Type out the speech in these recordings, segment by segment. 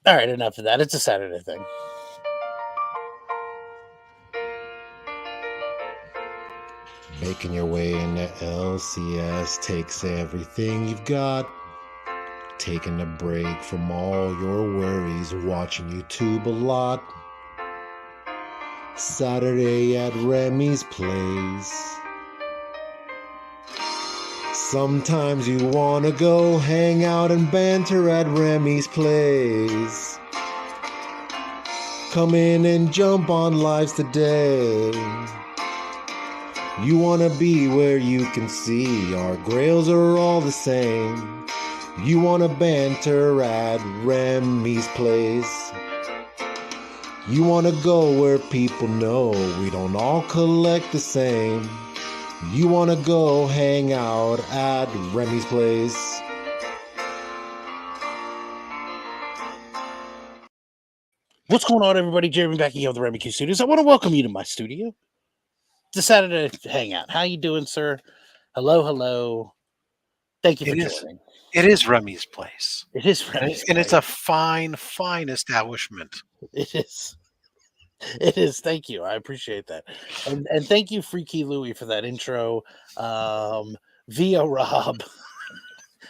All right, enough of that. It's a Saturday thing. Making your way into LCS takes everything you've got. Taking a break from all your worries, watching YouTube a lot. Saturday at Remy's place. Sometimes you wanna go hang out and banter at Remy's place. Come in and jump on lives today. You wanna be where you can see our grails are all the same. You wanna banter at Remy's place. You wanna go where people know we don't all collect the same. You wanna go hang out at Remy's place. What's going on, everybody? Jeremy back here of the Remy Q Studios. I want to welcome you to my studio. It's a Saturday Hangout. How you doing, sir? Hello. Thank you for joining. It is Remy's place. It is Remy's and it's a fine establishment. It is. It is. Thank you. I appreciate that. And thank you, Freaky Louie, for that intro. Via Rob.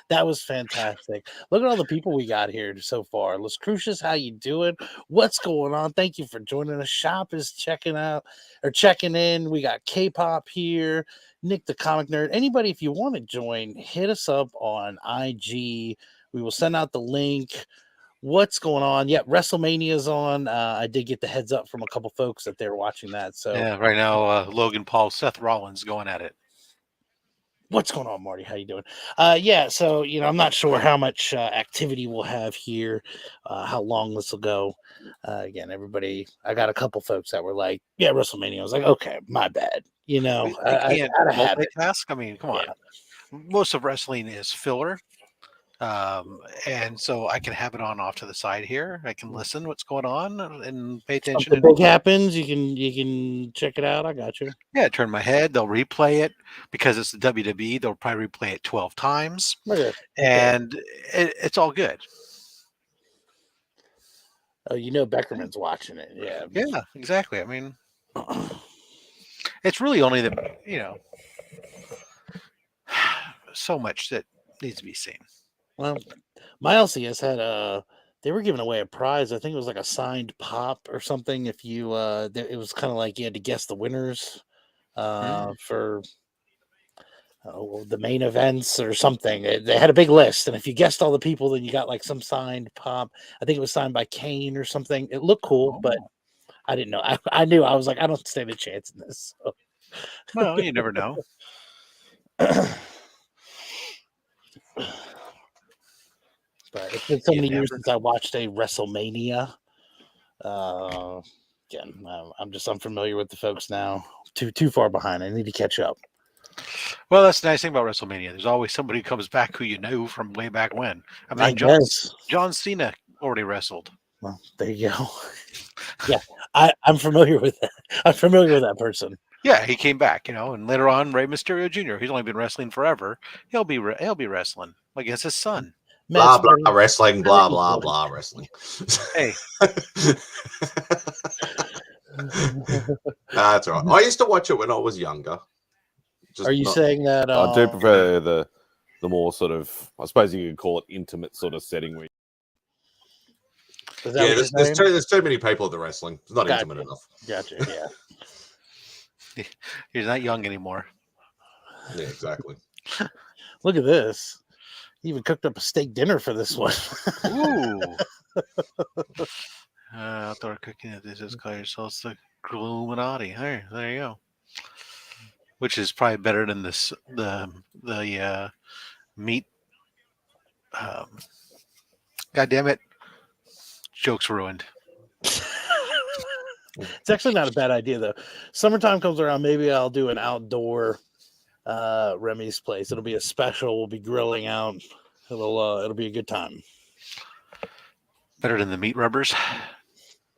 That was fantastic. Look at all the people we got here so far. Las Crucias, how you doing? What's going on? Thank you for joining us. Shop is checking in. We got K-pop here. Nick the Comic Nerd. Anybody, if you want to join, hit us up on IG. We will send out the link. What's going on? Yeah, WrestleMania's on. I did get the heads up from a couple folks that they were watching that. So yeah, right now Logan Paul, Seth Rollins going at it. What's going on, Marty? How you doing? Yeah, so I'm not sure how much activity we'll have here, how long this will go. Again, everybody, I got a couple folks that were like, "Yeah, WrestleMania." I was like, "Okay, my bad." You can't multitask. I mean, come on. Most of wrestling is filler. And so I can have it on off to the side here. I can listen what's going on and pay attention. Something big happens, you can check it out. I got you. Yeah, turn my head. They'll replay it because it's the WWE. They'll probably replay it 12 times, and it's all good. Oh, Beckerman's watching it. Yeah, exactly. I mean, it's really only so much that needs to be seen. Well, my LCS had they were giving away a prize. I think it was like a signed pop or something. If you it was kind of like you had to guess the winners for the main events or something. They had a big list, and if you guessed all the people, then you got like some signed pop. I think it was signed by Kane or something. It looked cool, but I didn't know. I knew. I was like, I don't stand a chance in this. So. Well, you never know. But it's been so many years since I watched a WrestleMania. Again, I'm just unfamiliar with the folks now. Too far behind. I need to catch up. Well, that's the nice thing about WrestleMania. There's always somebody who comes back who you know from way back when. I mean, John Cena already wrestled. Well, there you go. Yeah, I'm familiar with that. I'm familiar with that person. Yeah, he came back, and later on, Rey Mysterio Jr. He's only been wrestling forever. He'll be wrestling against his son. Blah blah wrestling, blah blah blah wrestling. Hey, that's all right. I used to watch it when I was younger. Are you saying that? I do prefer the more sort of, I suppose you could call it intimate sort of setting. Where there's too many people at the wrestling. It's not intimate enough. Gotcha. Yeah. He's not young anymore. Yeah, exactly. Look at this. He even cooked up a steak dinner for this one. Ooh. Outdoor cooking. This is called yourselves the Illuminati. Hey, there you go. Which is probably better than the meat. God damn it! Joke's ruined. It's actually not a bad idea though. Summertime comes around, maybe I'll do an outdoor Remy's place. It'll be a special. We'll be grilling out. It'll be a good time. Better than the meat rubbers.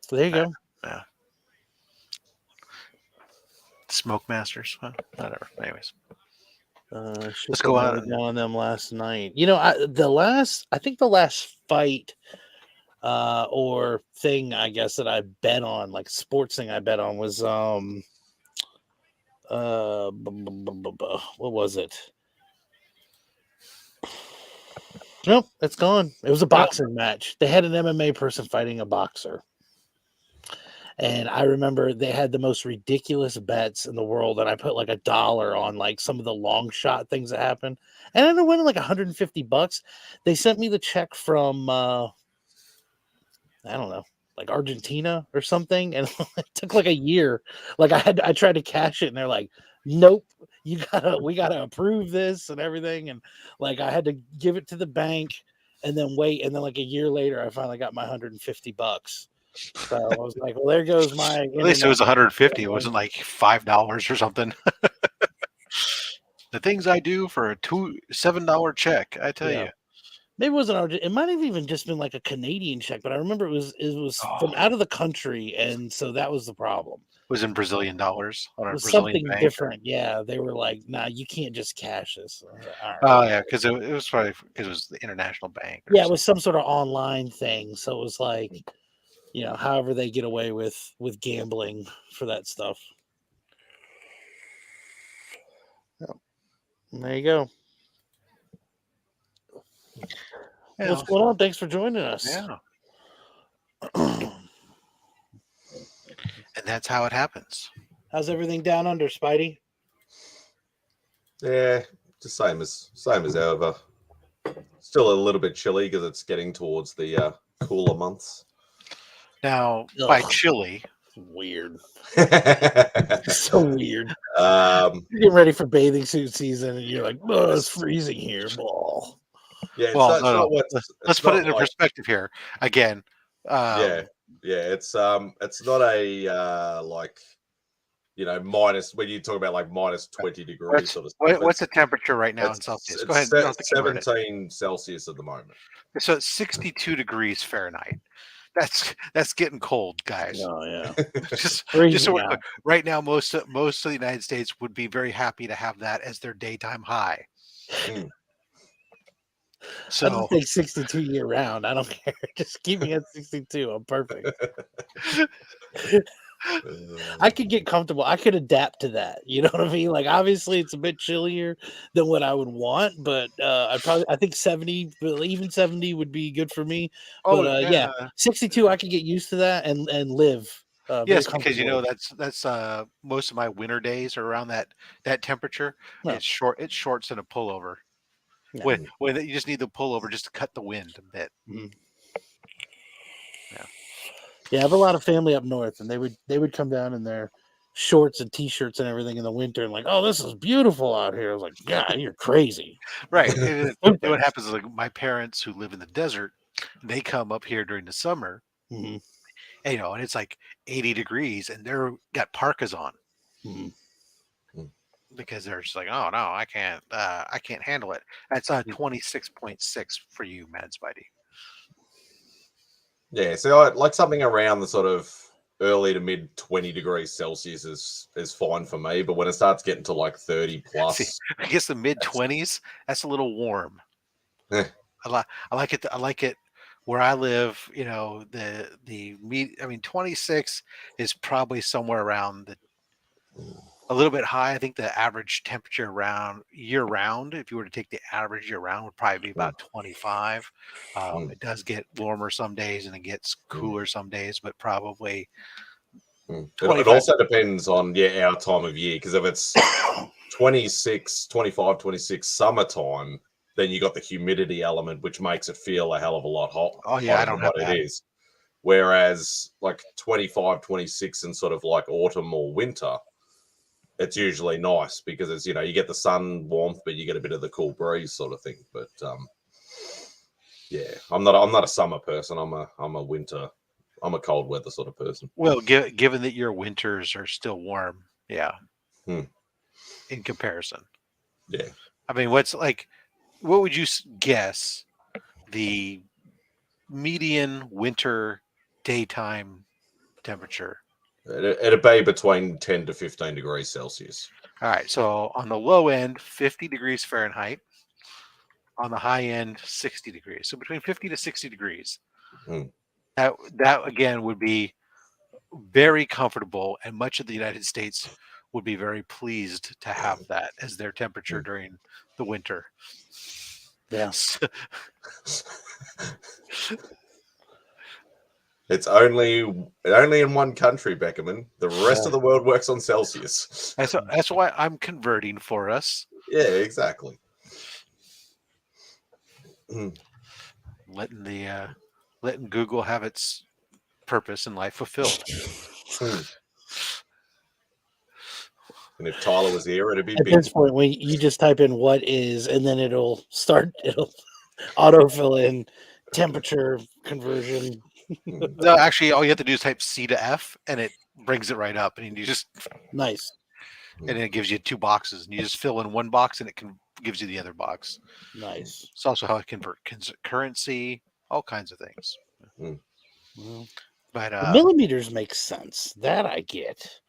There you go. Yeah. Smoke Masters. Well, whatever. Anyways. Let's go out on them last night. I think the last fight or thing I guess that I bet on, like sports thing I bet on was what was it? Nope, it's gone. It was a boxing match. They had an MMA person fighting a boxer. And I remember they had the most ridiculous bets in the world, and I put like $1 on like some of the long shot things that happened, and I ended up winning like $150. They sent me the check from I don't know, like Argentina or something, and it took like a year. Like I tried to cash it, and they're like, "Nope, we gotta approve this and everything," and like I had to give it to the bank and then wait, and then like a year later, I finally got my $150. So I was like, well, there goes my. At least it was 150. It wasn't like $5 or something. The things I do for a $7 check, I tell you. Maybe it wasn't. It might have even just been like a Canadian check, but I remember it was from out of the country, and so that was the problem. It was in Brazilian dollars on a Brazilian something different. Yeah, they were like, "Nah, you can't just cash this." Like, oh yeah, because it was probably because it was the international bank. Yeah, it was some sort of online thing, so it was like, however they get away with gambling for that stuff. There you go. Yeah. What's going on? Thanks for joining us. Yeah. And that's how it happens. How's everything down under, Spidey? Yeah, just same as ever. Still a little bit chilly because it's getting towards the cooler months. Now, by chilly, weird. So weird. You're getting ready for bathing suit season, and you're like, "Oh, it's freezing here." Ball. Yeah. Let's put it into perspective here. Again. Yeah. It's not a like, minus, when you talk about like minus 20 degrees sort of stuff. What's the temperature right now in Celsius? Go ahead. 17 Celsius at the moment. So it's 62 degrees Fahrenheit. That's getting cold, guys. Oh yeah. just so right now, most of the United States would be very happy to have that as their daytime high. So I'll take 62 year round. I don't care. Just keep me at 62. I'm perfect. I could get comfortable. I could adapt to that. You know what I mean? Like, obviously, it's a bit chillier than what I would want, but I think 70, even 70 would be good for me. But yeah, 62, I could get used to that and live. Yes, because that's most of my winter days are around that temperature. No. It's shorts and a pullover. No. When you just need the pullover just to cut the wind a bit. Mm-hmm. Yeah, I have a lot of family up north, and they would come down in their shorts and t-shirts and everything in the winter, and like, "Oh, this is beautiful out here." I was like, "Yeah, you're crazy." Right. What happens is, like, my parents who live in the desert, they come up here during the summer, mm-hmm. and, and it's like 80 degrees, and they're got parkas on. Mm-hmm. Because they're just like, "Oh no, I can't handle it." That's 26.6 for you, Mad Spidey. Yeah, so I like something around the sort of early to mid 20 degrees Celsius is fine for me, but when it starts getting to like 30 plus, see, I guess the mid 20s, that's a little warm. I like it. I like it where I live. 26 is probably somewhere around a little bit high. I think the average temperature year round, if you were to take the average year round, would probably be about 25. It does get warmer some days and it gets cooler some days, but probably. It also depends on our time of year, because if it's 26, 25, 26 summertime, then you got the humidity element, which makes it feel a hell of a lot hot. Oh yeah, I don't know what it is. Whereas like 25, 26 in sort of like autumn or winter, it's usually nice because it's, you get the sun warmth, but you get a bit of the cool breeze sort of thing. But yeah, I'm not a summer person. I'm a winter. I'm a cold weather sort of person. Well, given that your winters are still warm, yeah. In comparison, yeah. I mean, what would you guess the median winter daytime temperature? It'd be between 10 to 15 degrees Celsius. All right. So on the low end, 50 degrees Fahrenheit. On the high end, 60 degrees. So between 50 to 60 degrees. That again would be very comfortable, and much of the United States would be very pleased to have that as their temperature during the winter. Yeah. It's only in one country, Beckerman. The rest of the world works on Celsius. That's why I'm converting for us. Yeah, exactly. Letting Google have its purpose in life fulfilled. And if Tyler was here, it'd be at big. this point when you just type in what is, and then it'll autofill in temperature conversion. No, actually, all you have to do is type C to F, and it brings it right up, and you just Nice. And it gives you 2 boxes, and you just fill in one box, and it gives you the other box. Nice. It's also how it converts currency, all kinds of things. Well, But the millimeters make sense. That I get.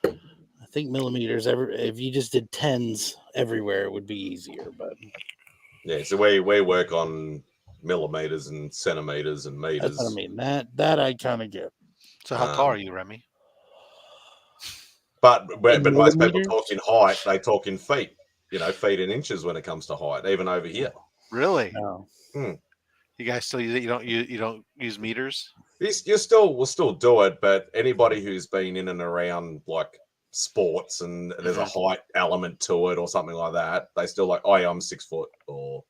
I think millimeters. If you just did tens everywhere, it would be easier. But yeah, so we work on millimeters and centimeters and meters. that's what I mean. That I kind of get. So how tall are you, Remy? But most people millimeters? talk in height. They talk in feet. Feet and inches when it comes to height, even over here. Really? No. You guys still use it? You don't use meters? We'll still do it, but anybody who's been in and around like sports and there's a height element to it or something like that, they still like, oh yeah, I'm 6 foot. Or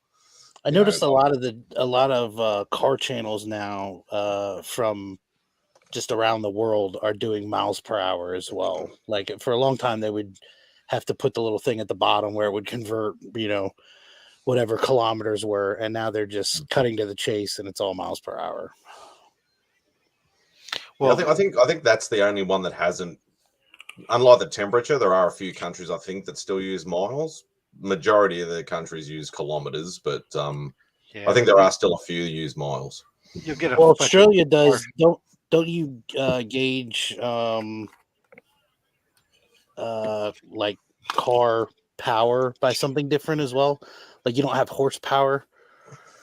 I noticed a lot of car channels now from just around the world are doing miles per hour as well. Like for a long time, they would have to put the little thing at the bottom where it would convert, whatever kilometers were, and now they're just cutting to the chase, and it's all miles per hour. Well, I think that's the only one that hasn't. Unlike the temperature, there are a few countries I think that still use miles. Majority of the countries use kilometers, but I think there are still a few that use miles. You'll get Australia does. Don't you gauge like car power by something different as well? Like you don't have horsepower,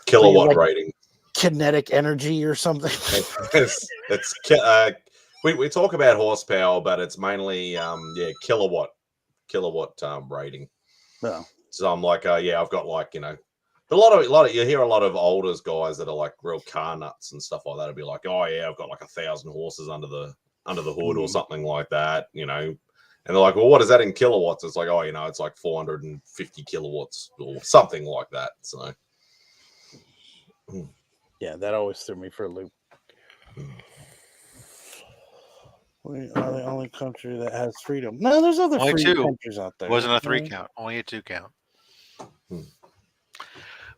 kilowatt rating, kinetic energy or something. We talk about horsepower, but it's mainly kilowatt rating. Yeah. So I'm like, I've got like a lot of you hear a lot of older guys that are like real car nuts and stuff like that. It'd be like, oh yeah, I've got like 1,000 horses under the hood or something like that, And they're like, well, what is that in kilowatts? It's like, oh, it's like 450 kilowatts or something like that. So, yeah, that always threw me for a loop. We are the only country that has freedom. No, there's other free countries out there. Wasn't a 3 count, only a 2 count.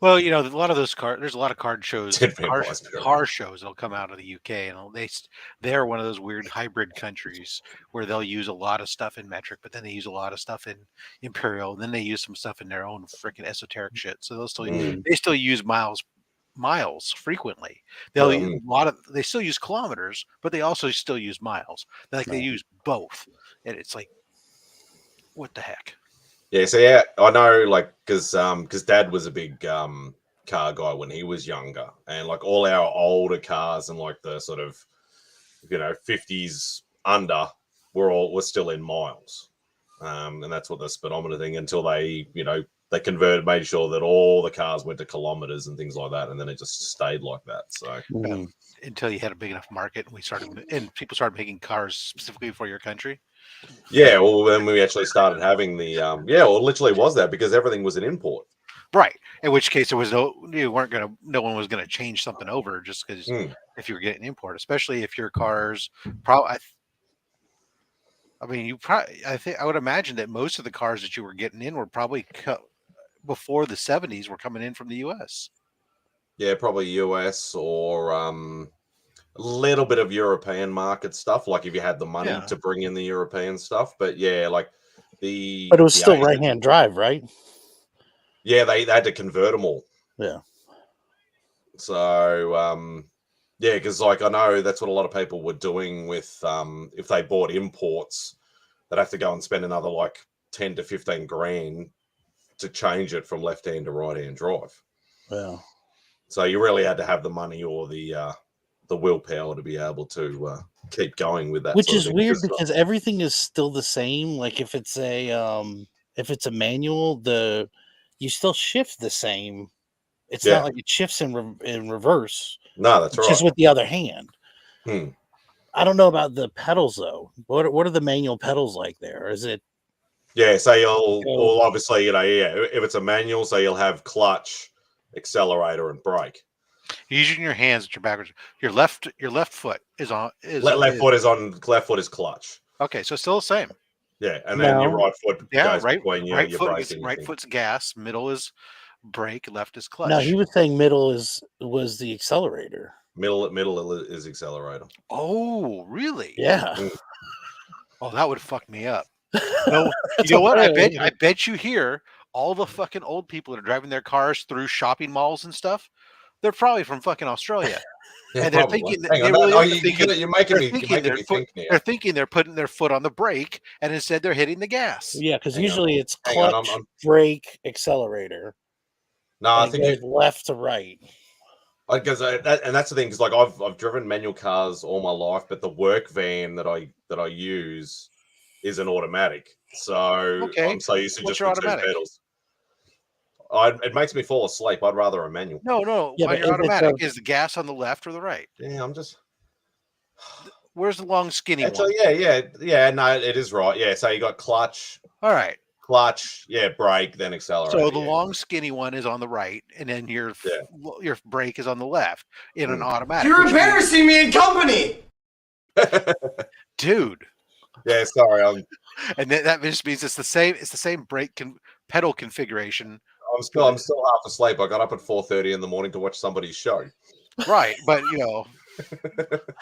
Well, a lot of those there's a lot of car shows that'll come out of the UK, and they're one of those weird hybrid countries where they'll use a lot of stuff in metric, but then they use a lot of stuff in imperial, and then they use some stuff in their own freaking esoteric shit. So they still use miles frequently. They still use kilometers, but they also still use miles. They use both, and it's like, what the heck? Yeah, so yeah, I know, like, because Dad was a big car guy when he was younger, and like all our older cars and like the sort of 50s under were still in miles, and that's what the speedometer thing until they they converted, made sure that all the cars went to kilometers and things like that, and then it just stayed like that. So until you had a big enough market, and people started making cars specifically for your country. Yeah, well, then we actually started having the literally was that because everything was an import, right? In which case, no one was gonna change something over just because if you were getting import, especially if your cars I would imagine that most of the cars that you were getting in were probably before the 70s were coming in from the U.S. Yeah, probably U.S. or a little bit of European market stuff, like if you had the money to bring in the European stuff. But yeah, like but it was still right-hand drive, right? Yeah, they had to convert them all. Yeah. So because like I know that's what a lot of people were doing with if they bought imports, they'd have to go and spend another like 10 to 15 grand to change it from left-hand to right-hand drive. Yeah. So you really had to have the money or the willpower to be able to keep going with that. Which sort of is thing. weird because everything is still the same. Like if it's a manual, you still shift the same. It's not like it shifts in reverse. No, that's right. Just with the other hand. Hmm. I don't know about the pedals though. What are the manual pedals like there? Is it? Yeah, so you'll obviously, if it's a manual, so you'll have clutch, accelerator, and brake. You're using your hands at your backwards. Your left foot is on. Left foot is clutch. Okay, so still the same. Yeah, and then your right foot goes between your brake and your right foot's gas, middle is brake, left is clutch. No, he was saying middle was the accelerator. Middle is accelerator. Oh, really? Yeah. Oh, that would fuck me up. No, you know what? I bet you hear all the fucking old people that are driving their cars through shopping malls and stuff. They're probably from fucking Australia. Yeah, and they're probably. thinking You're making me think now. They're thinking they're putting their foot on the brake, and instead they're hitting the gas. Yeah, because usually it's clutch, brake, accelerator. No, I think it goes left to right. Because and that's the thing, because like I've driven manual cars all my life, but the work van that I use is an automatic. So I'm so used to just the 2 pedals. It makes me fall asleep. I'd rather a manual. No. Yeah, on your automatic, is the gas on the left or the right? Yeah, I'm just. Where's the long skinny one? Yeah. No, it is right. Yeah, so you got clutch. All right. Clutch, brake, then accelerator. So the long skinny one is on the right, and then your brake is on the left in an automatic. You're embarrassing me in company, dude. Yeah, sorry. And that just means it's the same brake pedal configuration. I'm still half asleep. I got up at 4:30 in the morning to watch somebody's show. Right, but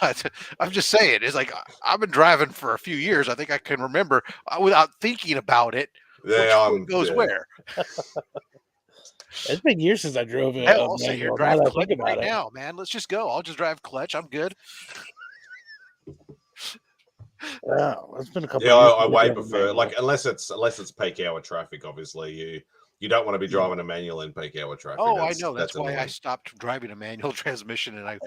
I'm just saying, it's like I've been driving for a few years. I think I can remember without thinking about it. Yeah, where? It's been years since I drove it. I'll say you're driving clutch right now, man. Let's just go. I'll just drive clutch. I'm good. Wow, it's been a couple. Yeah, I way prefer unless it's peak hour traffic. Obviously, you don't want to be driving a manual in peak hour traffic. Oh, I know. That's why I stopped driving a manual transmission, and I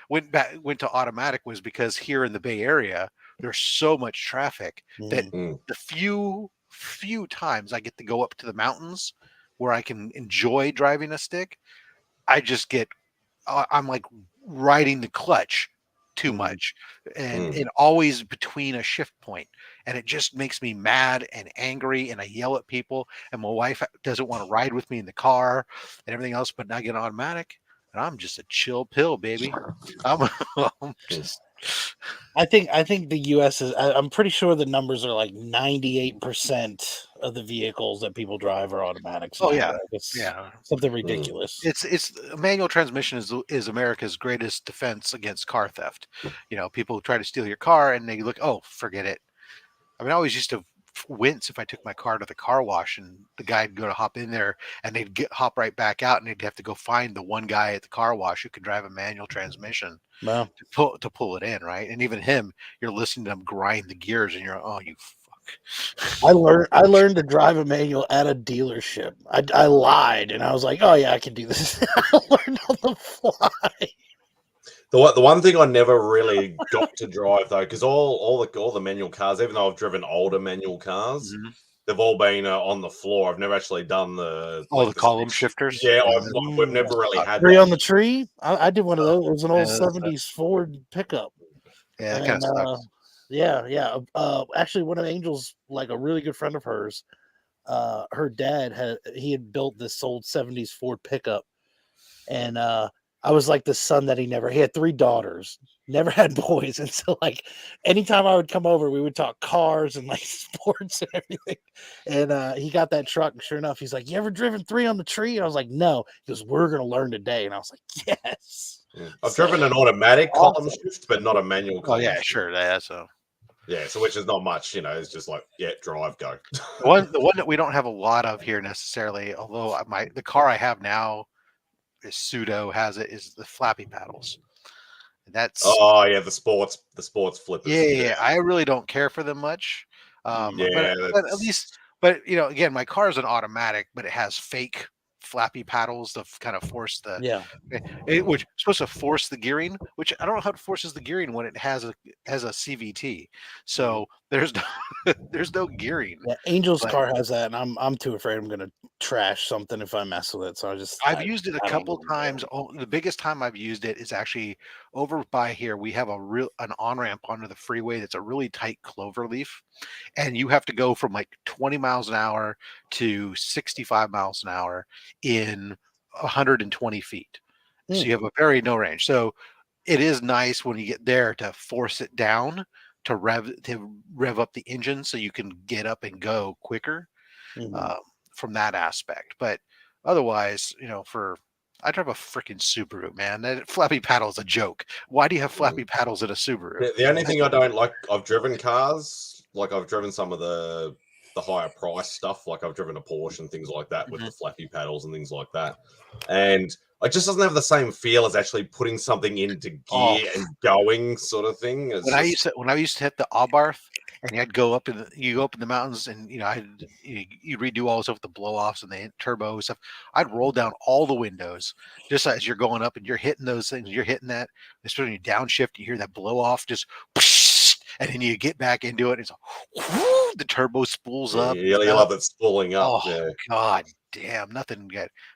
went to automatic. Was because here in the Bay Area, there's so much traffic that the few times I get to go up to the mountains where I can enjoy driving a stick, I just get I'm like riding the clutch too much and always between a shift point, and it just makes me mad and angry, and I yell at people, and my wife doesn't want to ride with me in the car and everything else, but now I get an automatic and I'm just a chill pill, baby. I'm just I think the US is. I'm pretty sure the numbers are like 98% of the vehicles that people drive are automatics. Oh yeah, something ridiculous. It's manual transmission is America's greatest defense against car theft. People try to steal your car and they look. Oh, forget it. I mean, I always used to wince if I took my car to the car wash and the guy'd go to hop in there and they'd hop right back out, and they'd have to go find the one guy at the car wash who could drive a manual transmission. Wow. To pull it in, right? And even him, you're listening to him grind the gears, and you're, oh, you fuck. I learned to drive a manual at a dealership. I lied, and I was like, oh yeah, I can do this. I learned on the fly. The one thing I never really got to drive though, because all the manual cars, even though I've driven older manual cars, they've all been on the floor. I've never actually done the column shifters. Yeah, we've never really had tree on the tree. I did one of those. It was an old 70s Ford pickup. Yeah, that kind of sucks. Yeah. Actually, one of Angel's, like a really good friend of hers, her dad had built this old 70s Ford pickup, and I was like the son that he had 3 daughters, never had boys. And so like anytime I would come over, we would talk cars and like sports and everything. And he got that truck, and sure enough, he's like, you ever driven 3 on the tree? And I was like, no. He goes, we're going to learn today. And I was like, yes. Yeah. I've driven an automatic column shift, but not a manual column shift. Sure. Yeah, so. Yeah, so which is not much, it's just like, drive, go. The one that we don't have a lot of here necessarily, although the car I have now is the flappy paddles. That's the sports flippers. Yeah. I really don't care for them much. But at least, again, my car is an automatic, but it has fake flappy paddles to kind of force the Yeah. which is supposed to force the gearing, which I don't know how it forces the gearing when it has a CVT. So there's no there's no gearing. Yeah, Angel's But car has that, and I'm too afraid I'm gonna trash something if I mess with it. So I've used it a I don't couple even care. times. Oh, the biggest time I've used it is actually over by here. We have an on ramp onto the freeway that's a really tight clover leaf, and you have to go from like 20 miles an hour to 65 miles an hour in 120 feet. So Hmm. you have a very no range. So it is nice when you get there to force it down to rev up the engine so you can get up and go quicker Mhm. uh, from that aspect. But otherwise, I drive a freaking Subaru, man. That flappy paddle is a joke. Why do you have flappy paddles in a Subaru? The only thing I don't like, I've driven cars, like I've driven some of the higher price stuff, like I've driven a Porsche and things like that with the flappy paddles and things like that, and it just doesn't have the same feel as actually putting something into gear and going, sort of thing. It's When I used to hit the Abarth, and you go up in the mountains, and you redo all this stuff with the blow offs and the turbo stuff. I'd roll down all the windows just as you're going up and you're hitting those things. You're hitting that, especially when you downshift, you hear that blow off just, and then you get back into it. And it's the turbo spools up. you love it spooling up. Oh Yeah. God damn! Nothing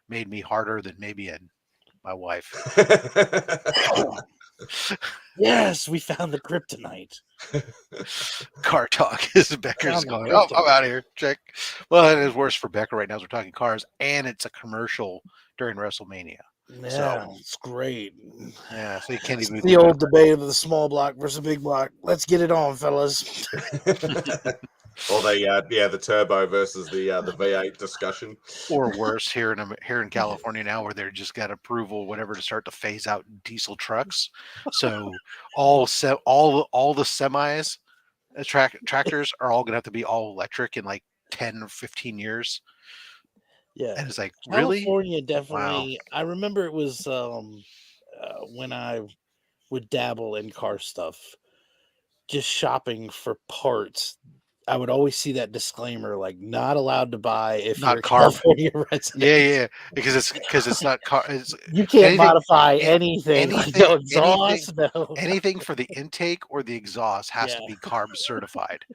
made me harder than maybe my wife. Yes, we found the kryptonite. Car talk is Becker's Found the going, oh, I'm kryptonite. out of here. Check. Well, it is worse for Becker right now as we're talking cars, and it's a commercial during WrestleMania. Yeah, it's great. Yeah, so you can't It's even the old debate of the small block versus big block. Let's get it on, fellas. Or the turbo versus the V8 discussion. Or worse here in California now, where they're just got approval, whatever, to start to phase out diesel trucks. So all the semis, tractors are all gonna have to be all electric in like 10 or 15 years. Yeah, And it's like, really? California Wow. definitely. I remember it was when I would dabble in car stuff, just shopping for parts. I would always see that disclaimer, like not allowed to buy if you're Not a carb. California resident. Yeah, because it's not car. You can't anything- modify a- anything. Like no exhaust, no. anything for the intake or the exhaust has to Yeah. be carb certified.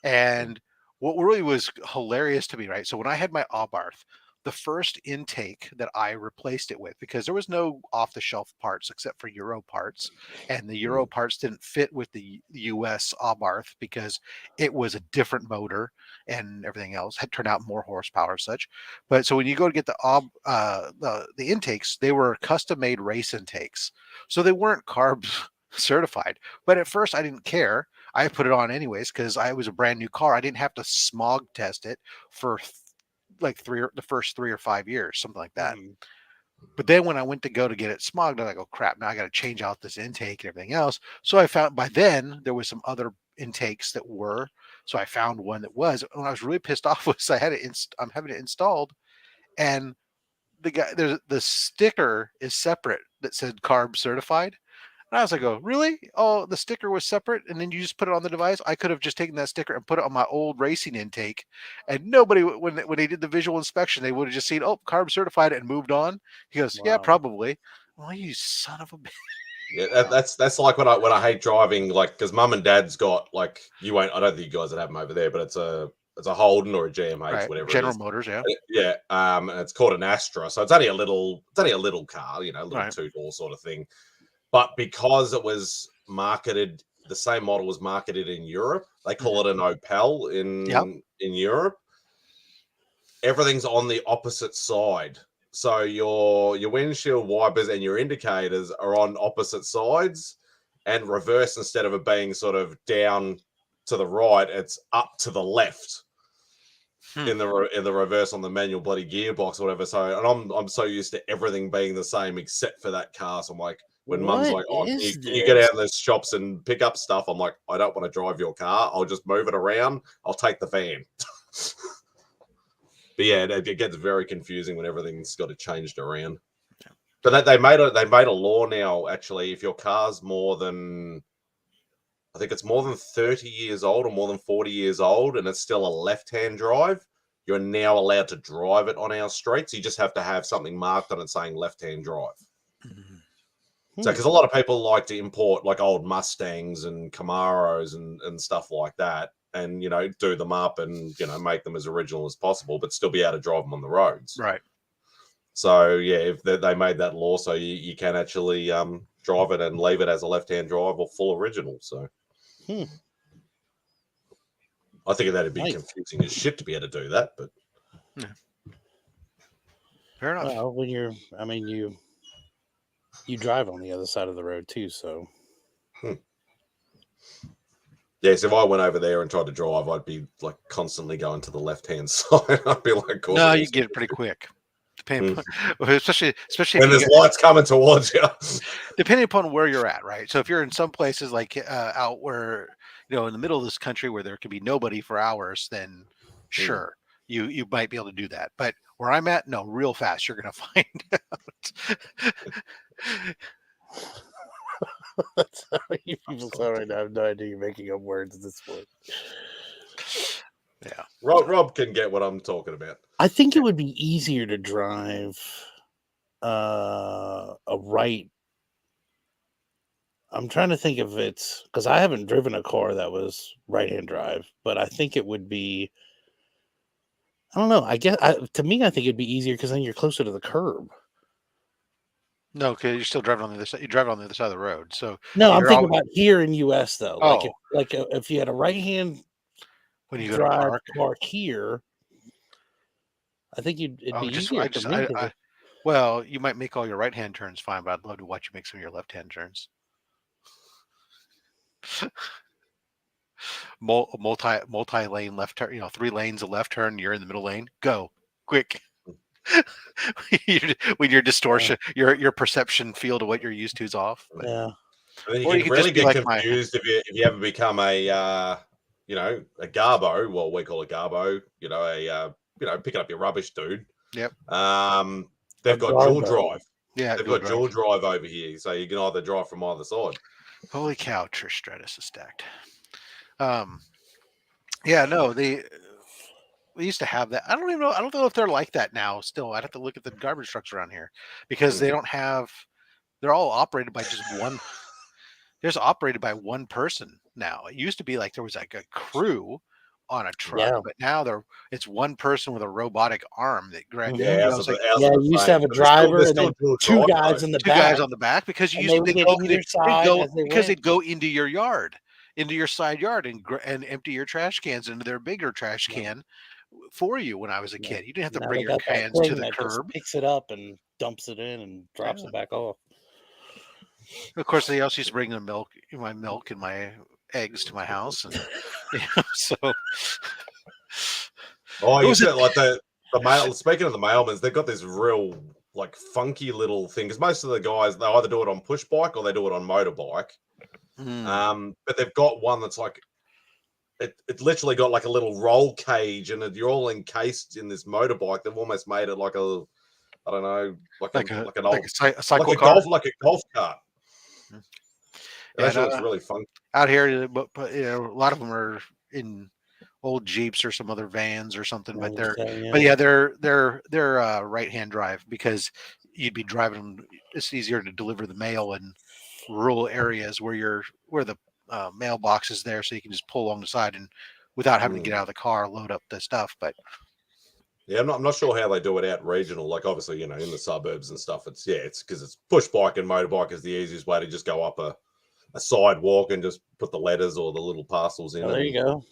And what really was hilarious to me, right? So when I had my Abarth, the first intake that I replaced it with, because there was no off-the-shelf parts except for Euro parts, and the Euro parts didn't fit with the US Abarth because it was a different motor and everything else had turned out more horsepower and such. But so when you go to get the intakes, they were custom-made race intakes, so they weren't carb certified. But at first, I didn't care. I put it on anyways because I was a brand new car. I didn't have to smog test it for like the first 3 or 5 years, something like that. Mhm. But then when I went to go to get it smogged, I'm like, oh crap, now I got to change out this intake and everything else. So I found by then there was some other intakes that were. So I found one that was. When I was really pissed off was I'm having it installed, and the sticker is separate that said carb certified. And I was like, oh, really? Oh, the sticker was separate, and then you just put it on the device. I could have just taken that sticker and put it on my old racing intake, and nobody, when they did the visual inspection, they would have just seen, oh, carb certified, and moved on. He goes, yeah, Wow. probably. Well, you son of a bitch. Yeah, that's like when I hate driving, like because mum and dad's got like you won't. I don't think you guys would have them over there, but it's a Holden or a GMH, Right. whatever. General it is. Motors, yeah. Yeah, and it's called an Astra, so it's only a little car, a little Right. 2-door sort of thing. But because it was marketed, the same model was marketed in Europe. They call it an Opel in Europe. Everything's on the opposite side. So your windshield wipers and your indicators are on opposite sides, and reverse, instead of it being sort of down to the right, it's up to the left in the reverse on the manual bloody gearbox or whatever. So, and I'm so used to everything being the same except for that car. So I'm like, when mum's like, oh, can you get out in those shops and pick up stuff? I'm like, I don't want to drive your car. I'll just move it around. I'll take the van. But yeah, it gets very confusing when everything's got it changed around. But they made a law now, actually, if your car's more than, I think it's more than 30 years old or more than 40 years old, and it's still a left-hand drive, you're now allowed to drive it on our streets. You just have to have something marked on it saying left-hand drive. So, because a lot of people like to import like old Mustangs and Camaros and stuff like that, and do them up and make them as original as possible, but still be able to drive them on the roads. Right. So yeah, if they made that law, so you can actually drive it and leave it as a left-hand drive or full original. So I think that'd be confusing as shit to be able to do that, but fair enough. Well, when you drive on the other side of the road too, so. Yes, if I went over there and tried to drive, I'd be like constantly going to the left-hand side. I'd be like, no, you get it pretty quick. Especially when there's lights coming towards you. Depending upon where you're at, right? So if you're in some places like out where in the middle of this country where there could be nobody for hours, then sure, you might be able to do that. But where I'm at, no, real fast, you're gonna find out. That's how you people sound right now. I have no idea you're making up words at this point. Yeah. Rob can get what I'm talking about. I think it would be easier to drive a right. I'm trying to think if it's because I haven't driven a car that was right-hand drive, but I think it would be. I don't know. I guess to me, I think it'd be easier because then you're closer to the curb. No, because you're still driving on the other side. You drive on the other side of the road. So no, I'm thinking about here in U.S. though. Oh. If you had a right-hand when you go drive to park here, I think it'd be easier for me. Well, you might make all your right-hand turns fine, but I'd love to watch you make some of your left-hand turns. Multi-lane left turn. 3 lanes of left turn. You're in the middle lane. Go quick. When your distortion, your perception field of what you're used to is off. But. Yeah. And then you can really get confused if you ever become a garbo. Well, we call it garbo. Picking up your rubbish, dude. Yep. They've got dual drive. Yeah, they've got dual drive over here, so you can either drive from either side. Holy cow, Trish Stratus is stacked. Yeah, no, we used to have that. I don't know if they're like that now. Still, I'd have to look at the garbage trucks around here because they don't have. They're all operated by just one. There's operated by one person now. It used to be like there was like a crew on a truck, but now it's one person with a robotic arm that grabs. You used to have a driver and then 2 guys in the back. 2 guys on the back because you used they'd go into your yard, into your side yard, and empty your trash cans into their bigger trash can for you. When I was a kid, you didn't have to bring your cans to the curb. Picks it up and dumps it in and drops it back off. Of course, they also used to bring my milk and my eggs to my house, and so. Oh, you said like the mail. Speaking of the mailmans, they've got this real like funky little thing because most of the guys they either do it on push bike or they do it on motorbike. But they've got one that's like it literally got like a little roll cage, and you're all encased in this motorbike. They've almost made it like a, I don't know, like a cycle car, like a golf cart. It actually looks really fun. Out here, but a lot of them are in old Jeeps or some other vans or something. But they're right-hand drive because you'd be driving them. It's easier to deliver the mail in rural areas where the mailbox is there, so you can just pull along the side and without having to get out of the car, load up the stuff. But yeah, I'm not sure how they do it out regional. Like obviously, in the suburbs and stuff. It's because it's push bike and motorbike is the easiest way to just go up a sidewalk and just put the letters or the little parcels in. Oh, there you go.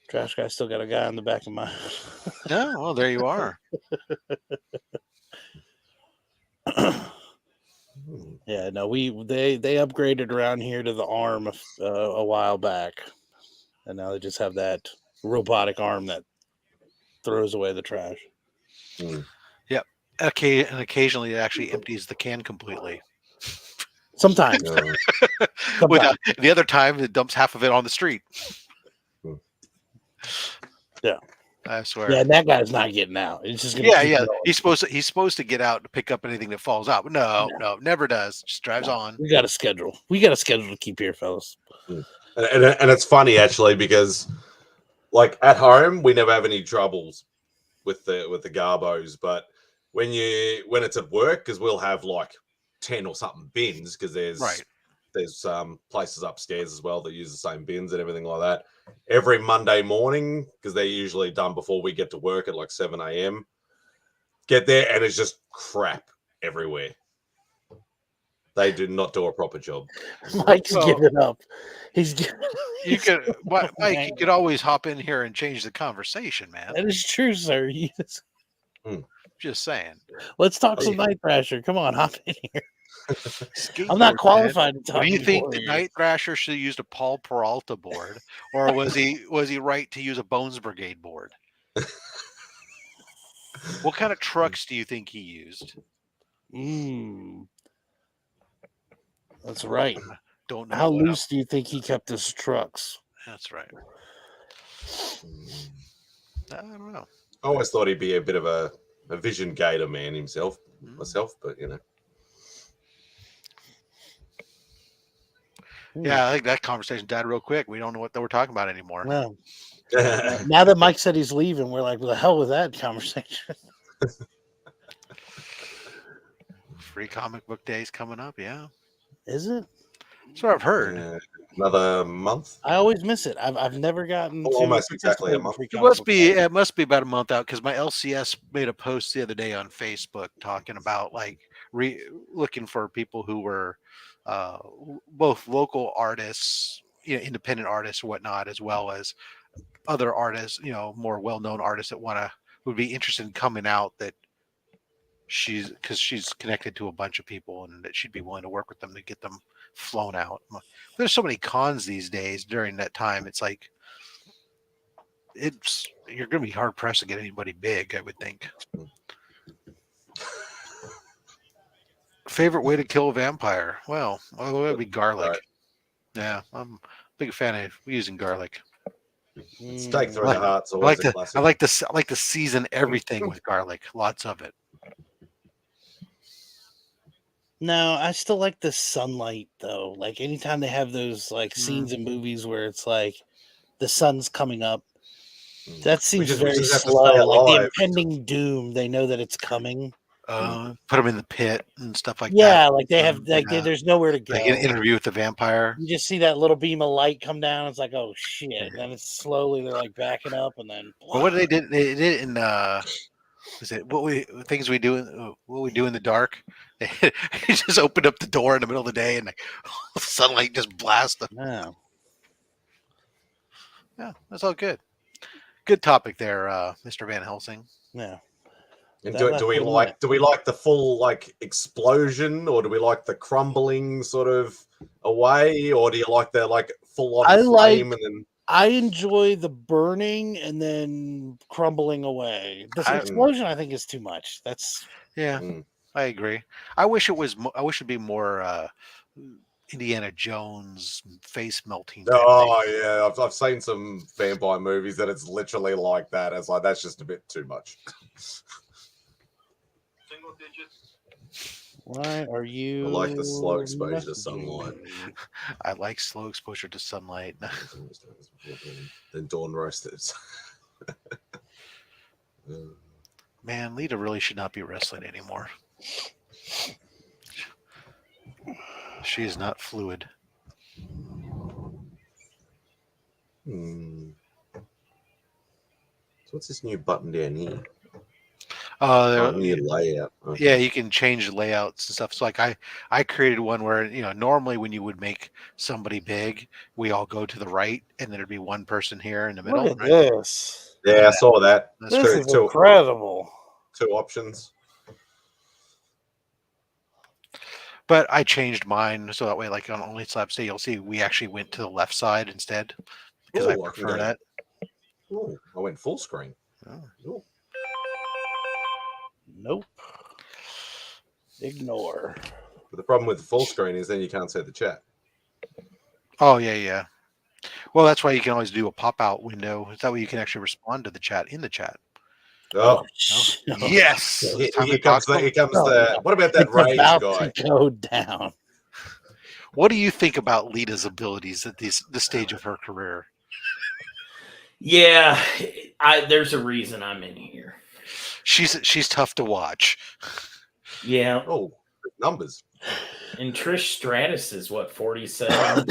Trash guy still got a guy in the back of my. Yeah, well, there you are. Yeah, no, they upgraded around here to the arm a while back, and now they just have that robotic arm that throws away the trash. Yep, and occasionally it actually empties the can completely. Sometimes. The other time, it dumps half of it on the street. Yeah, I swear. Yeah, that guy's not getting out. It's just gonna going. He's supposed to get out to pick up anything that falls out, but no, never does. Just drives on. We got a schedule. We got a schedule to keep here, fellas. And it's funny actually because like at home, we never have any troubles with the garbos, but when it's at work, because we'll have like 10 or something bins, because there's places upstairs as well that use the same bins and everything like that. Every Monday morning, because they're usually done before we get to work at like 7 a.m. Get there and it's just crap everywhere. They do not do a proper job. Mike's giving up. You could always hop in here and change the conversation, man. That is true, sir. Just saying. Let's talk some Night Thrasher. Come on, hop in here. I'm not qualified to talk. Do you think the Night Thrasher should have used a Paul Peralta board, or was he right to use a Bones Brigade board? What kind of trucks do you think he used? That's right. Don't know. How loose do you think he kept his trucks? That's right. I don't know. I always thought he'd be a bit of a Vision Gator man myself, but you know. Yeah, I think that conversation died real quick. We don't know what we're talking about anymore. No. Now that Mike said he's leaving, we're like, what the hell was that conversation? Free comic book days coming up, yeah. Is it? That's what I've heard. Another month. I always miss it. I've never gotten almost exactly a month. It must be about a month out, because my LCS made a post the other day on Facebook talking about like looking for people who were both local artists, independent artists or whatnot, as well as other artists, more well-known artists that would be interested in coming out, that because she's connected to a bunch of people and that she'd be willing to work with them to get them flown out. There's so many cons these days during that time. It's like you're going to be hard pressed to get anybody big, I would think. Favorite way to kill a vampire? Well, it would be garlic. Right. Yeah, I'm a big fan of using garlic. Steak through the heart's always a classic. I like to season everything with garlic. Lots of it. No, I still like the sunlight though. Like anytime they have those like scenes in movies where it's like the sun's coming up, that seems very slow. Like the impending doom, they know that it's coming. Put them in the pit and stuff like that. Yeah, like they have there's nowhere to go. Like an interview with the vampire. You just see that little beam of light come down. It's like, oh shit! And then it's slowly they're like backing up, and then. Well, what they did in was it what we do in the dark? He just opened up the door in the middle of the day, and the sunlight just blasted. Yeah, that's all good. Good topic there, Mr. Van Helsing. Yeah. And do we like the full like explosion, or do we like the crumbling sort of away, or do you like the like full on flame and then? I enjoy the burning and then crumbling away. This explosion, I think, is too much. That's I agree. I wish it'd be more Indiana Jones face melting. Oh yeah, I've seen some vampire movies that it's literally like that. It's like that's just a bit too much. Single digits. Why are you? I like the slow exposure to sunlight. I like slow exposure to sunlight. Then dawn roasters. Man, Lita really should not be wrestling anymore. She is not fluid. So what's this new button down here? New layout. Okay. Yeah, you can change the layouts and stuff. So like I created one where normally when you would make somebody big, we all go to the right, and there'd be one person here in the middle. Look at this. Yeah, I saw that. This is incredible. Two options. But I changed mine so that way, like on Only Slap Day, you'll see we actually went to the left side instead because I prefer that. Oh, I went full screen. Oh. Nope. Ignore. But the problem with the full screen is then you can't see the chat. Oh, yeah. Well, that's why you can always do a pop-out window. That way you can actually respond to the chat in the chat. Oh. Yes. Here comes the what about that rage guy? To go down. What do you think about Lita's abilities at this stage of her career? Yeah, there's a reason I'm in here. She's tough to watch. Yeah, Oh, numbers. and Trish Stratus is what 47.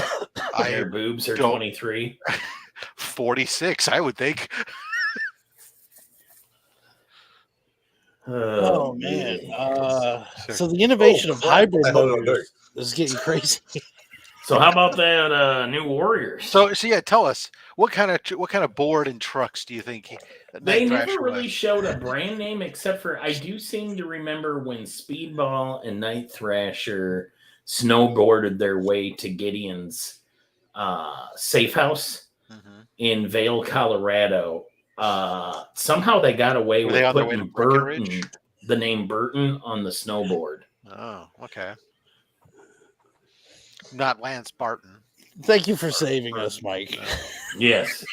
I Their boobs are don't- 23. 46, I would think. Oh man! yes. So the innovation of crap, hybrid what the hell did I motors is getting crazy. So how about that new Warriors? So yeah, tell us what kind of board and trucks do you think They Night never Thrasher really was? showed a brand name except for I do seem to remember when Speedball and Night Thrasher snowboarded their way to Gideon's safe house in Vail, Colorado. Somehow they got away Were with they on their way to putting Breckenridge? the name Burton on the snowboard. Oh, okay. Not Lance Barton. Thank you for saving us, Mike. Yes.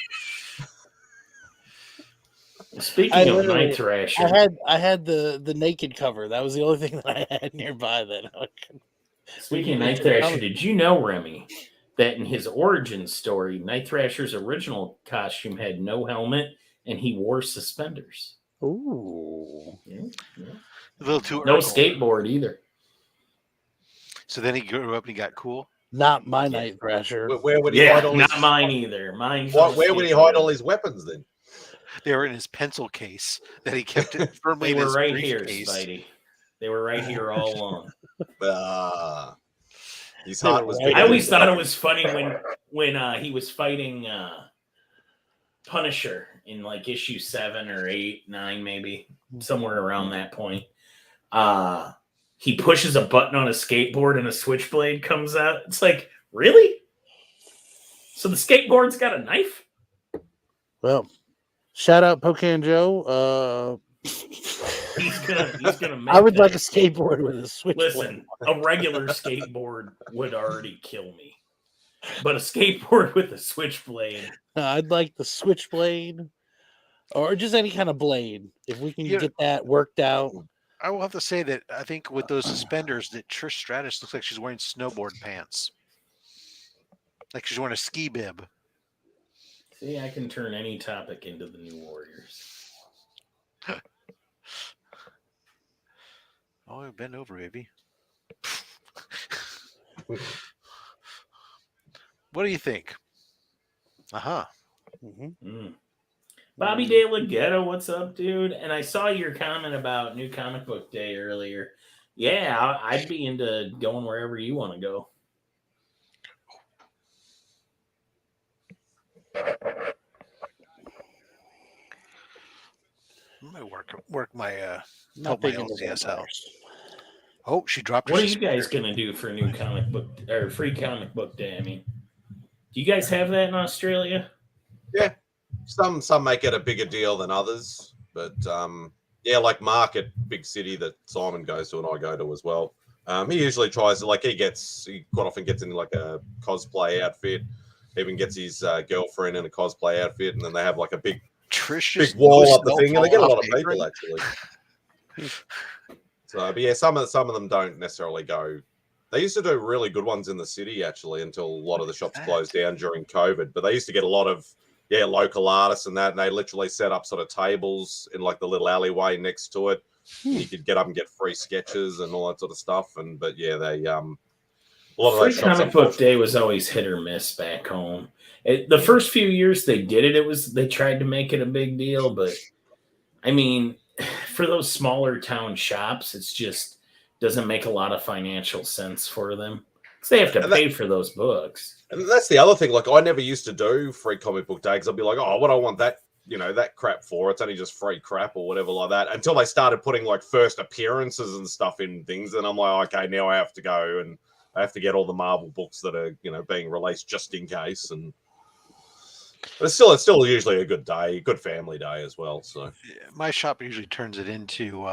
Speaking of Night Thrasher, I had the naked cover. That was the only thing that I had nearby. Speaking of Night Thrasher, did you know, Remy, that in his origin story, Night Thrasher's original costume had no helmet and he wore suspenders? Ooh. Yeah. A little too No Urkel. skateboard either. So then he grew up and he got cool. Not my Night Thrasher. Where would he hide all not his? mine either. Mine's Where would he hide all his weapons then? They were in his pencil case that he kept it firmly They in were his right here, briefcase. Spidey. They were right here all along. His heart was. I always thought it was funny when he was fighting Punisher in like issue 7 or 8, 9, maybe somewhere around that point. He pushes a button on a skateboard and a switchblade comes out. It's like, really? So the skateboard's got a knife? Well, shout out Pocan Joe. He's gonna make I would that. like a skateboard with a switchblade. Listen, a regular skateboard would already kill me. But a skateboard with a switchblade. I'd like the switchblade or just any kind of blade. If we can get that worked out. I will have to say that I think with those suspenders that Trish Stratus looks like she's wearing snowboard pants. Like she's wearing a ski bib. See, I can turn any topic into the new Warriors. Oh, bend over, baby. What do you think? Bobby De La Ghetto, what's up, dude? And I saw your comment about New Comic Book Day earlier. Yeah, I'd be into going wherever you want to go. I might work my Not help my big into LCS out. vampires. Oh, she dropped her What are you suspender. guys gonna do for New Comic Book or Free Comic Book Day? I mean, do you guys have that in Australia? Yeah, some make it a bigger deal than others, but yeah, like Market, big city that Simon goes to and I go to as well. He usually tries to he quite often gets in like a cosplay outfit, even gets his girlfriend in a cosplay outfit, and then they have like a big wall up the thing, and they get a lot of people actually. So, but yeah, some of them don't necessarily go. They used to do really good ones in the city actually until a lot of the shops closed down during COVID. But they used to get a lot of local artists and that, and they literally set up sort of tables in like the little alleyway next to it. You could get up and get free sketches and all that sort of stuff. But yeah, they a lot of Free those shops. Comic Book Day was always hit or miss back home. The first few years they did it, they tried to make it a big deal, but I mean, for those smaller town shops, it's just doesn't make a lot of financial sense for them because they have to pay for those books. And that's the other thing. Like, I never used to do Free Comic Book Day because I'd be like, oh, what do I want that, that crap for? It's only just free crap or whatever like that. Until they started putting like first appearances and stuff in things, and I'm like, okay, now I have to go and I have to get all the Marvel books that are being released just in case. But it's still usually a good day, good family day as well. So my shop usually turns it into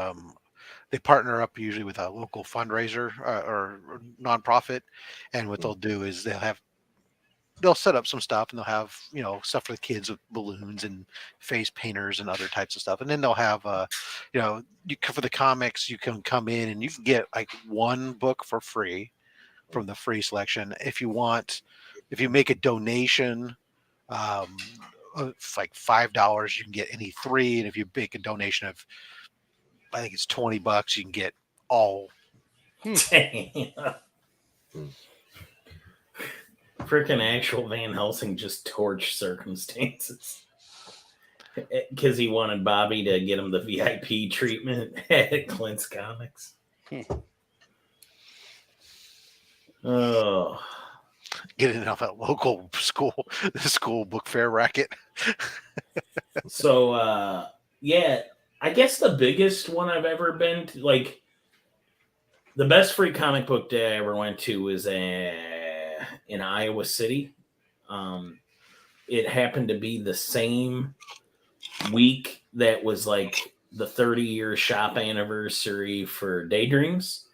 they partner up usually with a local fundraiser or nonprofit, and what they'll do is they'll set up some stuff, and they'll have stuff for the kids with balloons and face painters and other types of stuff, and then they'll have for the comics you can come in and you can get like one book for free from the free selection. If you make a donation it's like $5, you can get any 3, and if you make a donation of, I think it's $20, you can get all. Freaking actual Van Helsing just torched circumstances because he wanted Bobby to get him the VIP treatment at Clint's Comics. Oh, Getting off that local school book fair racket. So, yeah, I guess the biggest one I've ever been to, like, the best free comic book day I ever went to was in Iowa City. It happened to be the same week that was like the 30-year shop anniversary for Daydreams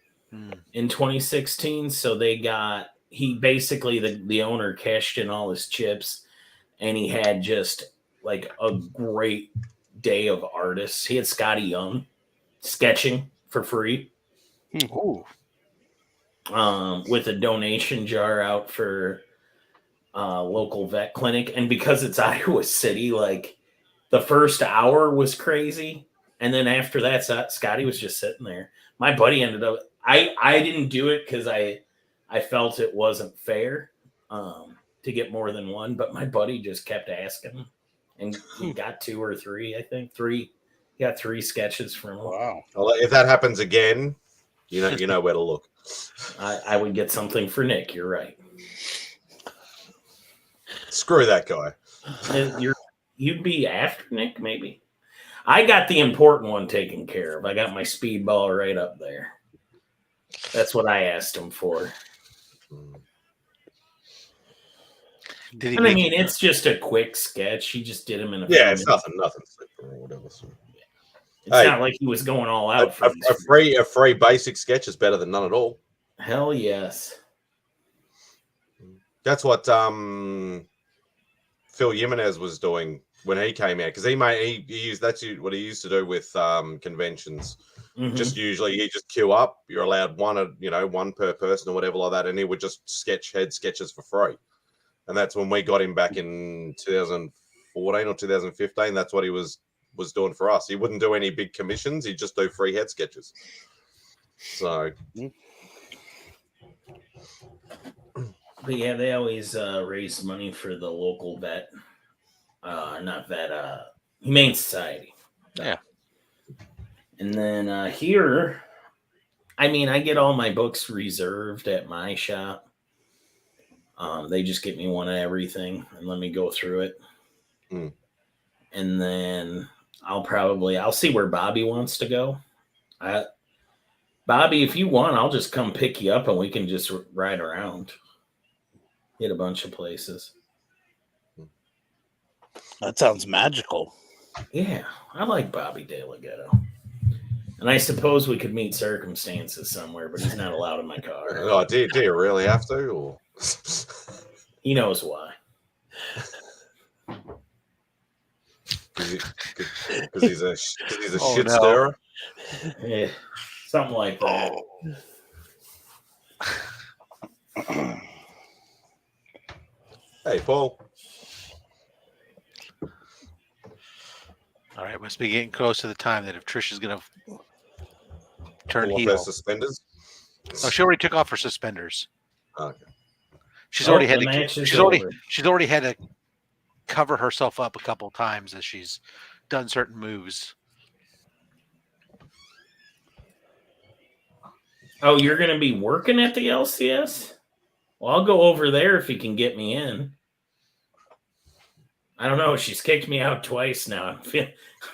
in 2016. So he basically, the owner cashed in all his chips, and he had just like a great day of artists. He had Scotty Young sketching for free. Ooh. With a donation jar out for local vet clinic. And because it's Iowa City, like the first hour was crazy. And then after that, Scotty was just sitting there. My buddy ended up, I didn't do it because I felt it wasn't fair to get more than one, but my buddy just kept asking, and he got 2 or 3, I think 3. He got 3 sketches from him. Wow. Well, if that happens again, you know where to look. I would get something for Nick. You're right. Screw that guy. You'd be after Nick, maybe. I got the important one taken care of. I got my speedball right up there. That's what I asked him for. It's just a quick sketch. He just did him in a few minutes. Nothing super or whatever. So. It's not like he was going all out for a free basic sketch is better than none at all. Hell yes. That's what Phil Jimenez was doing when he came out, because he used that's what he used to do with conventions. Mm-hmm. Just usually you just queue up. You're allowed one per person or whatever like that, and he would just head sketches for free. And that's when we got him back in 2014 or 2015. That's what he was doing for us. He wouldn't do any big commissions. He'd just do free head sketches. So, but yeah, they always raise money for the local vet, Humane Society. Yeah. And then here, I get all my books reserved at my shop. They just get me one of everything and let me go through it. And then I'll see where Bobby wants to go. Bobby, if you want, I'll just come pick you up and we can just ride around. Hit a bunch of places. That sounds magical. Yeah, I like Bobby De La Ghetto. And I suppose we could meet circumstances somewhere, but he's not allowed in my car. Oh, do you really have to? Or? He knows why. Because he's a shit stirrer? Yeah, something like that. Hey, Paul. All right, must be getting close to the time that if Trish is going to turn heel. Her suspenders? Oh, she already took off her suspenders. Okay. She's already had to cover herself up a couple times as she's done certain moves. Oh, you're going to be working at the LCS? Well, I'll go over there if you can get me in. I don't know. She's kicked me out twice now. I'm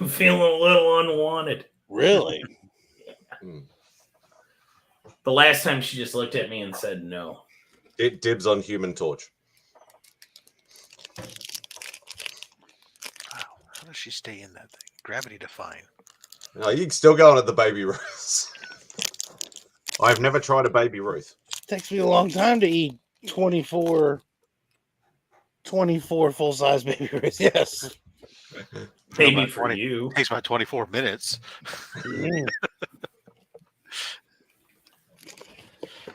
feeling a little unwanted. Really? Yeah. The last time she just looked at me and said no. Dibs on Human Torch. Wow. How does she stay in that thing? Gravity defying. No, you can still go on at the Baby Ruth. I've never tried a Baby Ruth. Takes me a long time to eat 24 full-size Baby Ruth. Yes. Maybe for you. Takes about 24 minutes. Yeah.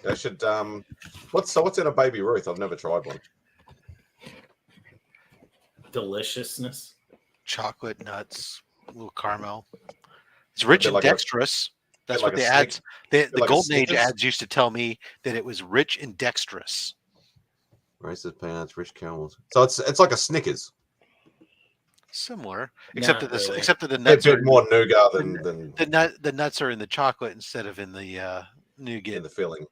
I should what's in a Baby Ruth? I've never tried one. deliciousness. Chocolate, nuts, a little caramel. It's rich bit and like a- dexterous. That's like what a the Snick- ads, the like a Golden Age Snickers? ads used to tell me that it was rich and dexterous. Reese's peanuts, rich caramels. So it's like a Snickers. Similar, Not really. except that the A nuts bit are more nougat than the nuts are in the chocolate instead of in the in nougat. the filling.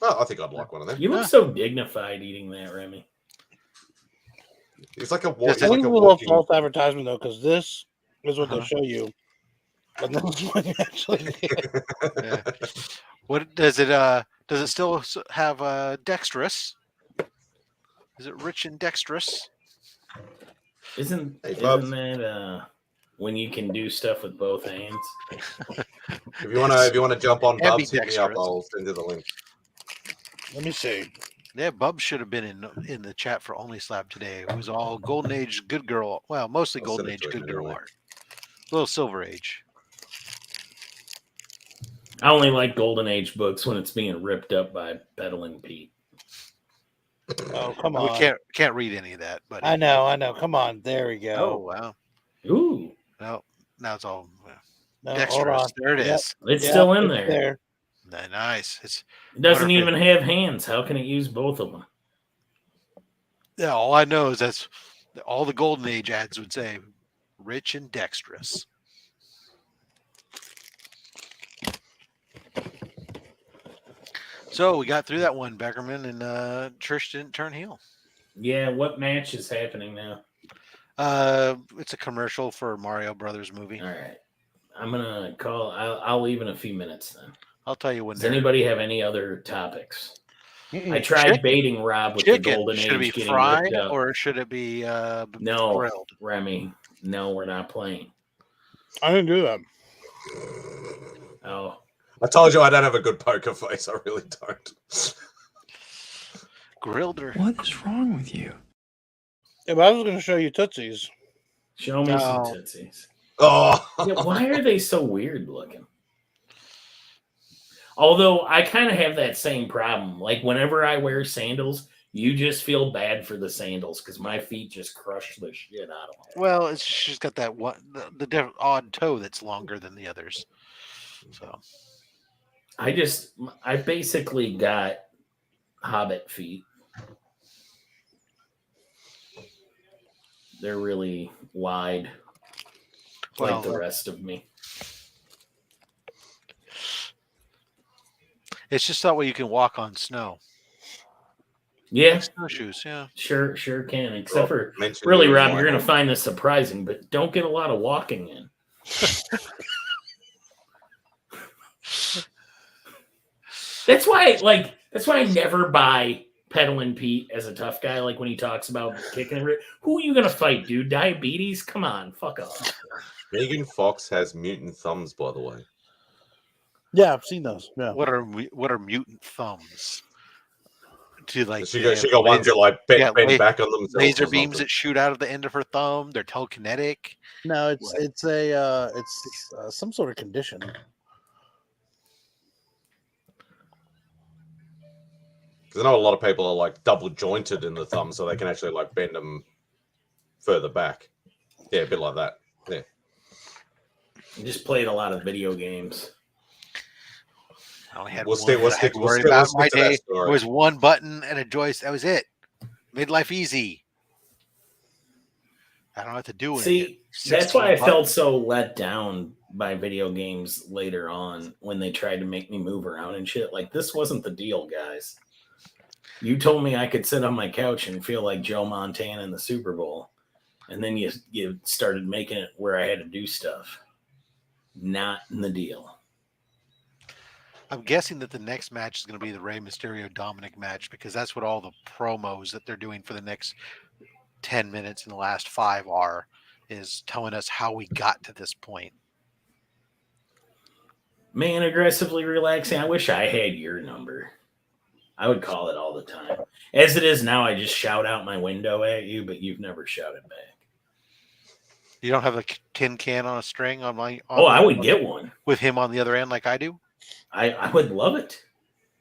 Oh, I think I'd like one of them. You look Huh. so dignified eating that, Remy. It's like a Does walk. it- I It's like think a it's a little walking. false advertisement though, because this is what they Uh-huh. show you, and this is what you actually get. Yeah. What does it? Does it still have dexterous? Is it rich and dexterous? Isn't Hey, Bubs. that when you can do stuff with both hands? If you wanna jump on Bubs, hit me up. Ambidextrous. I'll send you the link. Let me see. Yeah, Bub should have been in the chat for Only Slap today. It was all Golden Age good girl. Well, mostly I'll Golden send it Age to him good girl anyway. art. A little Silver Age. I only like Golden Age books when it's being ripped up by Peddling Pete. Oh, come We on. can't read any of that, but I know. Come on. There we Oh go. wow. Ooh, No, now it's all No, hold dexterous. on. There it Yep. is. it's Yeah, still in it's there. Nice. It's It doesn't wonderful. even have hands. How can it use both of them? Yeah, all I know is that's all the Golden Age ads would say rich and dexterous. So we got through that one, Beckerman, and Trish didn't turn heel. Yeah, what match is happening now? It's a commercial for Mario Brothers movie. All right. I'm going to call. I'll leave in a few minutes then. I'll tell you when. Does anybody have any other topics? I tried Chicken. baiting Rob with the Golden Should it be Age getting fried ripped up. or should it be No, grilled? Remy. No, we're not playing. I didn't do that. Oh, I told you I don't have a good poker face. I really don't. Grilled or What is wrong with you? Yeah, but I was going to show you Tootsies. show me some No. tootsies. Oh, Yeah, why are they so weird looking? Although I kind of have that same problem. Like whenever I wear sandals, you just feel bad for the sandals because my feet just crush the shit out of them. well, she's got that one the odd toe that's longer than the others. So I basically got hobbit feet. They're really wide, like the rest of me. it's just that way you can walk on snow. Yeah, Like snowshoes, yeah. sure can. Except for mention really, you in Rob, my you're gonna home. find this surprising, but don't get a lot of walking in. That's why I never buy Peddling Pete as a tough guy. Like when he talks about kicking it. Who are you gonna fight, dude? Diabetes? Come on, fuck off. Megan Fox has mutant thumbs, by the way. Yeah, I've seen those. Yeah. What are mutant thumbs? To like She got ones that like bend back on themselves. laser or beams something. that shoot out of the end of her thumb. They're telekinetic. No, it's some sort of condition. Because I know a lot of people are like double jointed in the thumb, so they can actually like bend them further back. Yeah, a bit like that. Yeah. I just played a lot of video games. I only had We'll one. stick- we'll that I had stick- to we'll worry stick- about. we'll stick My to that day, story. it was one button and a joystick. That was it. Made life easy. I don't have to do anything. See, that's why I felt so let down by video games later on when they tried to make me move around and shit. Like, this wasn't the deal, guys. You told me I could sit on my couch and feel like Joe Montana in the Super Bowl. And then you started making it where I had to do stuff. Not in the deal. I'm guessing that the next match is going to be the Rey Mysterio Dominic match because that's what all the promos that they're doing for the next 10 minutes in the last 5 are, is telling us how we got to this point. Man, aggressively relaxing. I wish I had your number. I would call it all the time. As it is now, I just shout out my window at you, but you've never shouted back. You don't have a tin can on a string on my. I would get one with him on the other end, like I do. I would love it.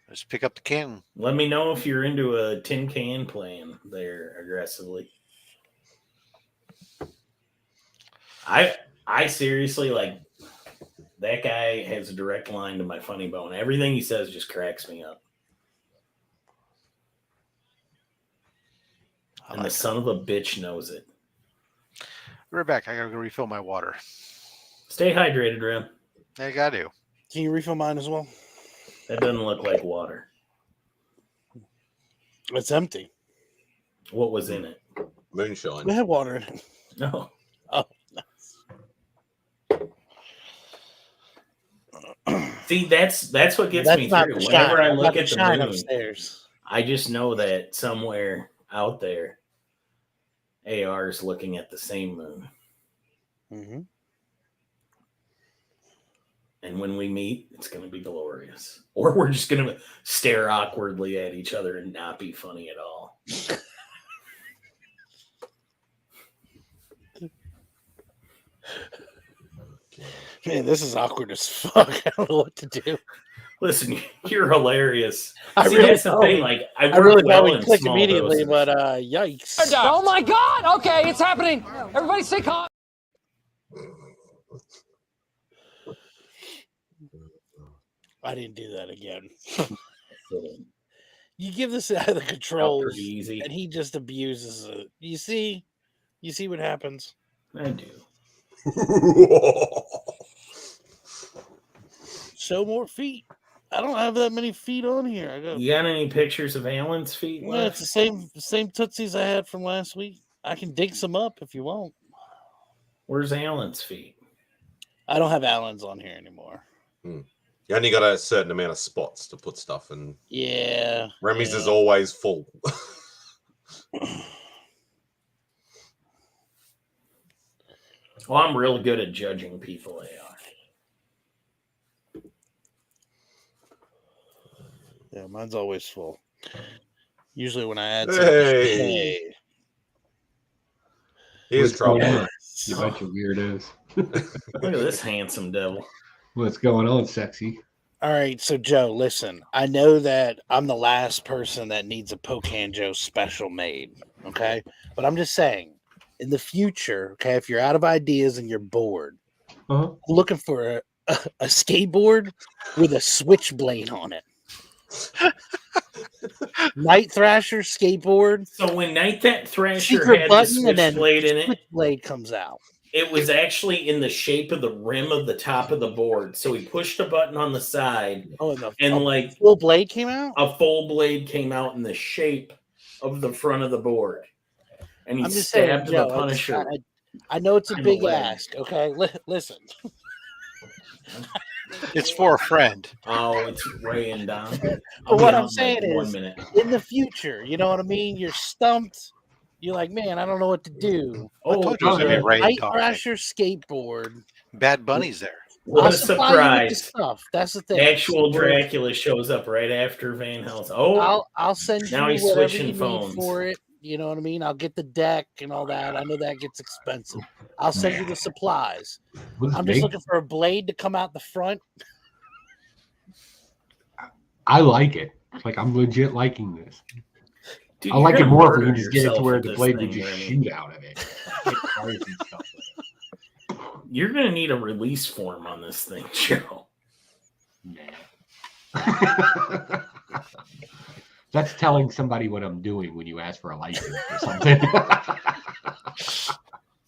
Just pick up the can. Let me know if you're into a tin can playing there aggressively. I seriously like that guy has a direct line to my funny bone. Everything he says just cracks me up. And the son of a bitch knows it. We're back. I gotta go refill my water. Stay hydrated, Rem. I gotta do. Can you refill mine as well? That doesn't look like water. It's empty. What was in it? Moonshine. We had water in it. No. Oh, See, that's what gets that's me not through. the Whenever shine. I That's look not the at the shine moon, upstairs. I just know that somewhere out there, AR is looking at the same moon. Mm-hmm. And when we meet, it's going to be glorious. Or we're just going to stare awkwardly at each other and not be funny at all. Man, this is awkward as fuck. I don't know what to do. Listen, you're hilarious. I See, really that's the thought thing. we- Like, I work really well thought we in clicked small immediately, doses. but yikes. Oh my God! Okay, it's happening. Everybody stay calm. I didn't do that again. You give this guy the controls, pretty easy. and he just abuses it. You see what happens. I do. Show more feet. I don't have that many feet on here. I got. You got any pictures of Alan's feet Yeah, it's left? the same tootsies I had from last week. I can dig some up if you want. Where's Alan's feet? I don't have Allen's on here anymore. You only got a certain amount of spots to put stuff in. Yeah. Remy's yeah. is always full. Well, I'm real good at judging people, AR. Yeah, mine's always full. Usually when I add Hey. Here's trouble. You bunch of weirdos. Look at this handsome devil. What's going on, sexy? All right, so Joe, listen. I know that I'm the last person that needs a Pocan Joe special made, okay? But I'm just saying, in the future, okay, if you're out of ideas and you're bored, Uh-huh. I'm looking for a skateboard with a switchblade on it. Night Thrasher skateboard. So when Night Thrasher Secret had the button and then switchblade in it, switchblade comes out. it was actually in the shape of the rim of the top of the board. So he pushed a button on the side, Oh, and a like full blade came out. a full blade came out in the shape of the front of the board, and he I'm just saying, stabbed Joe, the Punisher. I know it's a in the big leg. ask. Okay, listen. It's for a friend. Oh, it's Ray and Don. But what I'm saying is, 1 minute. in the future, you know what I mean? You're stumped. You're like, man, I don't know what to do. I told you it was gonna be Ray and Night Don. Thrasher skateboard. Bad Bunny's there. What I'll a supply you with the surprise! stuff. That's the thing. Actual Dracula shows up right after Van Helsing. Oh, I'll send now you he's whatever switching you phones. need for it. You know what I mean? I'll get the deck and all that. I know that gets expensive. I'll send you the supplies. What's I'm big? just looking for a blade to come out the front. I like it. Like I'm legit liking this. dude, I like you're it gonna more if we murder can just get it to yourself where with the this blade thing, would just Remy. shoot out of it. Hit cars and stuff. You're gonna need a release form on this thing, Joe. Nah. That's telling somebody what I'm doing when you ask for a license or something.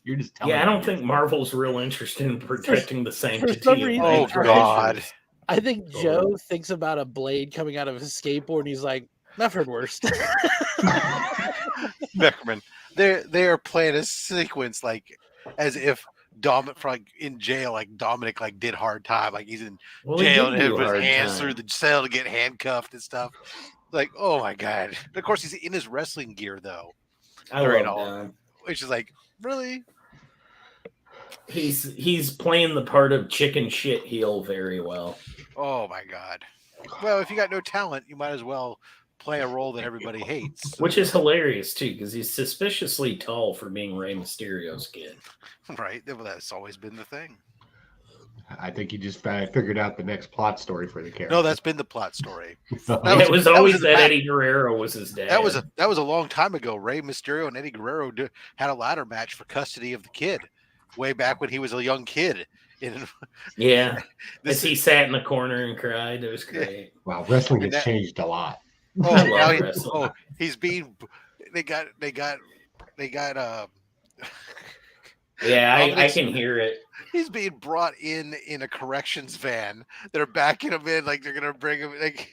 You're just telling. Yeah, I don't them. think Marvel's real interested in protecting the sanctity some of reason- Oh nature. God. I think Joe thinks about a blade coming out of his skateboard and he's like, I've heard worse. Beckerman. They are playing a sequence like as if Dominic like in jail, like Dominic like did hard time, like he's in Well, he jail did and he do put his hard hands time. through the cell to get handcuffed and stuff. Like, oh my god! And of course, he's in his wrestling gear though, I Very love all- Don. which is like, really? He's playing the part of chicken shit heel very well. Oh my god! Well, if you got no talent, you might as well play a role that everybody hates. Which is hilarious too, because he's suspiciously tall for being Rey Mysterio's kid. Right? Well, that's always been the thing. I think you just figured out the next plot story for the character. No, that's been the plot story. That was- it was that was always in the that back. Eddie Guerrero was his dad. That was a long time ago. Rey Mysterio and Eddie Guerrero had a ladder match for custody of the kid, way back when he was a young kid. Yeah. This As he sat in the corner and cried. It was great. Wow, wrestling And has that- changed a lot. Oh, I now love wrestling. he's being. They got. Yeah, I Dominic's- can hear it. He's being brought in a corrections van. They're backing him in like they're gonna bring him. Like,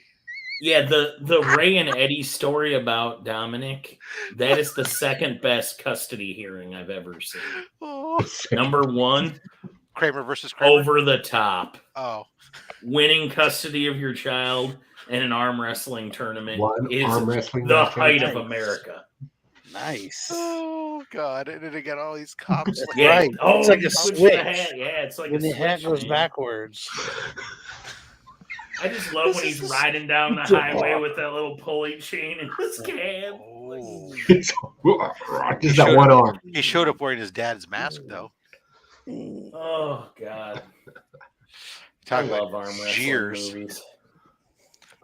Yeah, the Ray and Eddie story about Dominic, that is the second best custody hearing I've ever seen. oh, Number one, Kramer versus Kramer. over the top. Oh, Winning custody of your child in an arm wrestling tournament One is arm wrestling the match. height of America. Nice. oh God! And then they got all these cops. Like, Yeah. Right. Oh, It's like a you switch switch. the hat. Yeah, it's like When the a hat switch, goes man. backwards. I just love when he's riding down the highway with that little pulley chain in his cab. Oh. Just that one arm. He showed up wearing his dad's mask, though. Oh God, Talking I love about arm wrestling jeers. movies.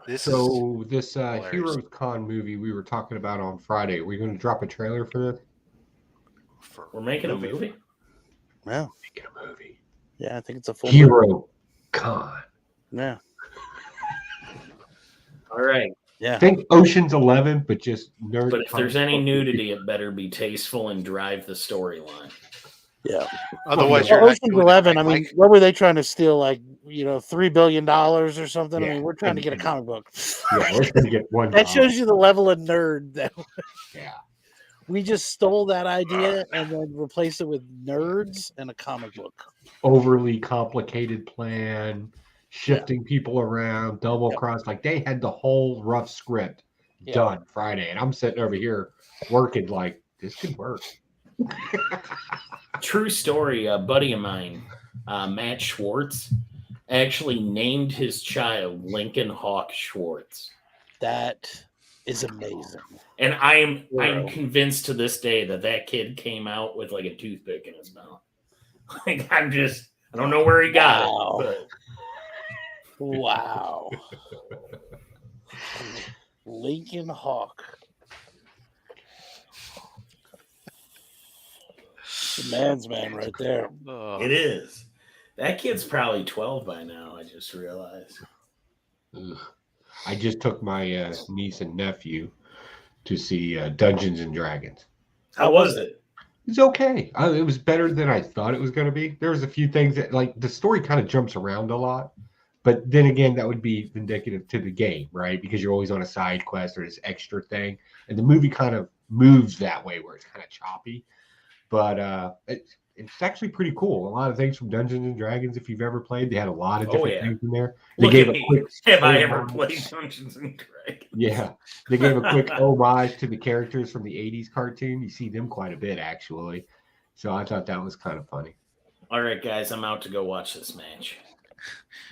This So this hilarious. Heroes Con movie we were talking about on Friday, are we going to drop a trailer for this? We're making a movie. Yeah. Making a movie. Yeah, I think it's a full movie. Hero Con. Yeah. All right, Yeah. Think Ocean's 11, but just nerd. but if there's comic any book nudity, it better be tasteful and drive the storyline. Yeah. Otherwise, Well, you're not Ocean's doing it 11, right, I mean, Mike. what were they trying to steal? Like, $3 billion or something? I Yeah. mean, we're trying to get a comic book. Yeah, we're going to get one. That comic. shows you the level of nerd that Yeah. we just stole that idea and then replaced it with nerds and a comic book. Overly complicated plan, shifting people around, double cross. Like they had the whole rough script done Friday, and I'm sitting over here working like this could work. True story. A buddy of mine, Matt Schwartz, actually named his child Lincoln Hawk Schwartz. That is amazing. And I'm Wow. convinced to this day that kid came out with like a toothpick in his mouth. Like I don't know where he got Wow. it. Wow. Lincoln Hawk. The man's man right there. Oh. But it is. That kid's probably 12 by now. I just realized. Ugh. I just took my niece and nephew to see Dungeons and Dragons. How was it? It's okay. It was better than I thought it was going to be. There was a few things that, like, the story kind of jumps around a lot. But then again, that would be indicative to the game, right? Because you're always on a side quest or this extra thing. And the movie kind of moves that way where it's kind of choppy. But it's actually pretty cool. A lot of things from Dungeons and Dragons, if you've ever played, they had a lot of different things in there. They gave a quick Have I ever played Dungeons and Dragons? Yeah. They gave a quick homage to the characters from the 80s cartoon. You see them quite a bit, actually. So I thought that was kind of funny. All right, guys, I'm out to go watch this match.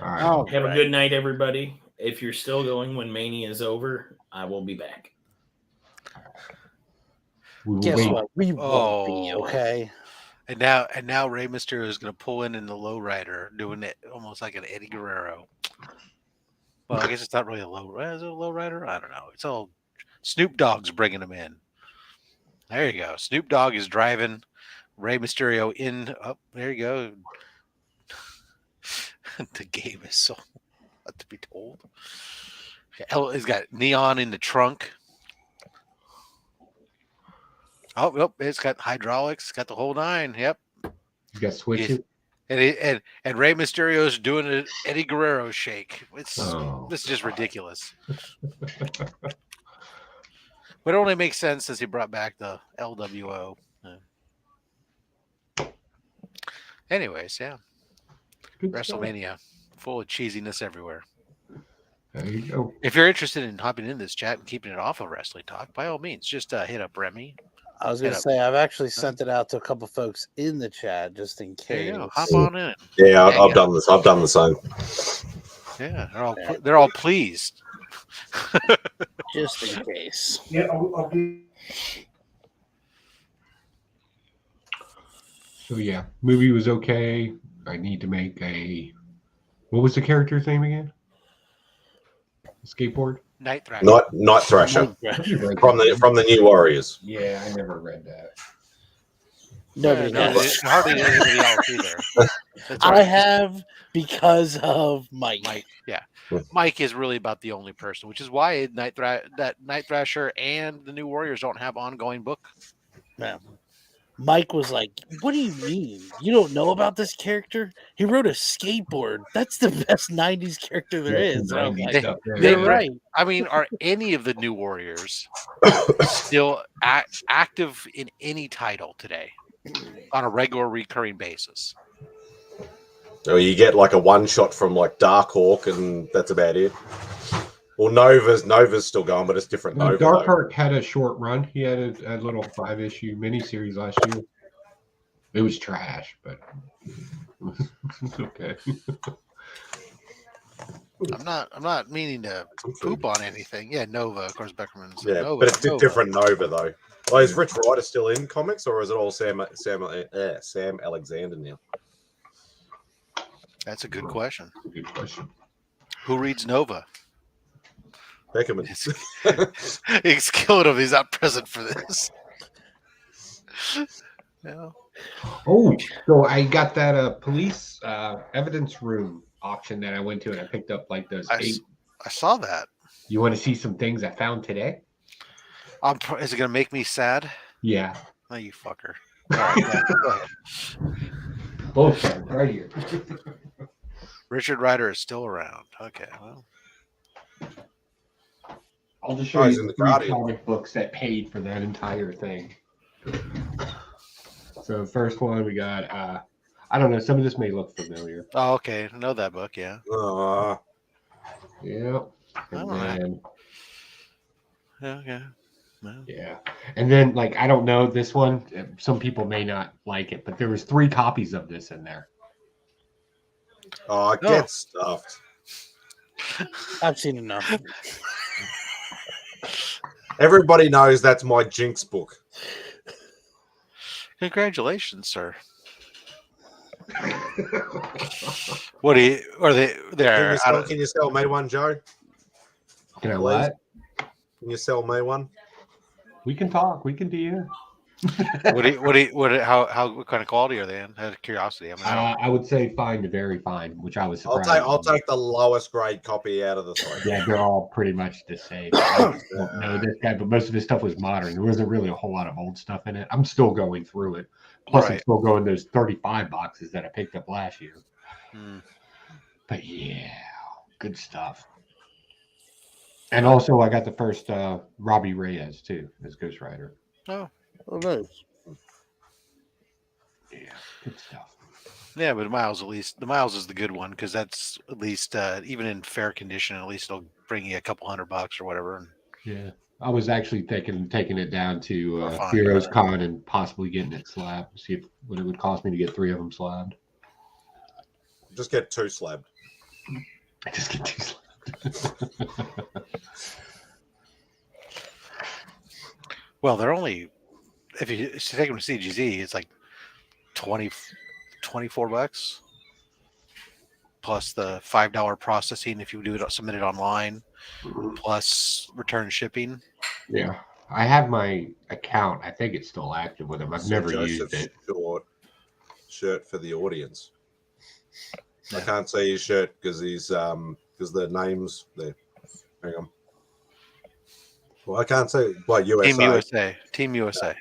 All right. Oh, Have a good night, everybody. If you're still going when Mania is over, I will be back. We will Guess wait. what? We won't be, okay? And now Rey Mysterio is going to pull in the lowrider, doing it almost like an Eddie Guerrero. Well, I guess it's not really a is it a lowrider? I don't know. It's all Snoop Dogg's bringing him in. There you go. Snoop Dogg is driving Rey Mysterio in. Oh, there you go. The game is so what to be told. He's got neon in the trunk. Oh, nope, it's got hydraulics. It's got the whole nine. Yep. You got switches? And Rey Mysterio's doing an Eddie Guerrero shake. This is just ridiculous. But it only makes sense since he brought back the LWO. Anyways, yeah. Good WrestleMania, full of cheesiness everywhere. There you go. If you're interested in hopping in this chat and keeping it off of wrestling talk, by all means, just hit up Remy. I was going to say, I've actually sent it out to a couple folks in the chat just in There case. you go. Hop on in. Yeah, I've done this. I've done the same. Yeah, they're all pleased. Just in case. Yeah, I'll be. So, yeah, movie was okay. I need to make what was the character's name again? Skateboard? Night Thrasher. Night Thrasher from the New Warriors. Yeah, I never read that. Nobody has. Hardly anybody else either. That's I right. have because of Mike. Mike, yeah. Mike is really about the only person, which is why Night Thrasher and the New Warriors don't have ongoing book. Yeah. Mike was like, "What do you mean? You don't know about this character? He rode a skateboard. That's the best '90s character there is." And I was like, "You're right." I mean, are any of the New Warriors still active in any title today on a regular, recurring basis? Or you get like a one shot from like Darkhawk, and that's about it. Well, Nova's still going, but it's different. No, Nova. Darkhawk had a short run. He had a little 5-issue miniseries last year. It was trash, but it's okay. I'm not meaning to poop on anything. Yeah, Nova, of course, Beckerman's. Yeah, Nova, but it's Nova. different Nova though. Oh, is Rich Rider still in comics, or is it all Sam Alexander now? That's a good question. Good question. Who reads Nova? Beckerman. He's killing him. He's not present for this. No. Oh, so I got that police evidence room auction that I went to, and I picked up like those eight. I saw that. You want to see some things I found today? Is it going to make me sad? Yeah. Oh, you fucker. All right, yeah, go ahead. Both right here. Richard Rider is still around. Okay, well. I'll just show you the 3 comic books that paid for that entire thing. So the first one we got, I don't know, some of this may look familiar. Oh, okay. I know that book, yeah. Yeah. And then, okay. Well. Yeah. And then, like, I don't know, this one, some people may not like it, but there was 3 copies of this in there. Oh, get stuffed. I've seen enough. Everybody knows that's my Jinx book. Congratulations, sir. What do you? Are they there? Can you sell me one, Joe? Can I what? Can you sell me one? We can talk. We can DM. What kind of quality are they in? Out of curiosity, I would say fine to very fine, which I was surprised. I'll take the lowest grade copy out of the site. Yeah, they're all pretty much the same. I don't know this guy, but most of his stuff was modern. There wasn't really a whole lot of old stuff in it. I'm still going through it. Plus, I'm still going those 35 boxes that I picked up last year. But yeah, good stuff. And also, I got the first Robbie Reyes too as Ghost Rider. Oh, nice. Yeah, good stuff. Yeah, but Miles, at least the Miles is the good one because that's at least even in fair condition. At least it'll bring you a couple $100 or whatever. Yeah, I was actually taking it down to Heroes Con and possibly getting it slabbed. See what it would cost me to get 3 of them slabbed. Just get 2 slabbed. I just get 2 slabbed. Well, they're only if you take them to CGZ, it's like $24 plus the $5 processing if you do it submit it online, plus return shipping. Yeah, I have my account. I think it's still active with them. I've never used it. Short shirt for the audience. I can't say his shirt because the names there. Hang on. Well, I can't say what USA. Team USA.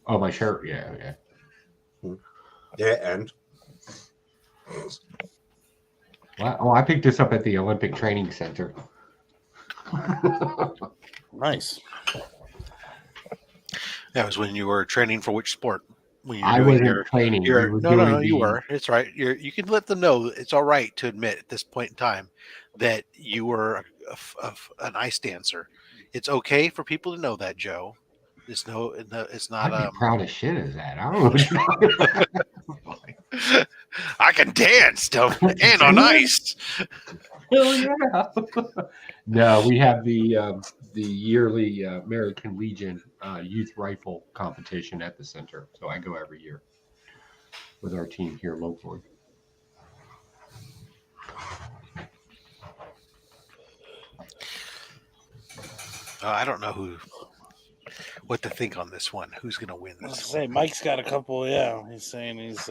Oh, my shirt. Yeah. Yeah, and well, I picked this up at the Olympic Training Center. Nice. That was when you were training for which sport? When you I wasn't training. No, you were. It's right. You can let them know it's all right to admit at this point in time that you were an ice dancer. It's okay for people to know that, Joe. It's not. I'd be proud of shit as that. I don't know. I can dance, and on ice. Hell yeah! No, we have the yearly American Legion youth rifle competition at the center, so I go every year with our team here locally. I don't know who. what to think on this one. Who's going to win I was this? gonna say Mike's got a couple. Yeah, he's saying he's.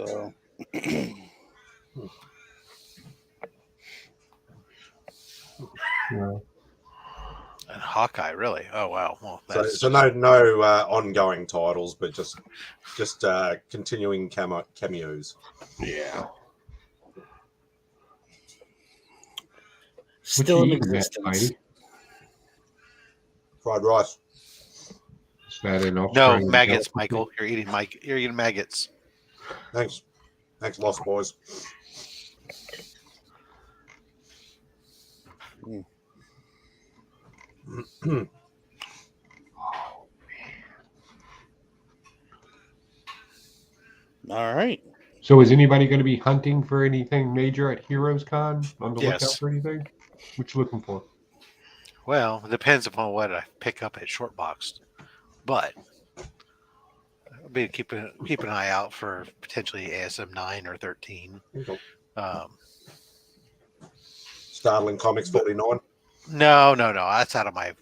Yeah. And Hawkeye, really? Oh wow. Well, So no ongoing titles, but just continuing cameos. Yeah. Still in you eating there, existence. Spidey? Fried rice. Is that an No Australian maggots, delicacy? Michael. You're eating maggots. Thanks, Lost Boys. All right. So is anybody going to be hunting for anything major at Heroes Con? On the lookout Yes. for anything? What you looking for? Well, it depends upon what I pick up at Short Boxed, but I'll be keep an eye out for potentially ASM 9 or 13. Startling Comics 49. No, that's out of my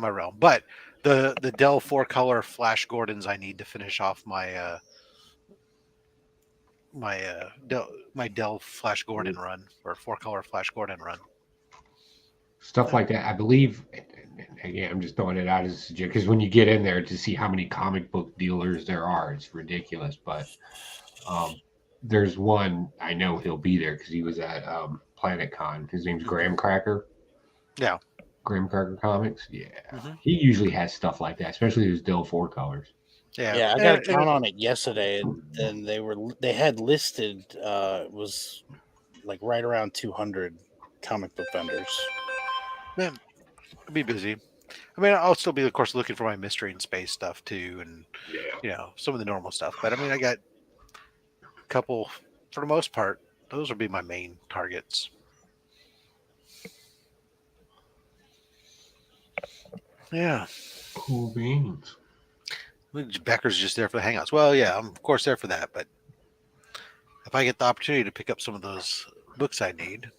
realm. But the Dell 4-color Flash Gordons I need to finish off my my Dell Flash Gordon run, or 4-color Flash Gordon run. Stuff like that. I believe, again, I'm just throwing it out as a suggestion, because when you get in there to see how many comic book dealers there are, it's ridiculous. But there's one, I know he'll be there because he was at Planet Con. His name's Graham Cracker. Yeah. Graham Cracker Comics. Yeah. Mm-hmm. He usually has stuff like that, especially his Dell 4 colors. Yeah, I got a count on it yesterday, and they had listed it was like right around 200 comic book vendors. Man, I'll be busy. I mean, I'll still be, of course, looking for my mystery and space stuff too, and some of the normal stuff. But I mean, I got a couple. For the most part, those will be my main targets. Yeah. Cool beans. Becker's just there for the hangouts. Well, yeah, I'm of course there for that. But if I get the opportunity to pick up some of those books I need.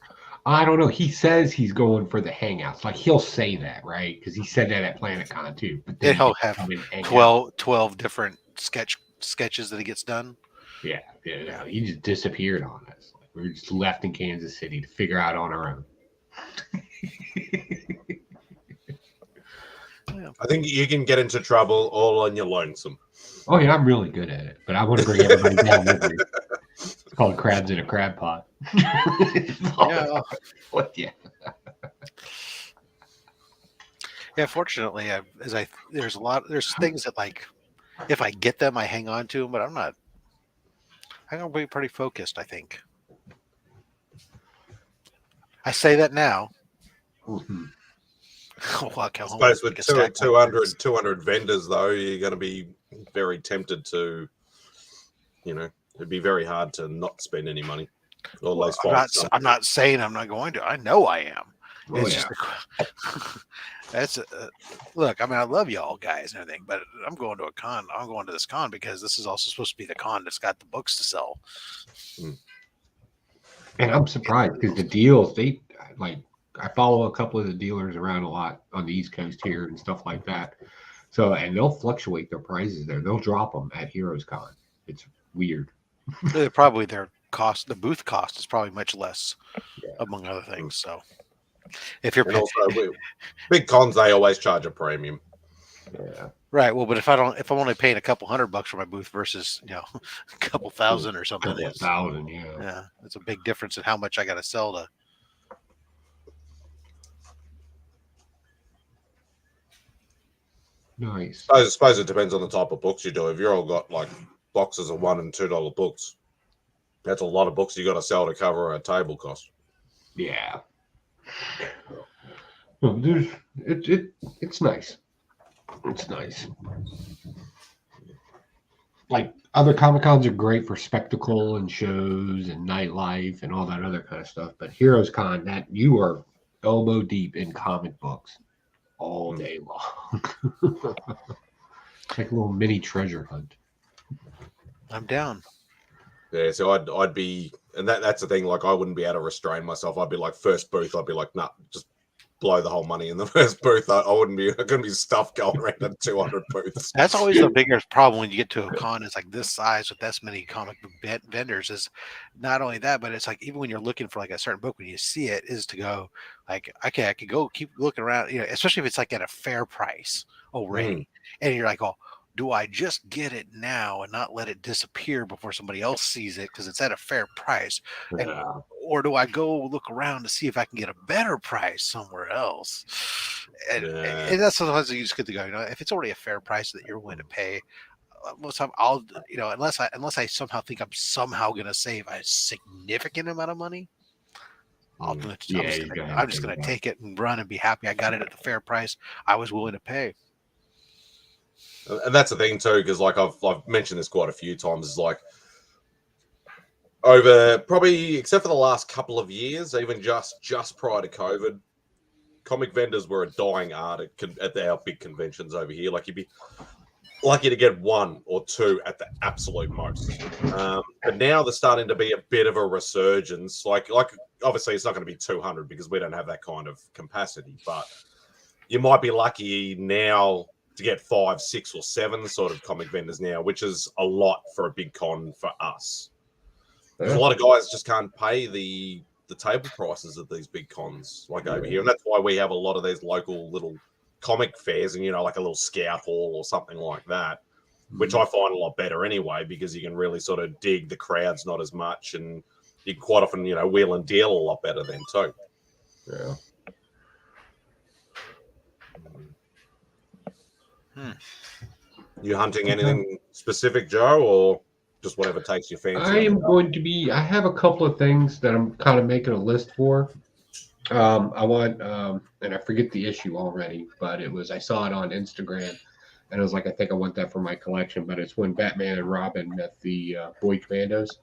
I don't know. He says he's going for the hangouts. Like, he'll say that, right? Because he said that at PlanetCon too. But then he'll have 12 different sketches that he gets done. Yeah. He just disappeared on us. Like, we were just left in Kansas City to figure out on our own. I think you can get into trouble all on your lonesome. Oh yeah, I'm really good at it, but I want to bring everybody down with me. It's called Crabs in a Crab Pot. Yeah. Yeah. Yeah. Fortunately, there's things that, like, if I get them, I hang on to them, but I'm gonna be pretty focused, I think. I say that now. Mm-hmm. I suppose with 200 vendors, though, you're going to be very tempted to, it'd be very hard to not spend any money. I'm not saying I'm not going to. I know I am. Look, I mean, I love y'all guys and everything, but I'm going to a con. I'm going to this con because this is also supposed to be the con that's got the books to sell. And I'm surprised because the deals, I follow a couple of the dealers around a lot on the East Coast here and stuff like that. So, and they'll fluctuate their prices there. They'll drop them at Heroes Con. It's weird. Probably their cost, the booth cost is probably much less, among other things. So, if you're big cons, they always charge a premium. Yeah. Right. Well, but if I'm only paying a couple $100 for my booth versus a couple thousand or something, $1,000, yeah, it's a big difference in how much I got to sell to. Nice. I suppose it depends on the type of books you do. If you're all got like boxes of $1 and $2 books, that's a lot of books you got to sell to cover a table cost. Yeah. It's nice. It's nice. Like, other Comic Cons are great for spectacle and shows and nightlife and all that other kind of stuff. But Heroes Con, that you are elbow deep in comic books all day long. Like a little mini treasure hunt. I'm down. Yeah, so I'd be, and that's the thing. Like, I wouldn't be able to restrain myself. I'd be like, first booth, I'd be like, nah, just blow the whole money in the first booth. I wouldn't be going to be stuff going around at 200 booths. That's always the biggest problem when you get to a con. It's like this size with this many comic book vendors. Is not only that, but it's like even when you're looking for like a certain book, when you see it, is to go like, okay, I could go keep looking around. Especially if it's like at a fair price already, and you're like, oh, do I just get it now and not let it disappear before somebody else sees it because it's at a fair price? Or do I go look around to see if I can get a better price somewhere else? And that's sometimes you just get to go, if it's already a fair price that you're willing to pay, most time I'll, unless I somehow think I'm somehow going to save a significant amount of money, I'm just going to take it and run and be happy I got it at the fair price I was willing to pay. And that's the thing too, because like I've mentioned this quite a few times, is like over probably except for the last couple of years, even just prior to COVID, comic vendors were a dying art at our big conventions over here. Like you'd be lucky to get one or two at the absolute most. But now there's starting to be a bit of a resurgence. Like obviously it's not going to be 200 because we don't have that kind of capacity, but you might be lucky now to get 5, 6, or 7 sort of comic vendors now, which is a lot for a big con for us. Because a lot of guys just can't pay the table prices at these big cons like over here, and that's why we have a lot of these local little comic fairs, and like a little scout hall or something like that, which I find a lot better anyway, because you can really sort of dig the crowds not as much, and you can quite often wheel and deal a lot better then too. Yeah. You hunting anything specific, Joe, or just whatever takes your fancy? I have a couple of things that I'm kind of making a list for. I want, and I forget the issue already, but I saw it on Instagram, and I was like, I think I want that for my collection, but it's when Batman and Robin met the Boy Commandos.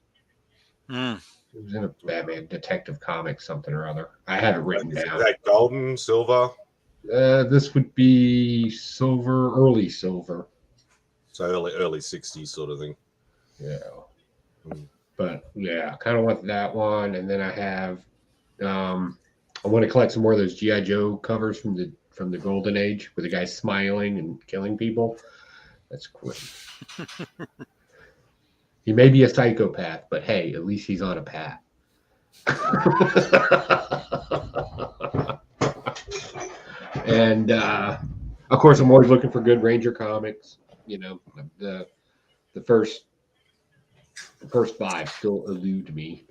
It was in a Batman Detective Comics, something or other. I have it written down. Is that golden, silver? This would be silver, early silver. So early 60s sort of thing. Yeah. But yeah, I kind of want that one. And then I have, I want to collect some more of those G.I. Joe covers from the Golden Age where the guy's smiling and killing people. That's great. He may be a psychopath, but hey, at least he's on a path. And of course, I'm always looking for good Ranger comics. The first 5 still elude me.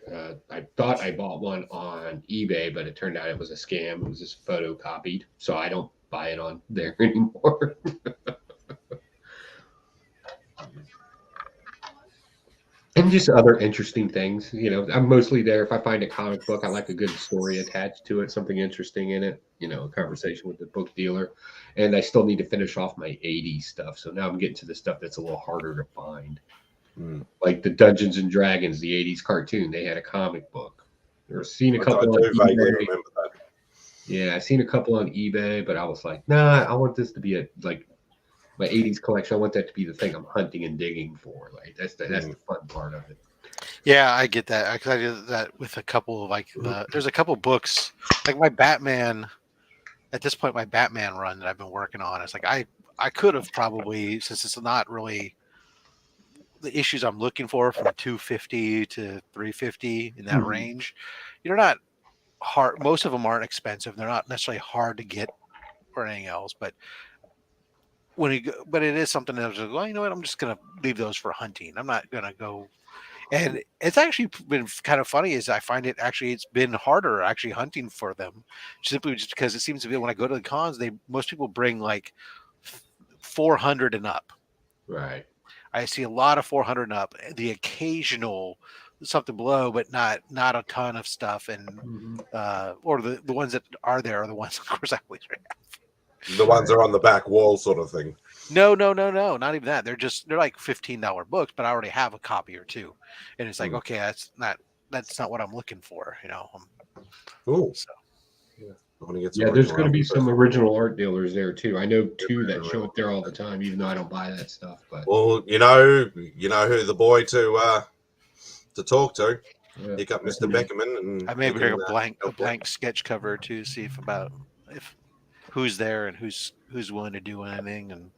I thought I bought one on eBay, but it turned out it was a scam. It was just photocopied, so I don't buy it on there anymore. And just other interesting things. I'm mostly there. If I find a comic book, I like a good story attached to it, something interesting in it, a conversation with the book dealer. And I still need to finish off my 80s stuff. So now I'm getting to the stuff that's a little harder to find. Like the Dungeons and Dragons, the 80s cartoon, they had a comic book. I've seen a couple on eBay. Remember that. Yeah, I've seen a couple on eBay, but I was like, nah, I want this to be my 80s collection. I want that to be the thing I'm hunting and digging for. Like that's the fun part of it. Yeah, I get that. Because I did that with a couple of there's a couple books like my Batman. At this point, my Batman run that I've been working on, it's like I could have probably, since it's not really the issues I'm looking for from 250 to 350 in that range, not hard. Most of them aren't expensive. They're not necessarily hard to get or anything else, but but it is something that I was like, well, you know what? I'm just going to leave those for hunting. I'm not going to go. And it's actually been kind of funny is I find it's been harder actually hunting for them simply just because it seems to be when I go to the cons, most people bring like 400 and up. Right. I see a lot of 400 and up, the occasional something below, but not a ton of stuff. And, or the ones that are there are the ones, of course, I always have. The ones that are on the back wall sort of thing. No, not even that. They're like $15 books, but I already have a copy or two. And it's like, okay, that's not what I'm looking for, Cool. So. Yeah, there's going to be some original art dealers there too. I know 2 that show up there all the time, even though I don't buy that stuff. But well, you know who the boy to talk to. Pick up Mr. Beckerman, and I may bring a blank sketch cover to see if about if who's there and who's willing to do anything. And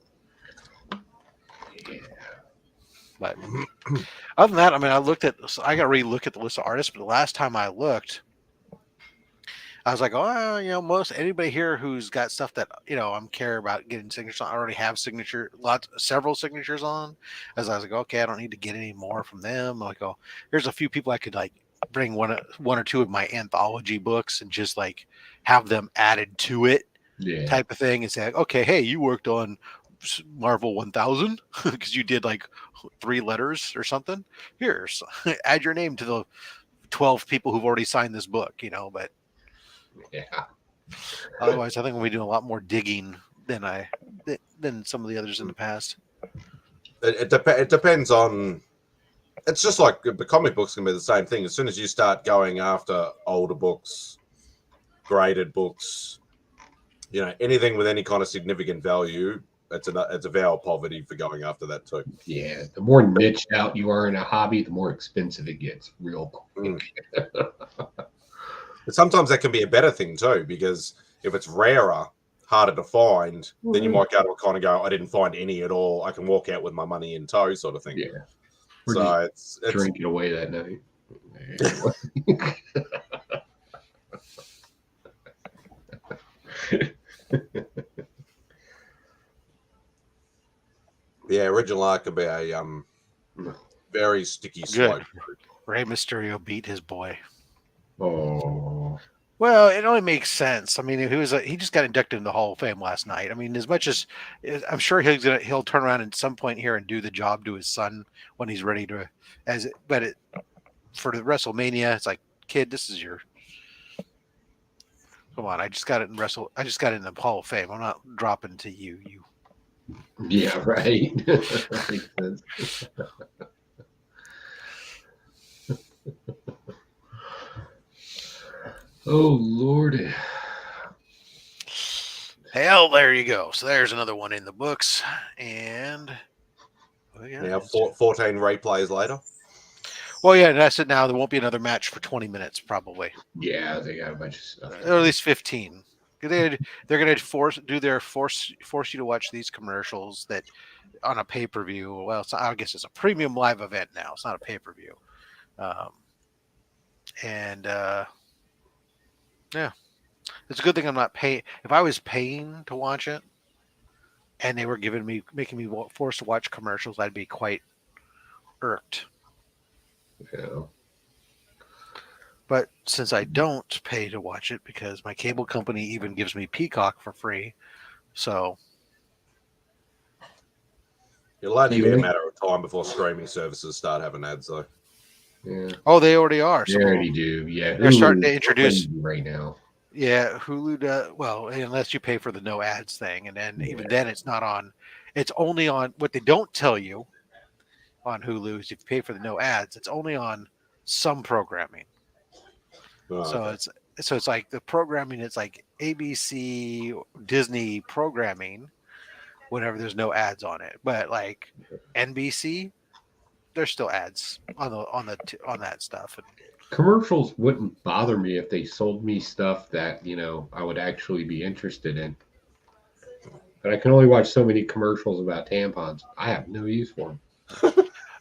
but other than that, I mean, I got to re-look at the list of artists. But the last time I looked, I was like, oh, most anybody here who's got stuff that I'm care about getting signatures on. I already have several signatures on. As I was like, okay, I don't need to get any more from them. I'm like, oh, here's a few people I could like bring one or two of my anthology books and just like have them added to it, type of thing, and say, like, okay, hey, you worked on Marvel 1000 because you did like 3 letters or something. Here's add your name to the 12 people who've already signed this book. But. Yeah. Otherwise, I think we'll be doing a lot more digging than some of the others in the past. It depends on. It's just like the comic books can be the same thing. As soon as you start going after older books, graded books, anything with any kind of significant value, it's a vow of poverty for going after that too. Yeah, the more niche out you are in a hobby, the more expensive it gets real quick. But sometimes that can be a better thing too, because if it's rarer, harder to find, then you might go to kind of go, I didn't find any at all. I can walk out with my money in tow, sort of thing. Yeah. So it's drinking away that night. Yeah, original art could be a very sticky slope. Rey Mysterio beat his boy. Oh. Well, it only makes sense. I mean, he just got inducted in the Hall of Fame last night. I mean, as much as I'm sure he'll turn around at some point here and do the job to his son when he's ready to. For the WrestleMania, it's like, kid, this is your. Come on, I just got it in the Hall of Fame. I'm not dropping to you. Yeah, right. Makes sense. Oh, Lordy. Hell, there you go. So there's another one in the books. And now 14 replays later. Well, yeah, that's it now. There won't be another match for 20 minutes, probably. Yeah, they got a bunch of stuff. Or at least 15. They're going to force you to watch these commercials that on a pay-per-view. Well, I guess it's a premium live event now. It's not a pay-per-view. Yeah, it's a good thing I'm not paying. If I was paying to watch it and they were making me forced to watch commercials, I'd be quite irked. Yeah. But since I don't pay to watch it because my cable company even gives me Peacock for free, so it'll only be a matter of time before streaming services start having ads, though. Yeah. Oh, they already are. They already do. Yeah, they're starting to introduce right now. Yeah, Hulu does. Well, unless you pay for the no ads thing, and then even then, it's not on. It's only on. What they don't tell you on Hulu is if you pay for the no ads, it's only on some programming. Oh, so okay. it's like the programming. It's like ABC, Disney programming, whenever there's no ads on it. But like NBC, there's still ads on that stuff. Commercials wouldn't bother me if they sold me stuff that I would actually be interested in. But I can only watch so many commercials about tampons. I have no use for them.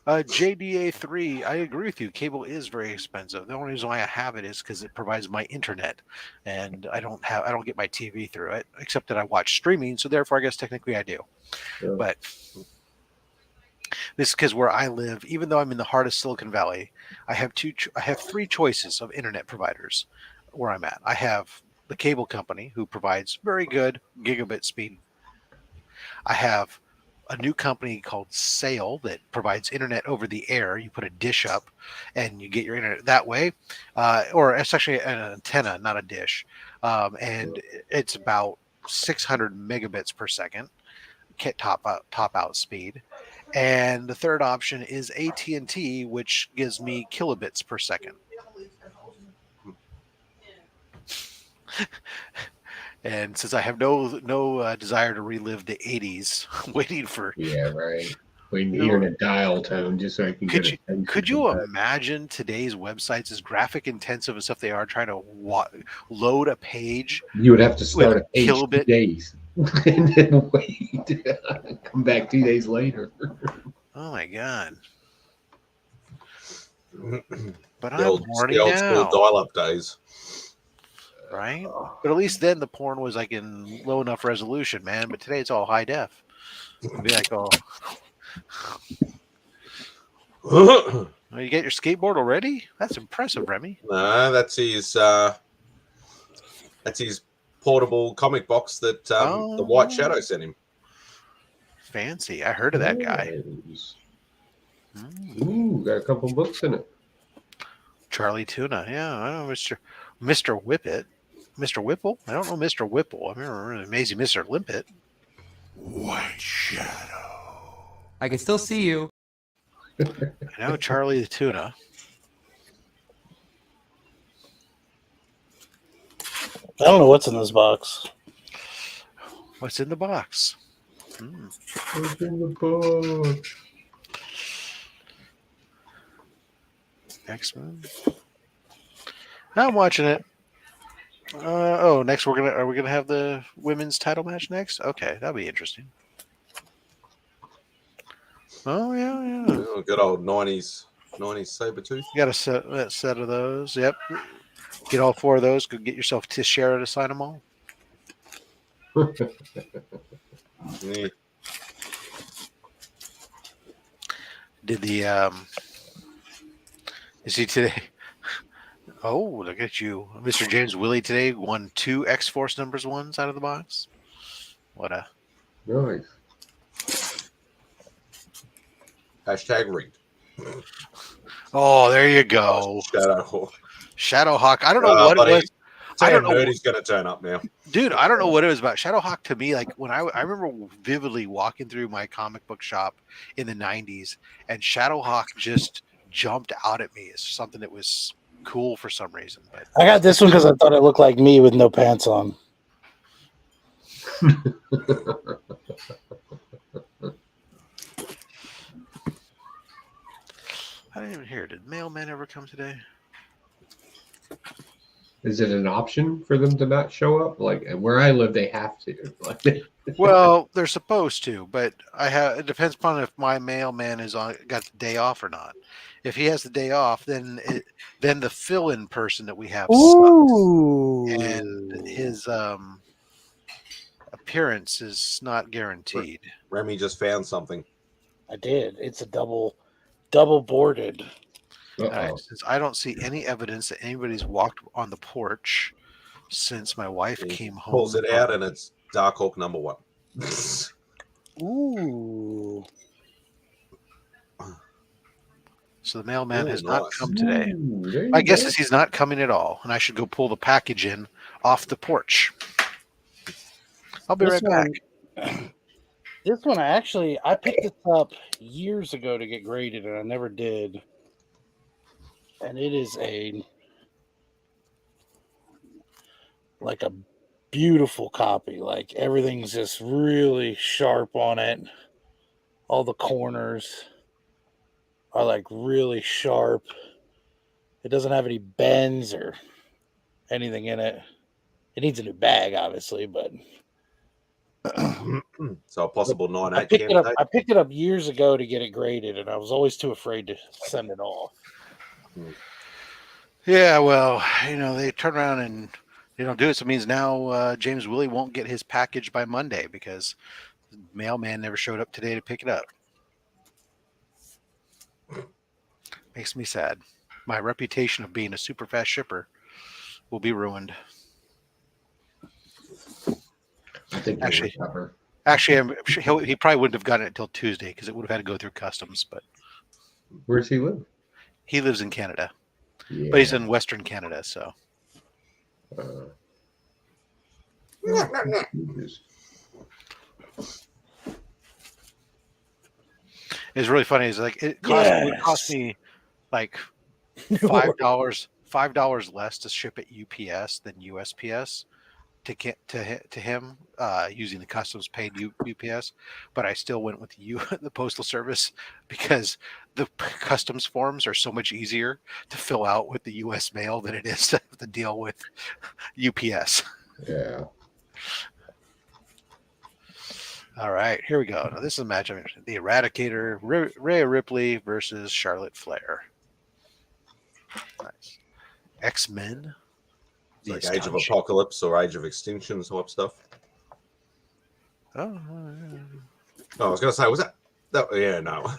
JDA3, I agree with you. Cable is very expensive. The only reason why I have it is because it provides my internet, and I don't get my TV through it, except that I watch streaming. So therefore, I guess technically I do. Yeah. But this is because where I live, even though I'm in the heart of Silicon Valley, I have 3 choices of internet providers where I'm at. I have the cable company who provides very good gigabit speed. I have a new company called Sail that provides internet over the air. You put a dish up and you get your internet that way. Or it's actually an antenna, not a dish. And it's about 600 megabits per second, top out speed. And the third option is AT&T, which gives me kilobits per second. And since I have no desire to relive the 80s, waiting for Waiting to hear a dial tone just so I can Could you imagine today's websites as graphic intensive and stuff they are trying to load a page? You would have to start a page kilobit 2 days and then wait, come back 2 days later. Oh my god! But The I'm horny old school now, dial-up days. right? But at least then the porn was like in low enough resolution, man. But today it's all high def. It'd be like, oh, you get your skateboard already? That's impressive, Remy. No, that's his portable comic box that the White Shadow sent him. Fancy. I heard of that guy. Ooh, got a couple books in it. Charlie Tuna. Yeah, I know Mr. Whippet. Mr. Whipple? I don't know Mr. Whipple. I remember Amazing Mr. Limpet. White Shadow. I can still see you. I know Charlie the Tuna. I don't know what's in this box. What's in the box? What's in the box? X-Men. I'm watching it. Next are we gonna have the women's title match next? Okay, that'll be interesting. Oh yeah. Oh, good old 90s Sabretooth. You got a set of those. Yep. Get all 4 of those. Go get yourself Tishara to sign them all. Yeah. Did the is he today? Oh, look at you. Mr. James Willie today won 2 X-Force numbers ones out of the box. What a Nice. #rigged. Oh, there you go. Shadowhawk. I don't know what it was. I don't know. He's going to turn up now. Dude, I don't know what it was about. Shadowhawk to me, like when I remember vividly walking through my comic book shop in the 90s, and Shadowhawk just jumped out at me as something that was cool for some reason. But I got this one because I thought it looked like me with no pants on. I didn't even hear. Did Mailman ever come today? Is it an option for them to not show up? Like where I live, they have to. Well, they're supposed to, but it depends upon if my mailman is got the day off or not. If he has the day off, then the fill-in person that we have sucks, and his appearance is not guaranteed. Remy just found something. I did. It's a double boarded. Since I don't see any evidence that anybody's walked on the porch since my wife came home. Pulls it out and it's Darkhawk #1. Ooh. So the mailman has not come today. My guess is he's not coming at all, and I should go pull the package in off the porch. I'll be right back. This one, I picked this up years ago to get graded, and I never did. And it is a beautiful copy. Like everything's just really sharp on it. All the corners are like really sharp. It doesn't have any bends or anything in it. It needs a new bag, obviously, but so a possible 9/8 I picked it up years ago to get it graded, and I was always too afraid to send it off. Yeah, well, they turn around and they don't do it. So it means now James Willie won't get his package by Monday because the mailman never showed up today to pick it up. Makes me sad. My reputation of being a super fast shipper will be ruined. I think actually, he probably wouldn't have gotten it until Tuesday because it would have had to go through customs. But where does he live? He lives in Canada, but he's in Western Canada, so. It's really funny. It's like it cost me like $5 less to ship at UPS than USPS, to him using the customs paid UPS, but I still went with the postal service because the customs forms are so much easier to fill out with the U.S. mail than it is to have to deal with UPS. Yeah. All right, here we go. Now this is a matchup: the Eradicator, Rhea Ripley versus Charlotte Flair. Nice. X-Men. It's like Age of Apocalypse or Age of Extinction type stuff. Oh, I was going to say, was that? Yeah, no.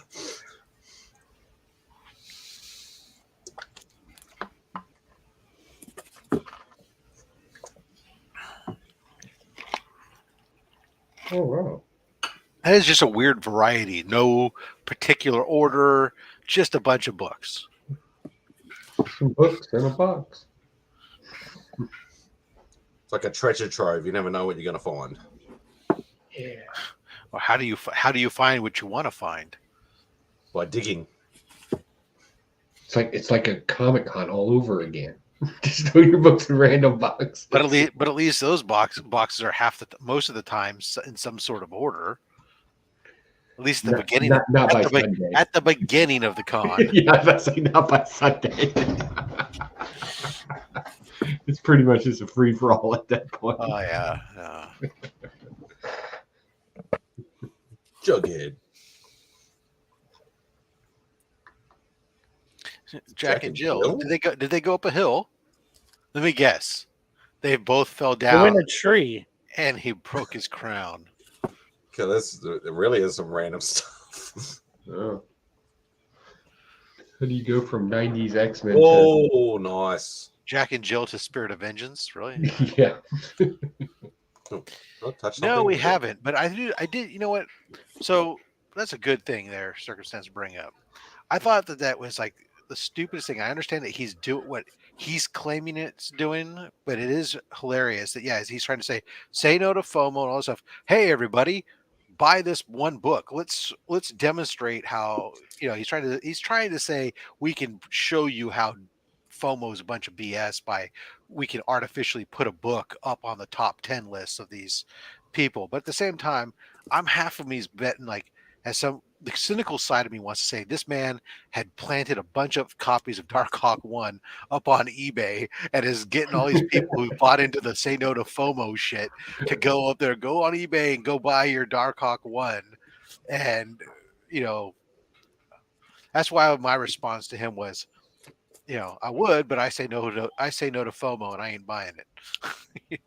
Oh wow. that is just a weird variety. No particular order, just a bunch of books. Some books in a box. It's like a treasure trove. You never know what you're going to find. Yeah. Well, how do you find what you want to find? By digging. It's like a Comic-Con all over again. Just throw your books in random boxes. But at least those boxes are most of the time in some sort of order. At least at the beginning. At the beginning of the con. Yeah, I was about to say not by Sunday. It's pretty much just a free for all at that point. Oh yeah. Jughead. Jack and Jill. Did they go up a hill? Let me guess. They both fell They're down. in a tree. And he broke his crown. Okay, it really is some random stuff. Oh. How do you go from 90s X-Men Oh, nice. Jack and Jill to Spirit of Vengeance, really? Yeah. No, we haven't. But I did. You know what? So that's a good thing there. Circumstance to bring up. I thought that was like the stupidest thing. I understand that he's doing what he's claiming it's doing, but it is hilarious that he's trying to say no to FOMO and all this stuff. Hey, everybody, buy this one book. Let's demonstrate how he's trying to say we can show you how FOMO is a bunch of BS by we can artificially put a book up on the top 10 lists of these people. But at the same time, I'm half of me's betting the cynical side of me wants to say this man had planted a bunch of copies of Dark Hawk 1 up on eBay and is getting all these people who bought into the say no to FOMO shit to go up there, go on eBay and go buy your Dark Hawk 1. And, that's why my response to him was, I would, but I say no to FOMO and I ain't buying it.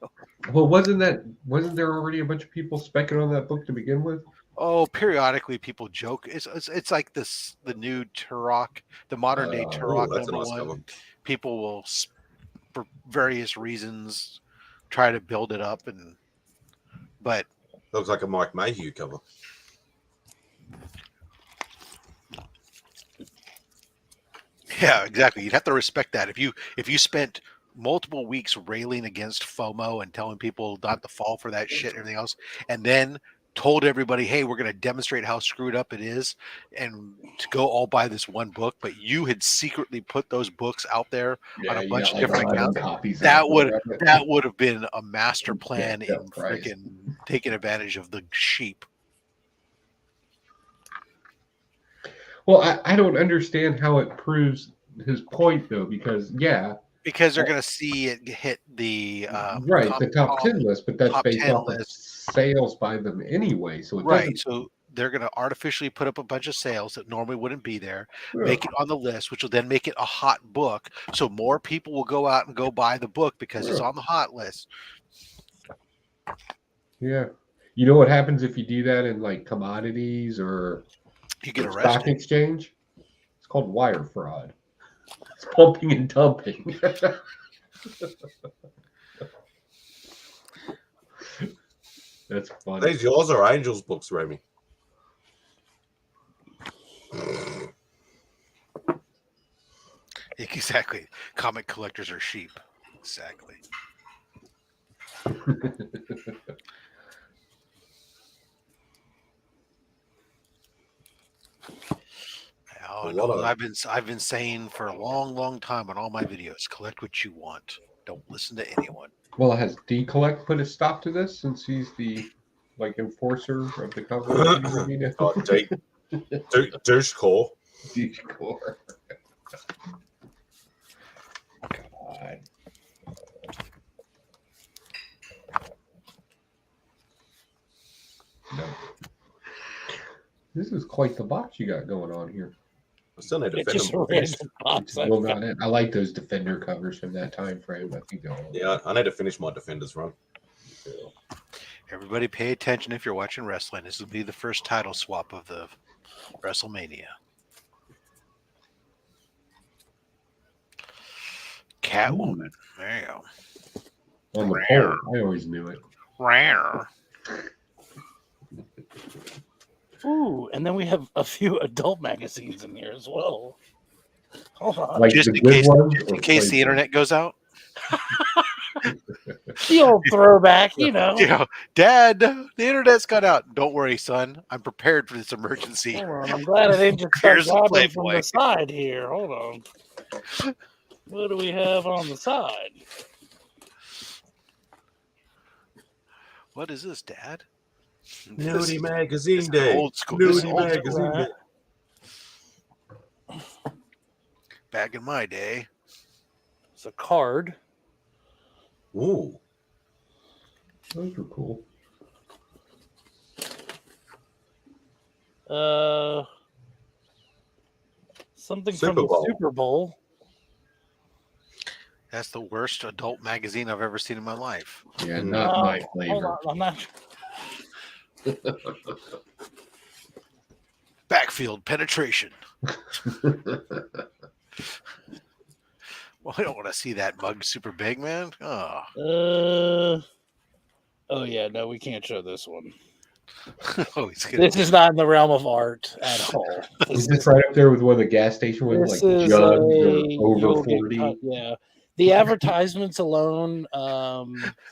Well, wasn't there already a bunch of people specking on that book to begin with? Oh, periodically people joke. It's like the new Turok, the modern day Turok #1. People will, for various reasons, try to build it up, but looks like a Mike Mayhew cover. Yeah, exactly. You'd have to respect that. If you spent multiple weeks railing against FOMO and telling people not to fall for that shit and everything else, and then told everybody, hey, we're going to demonstrate how screwed up it is and to go all buy this one book, but you had secretly put those books out there on a bunch of different accounts, that would have been a master plan in freaking taking advantage of the sheep. Well, I don't understand how it proves his point, though, because they're going to see it hit the the top 10 list, but that's based off of sales by them anyway. So so they're going to artificially put up a bunch of sales that normally wouldn't be there, make it on the list, which will then make it a hot book. So more people will go out and go buy the book because it's on the hot list. Yeah. You know what happens if you do that in like commodities or you get arrested. Stock exchange? It's called wire fraud. It's pumping and dumping. That's funny. These yours are Angels books, Remy. Exactly. Comic collectors are sheep. Exactly. I've been saying for a long time on all my videos, collect what you want. Don't listen to anyone. Well, has D-Collect put a stop to this since he's the enforcer of the company? Douche core. D-Core. God. No. This is quite the box you got going on here. I still need It's Defender just a more. random box. Well, not it. I like those Defender covers from that time frame. I think they're all. Yeah, I need to finish my Defenders run. Everybody pay attention if you're watching wrestling. This will be the first title swap of the WrestleMania. Catwoman. There you go. On the pole. I always knew it. Rare. Ooh, and then we have a few adult magazines in here as well. Hold on. Like Just the in good case, ones. just in case the internet goes out. The old throwback, you know. You know, Dad, the internet's got out. Don't worry, son. I'm prepared for this emergency. Hold on. I'm glad I didn't just start Here's the grabbing from Playboy. the side here. Hold on. What do we have on the side? What is this, Dad? Nudie Magazine This is Day. old school. This is Nudie old Magazine school. Day. Back in my day. It's a card. Ooh. Those are cool. Something Super from the Bowl. Super Bowl. That's the worst adult magazine I've ever seen in my life. Yeah, not my Hold flavor. on, I'm not. Backfield penetration. Well, I don't want to see that mug super big, man. Oh, Oh yeah, no, we can't show this one. oh, he's gonna. This is not in the realm of art at all. Is this right up there with one of the gas station ones, This like is jugs or you'll over get 40? cut, yeah. The advertisements alone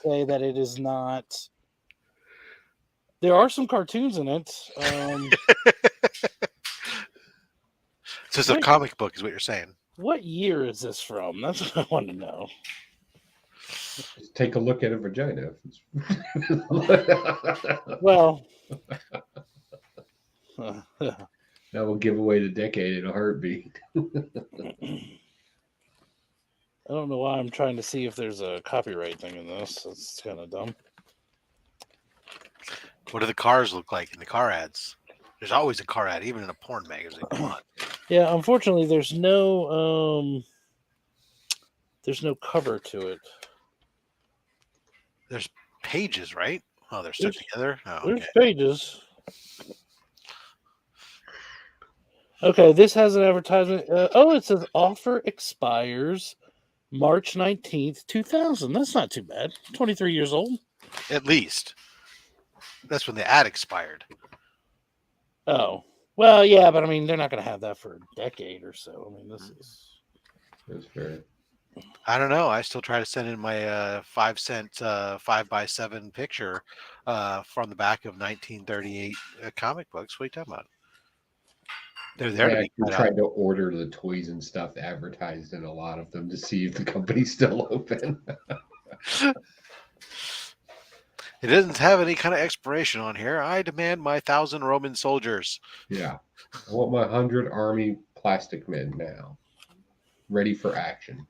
say that it is not. There are some cartoons in it. So it's a comic book, is what you're saying. What year is this from? That's what I want to know. Just take a look at a vagina. Well, That will give away the decade in a heartbeat. I don't know why I'm trying to see if there's a copyright thing in this. That's kind of dumb. What do the cars look like in the car ads? There's always a car ad, even in a porn magazine. Come on. Yeah, unfortunately, there's no cover to it. There's pages, right? Oh, they're stuck together. Oh, There's okay. pages. Okay, this has an advertisement. It says offer expires March 19th, 2000. That's not too bad. 23 years old. At least. That's when the ad expired. Oh. Well, yeah, but I mean, they're not going to have that for a decade or so. I mean, this is... That's fair. I don't know. I still try to send in my 5-cent 5x7 picture from the back of 1938 comic books. What are you talking about? They're there to be You're cut out. trying to order the toys and stuff advertised in a lot of them to see if the company's still open. It doesn't have any kind of expiration on here. I demand my 1,000 Roman soldiers. Yeah. I want my 100 army plastic men now. Ready for action.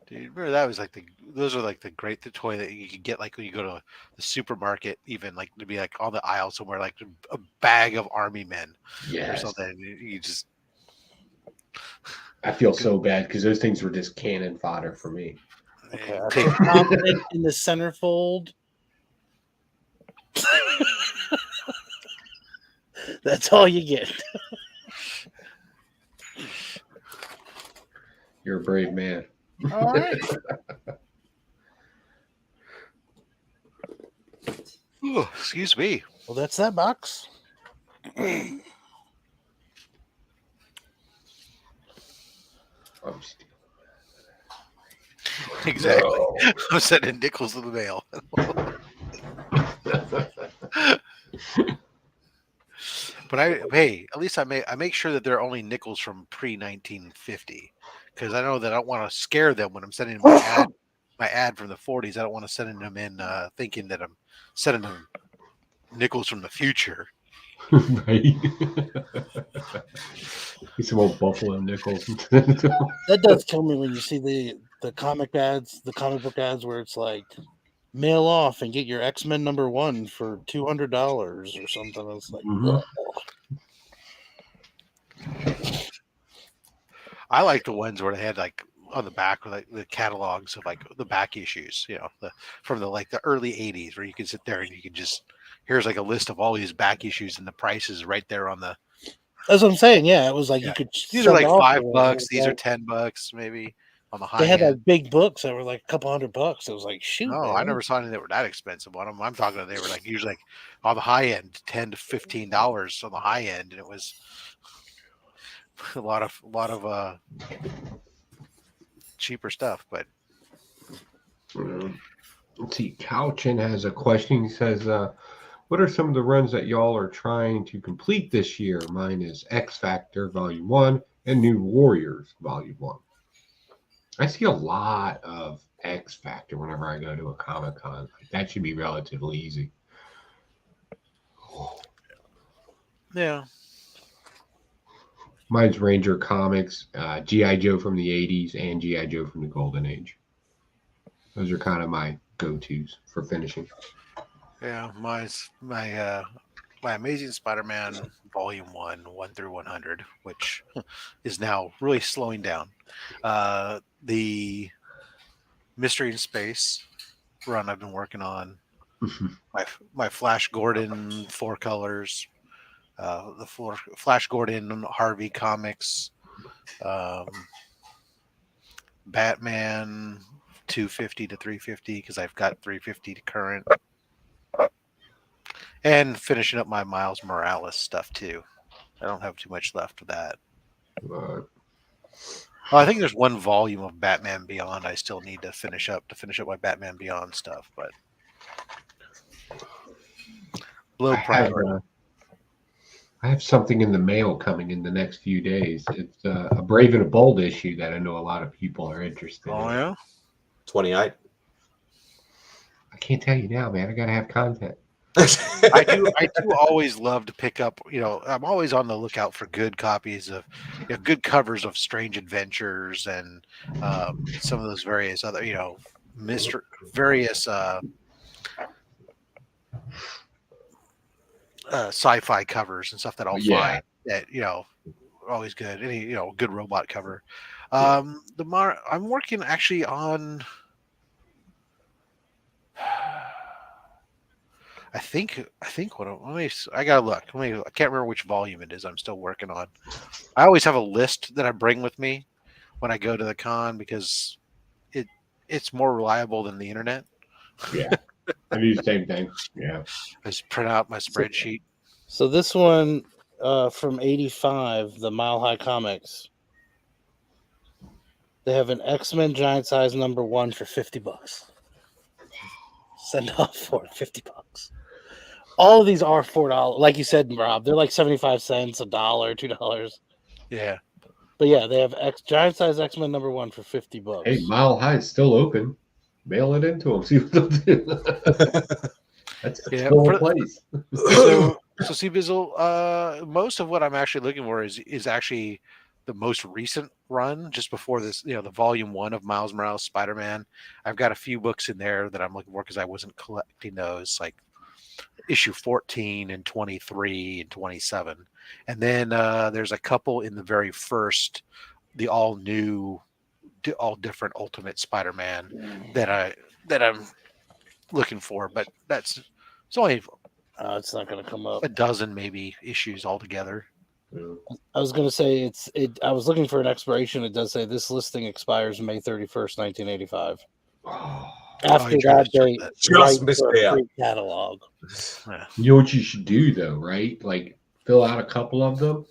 Dude, remember that was like those are like the toy that you could get like when you go to the supermarket, even like to be like on the aisle somewhere, like a bag of army men or Yes. something. You just I feel so bad because those things were just cannon fodder for me. Okay, I feel confident in the centerfold. That's all you get. You're a brave man. All right. Ooh, excuse me. Well, that's that box. I'm still- Exactly. No. I'm sending nickels in the mail. But at least I make sure that they're only nickels from pre-1950, because I know that I don't want to scare them when I'm sending my ad from the 40s. I don't want to send them in thinking that I'm sending them nickels from the future. Right. Some old buffalo nickels. That does kill me when you see the comic ads, the comic book ads, where it's like mail off and get your X-Men #1 for $200 or something. It's like, Mhm. I like the ones where they had like on the back, like the catalogs of like the back issues, from the early 80s, where you can sit there and you can just here's like a list of all these back issues and the prices right there on the. That's what I'm saying. Yeah, it was like you could. These are like $5. $5. These are $10, maybe on the high They had end. like big books that were like a couple $100. It was like, shoot. No, man. I never saw any that were that expensive on them. I'm talking they were like usually like on the high end, $10 to $15 on the high end, and it was a lot of cheaper stuff. But let's see. Couchin has a question. He says, "What are some of the runs that y'all are trying to complete this year?" Mine is X Factor Volume 1 and New Warriors Volume 1. I see a lot of X Factor whenever I go to a Comic Con. That should be relatively easy. Yeah. Mine's Ranger Comics, G.I. Joe from the 80s, and G.I. Joe from the Golden Age. Those are kind of my go-tos for finishing. Yeah, my Amazing Spider-Man Volume 1 through 100, which is now really slowing down. The Mystery in Space run I've been working on. My Flash Gordon 4 colors, the Flash Gordon Harvey comics, Batman 250 to 350 because I've got 350 to current. And finishing up my Miles Morales stuff too. I don't have too much left of that. I think there's one volume of Batman Beyond I still need to finish up my Batman Beyond stuff, but low priority. I have something in the mail coming in the next few days. It's a Brave and a Bold issue that I know a lot of people are interested in. Oh yeah, 28. I can't tell you now, man. I gotta have content. I do always love to pick up. I'm always on the lookout for good copies of, good covers of Strange Adventures and some of those various other, various sci-fi covers and stuff that I'll find that always good. Any good robot cover. I'm working actually on. I think I gotta look. I can't remember which volume it is. I'm still working on. I always have a list that I bring with me when I go to the con because it's more reliable than the internet. Yeah, I do the same thing. Yeah, I just print out my spreadsheet. So this one from '85, the Mile High Comics, they have an X-Men Giant Size #1 for $50. Send off for $50. All of these are $4. Like you said, Rob, they're like 75 cents, $1, $2. Yeah. But yeah, they have Giant Size X-Men #1 for $50. Hey, Mile High is still open. Mail it into them. See what they'll do. That's still a place. So see, Bizzle, most of what I'm actually looking for is actually the most recent run, just before this, the Volume 1 of Miles Morales Spider-Man. I've got a few books in there that I'm looking for because I wasn't collecting those, like issue 14 and 23 and 27. And then there's a couple in the very first, the all different Ultimate Spider-Man that I'm looking for, but it's only it's not going to come up. a dozen maybe issues altogether. I was going to say I was looking for an expiration. It does say this listing expires May 31st, 1985. After that date, just missed out. Catalog. You know what you should do though, right? Like fill out a couple of them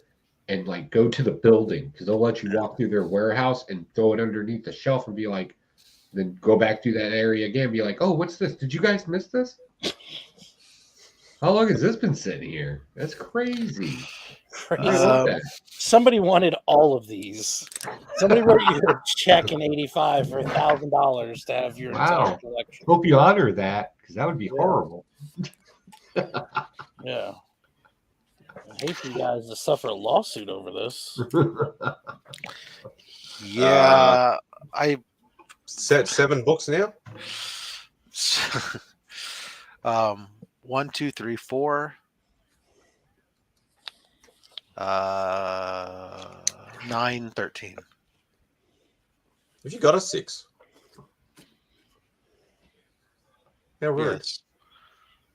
and like go to the building because they'll let you walk through their warehouse and throw it underneath the shelf and be like, then go back to that area again and be like, oh, what's this? Did you guys miss this? How long has this been sitting here? That's crazy. Crazy. That. Somebody wanted all of these. Somebody wrote you a check in '85 for $1,000 to have your entire collection. Hope you honor that, because that would be horrible. Yeah. I hate for you guys to suffer a lawsuit over this. Yeah, I Set 7 books now. 1, 2, 3, 4. 9, 13. Have you got a 6? How rude.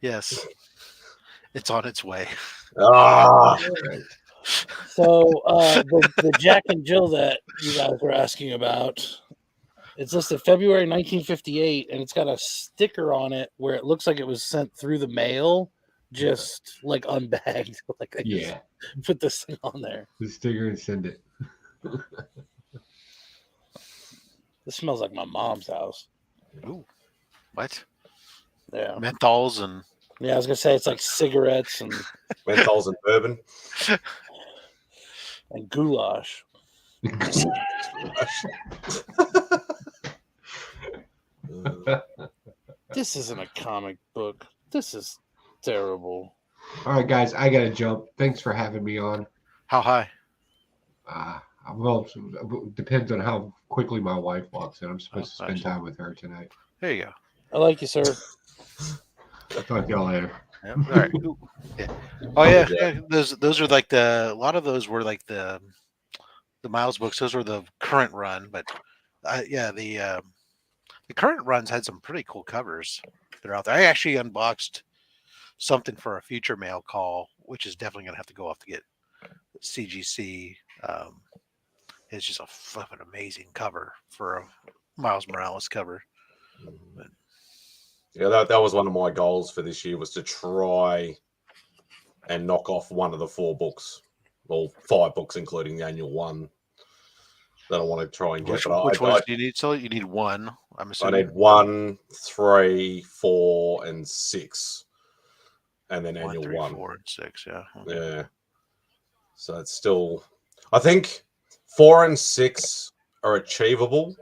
Yes. It's on its way. Ah. So the Jack and Jill that you guys were asking about, it's listed February 1958, and it's got a sticker on it where it looks like it was sent through the mail, just like unbagged. Like they just put this thing on there. The sticker and send it. This smells like my mom's house. Ooh, what? Yeah, menthols and I was gonna say it's like cigarettes and menthols and bourbon and goulash. This isn't a comic book. This is terrible. All right, guys, I gotta jump. Thanks for having me on. How high? Well, it depends on how quickly my wife walks in. I'm supposed to spend time with her tonight. There you go. I like you, sir. I'll talk to y'all later. Yep. All right. Yeah. Oh yeah. Those are like a lot of those were like the Miles books. Those were the current run, but the current runs had some pretty cool covers that are out there. I actually unboxed something for a future mail call, which is definitely gonna have to go off to get CGC. It's just a fucking amazing cover for a Miles Morales cover. But, yeah, that was one of my goals for this year, was to try and knock off one of the 4 books, or 5 books, including the annual one that I want to try and get. Which ones do you need? So you need 1. I'm assuming. I need 1, 3, 4, and 6, and then 1, annual 3, 1. 4, and 6. Yeah. Yeah. So it's still, I think 4 and 6 are achievable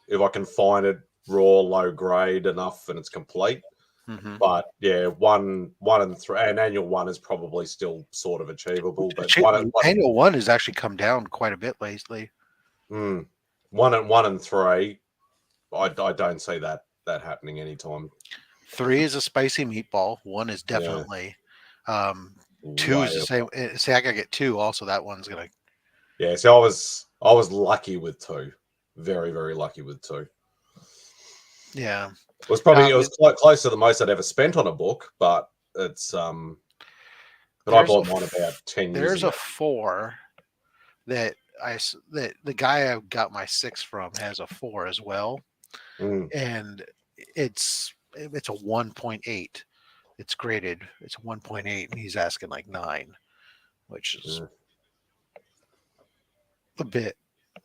if I can find it raw, low grade enough and it's complete. Mm-hmm. But yeah, 1 and 3 and annual 1 is probably still sort of achievable. But annual 1 has actually come down quite a bit lately. 1 and 3, I don't see that happening anytime. 3 is a spicy meatball. 1 is definitely. 2 is the same. See, I gotta get 2. Also, that one's gonna. Yeah. So I was lucky with 2, very, very lucky with 2. Yeah, it was quite close to the most I'd ever spent on a book, but it's but I bought mine about 10 years ago. There's a 4 that the guy I got my 6 from has a 4 as well, and it's a 1.8. It's graded. It's a 1.8, and he's asking like 9, which is a bit.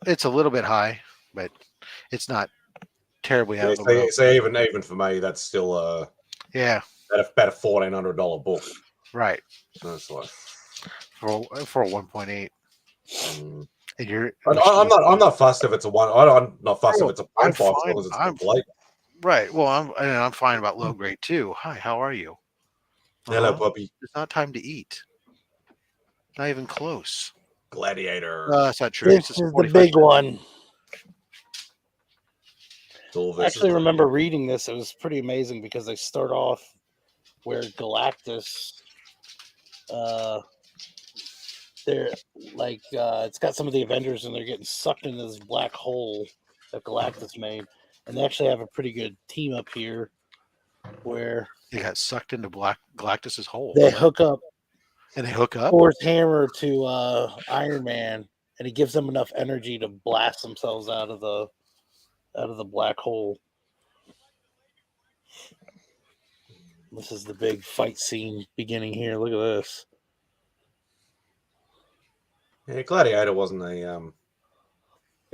It's a little bit high, but it's not terribly out of the world. So even for me, that's still about a $1,400 book, right? So it's like for a 1.8. And I'm not fussed if it's a 1. I'm not fussed if it's a 0.5 as long as it's complete. Right. Well, I'm fine about low grade too. Hi, how are you? Hello, puppy. It's not time to eat. Not even close. Gladiator. That's not true. This is the big one. I actually remember reading this. It was pretty amazing because they start off where Galactus, they're like, it's got some of the Avengers and they're getting sucked into this black hole that Galactus made. And they actually have a pretty good team up here where they got sucked into Galactus's hole. They hook up. And they hook up Thor's hammer to Iron Man, and he gives them enough energy to blast themselves out of the black hole. This is the big fight scene beginning here. Look at this. Yeah, Gladiator wasn't he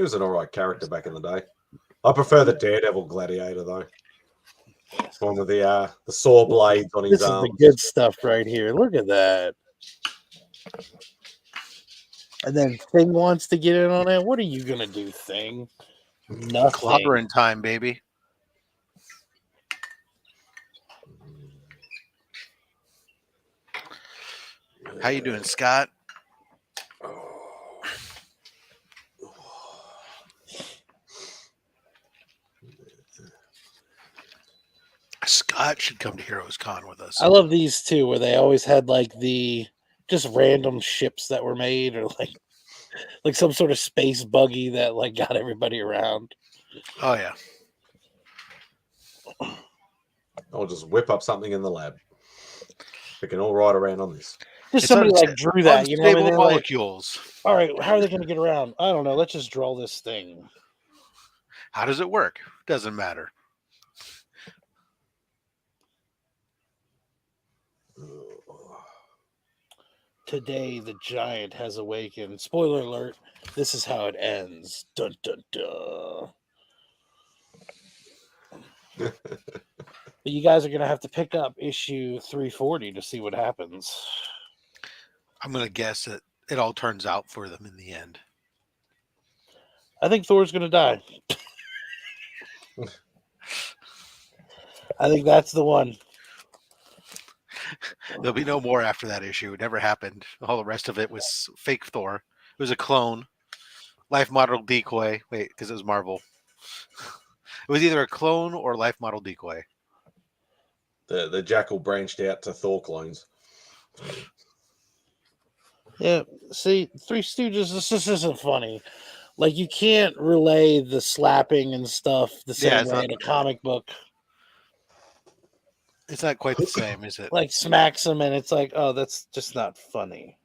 was an alright character back in the day. I prefer the Daredevil Gladiator though. One with the saw blades on his This is arms. the good stuff right here. Look at that. And then Thing wants to get in on it. What are you gonna do, Thing? Nothing. Clobbering time, baby. How you doing, Scott? Scott should come to Heroes Con with us. I love these too, where they always had like the just random ships that were made, or like some sort of space buggy that like got everybody around. Oh yeah. I'll just whip up something in the lab. We can all ride around on this. Just It's somebody like drew that, you know what I mean? unstable They're like, molecules. all right, how are they going to get around? I don't know. Let's just draw this thing. How does it work? Doesn't matter. Today, the giant has awakened. Spoiler alert, this is how it ends. Dun, dun, dun. But you guys are going to have to pick up issue 340 to see what happens. I'm going to guess that it all turns out for them in the end. I think Thor's going to die. I think that's the one. There'll be no more after that issue. It never happened. All the rest of it was fake Thor. It was a clone. Life model decoy. Wait, because it was Marvel. It was either a clone or life model decoy. The Jackal branched out to Thor clones. Yeah, see, Three Stooges, this just isn't funny. Like, you can't relay the slapping and stuff the same way in a comic book. It's not quite the same, is it? Like, smacks him, and it's like, oh, that's just not funny.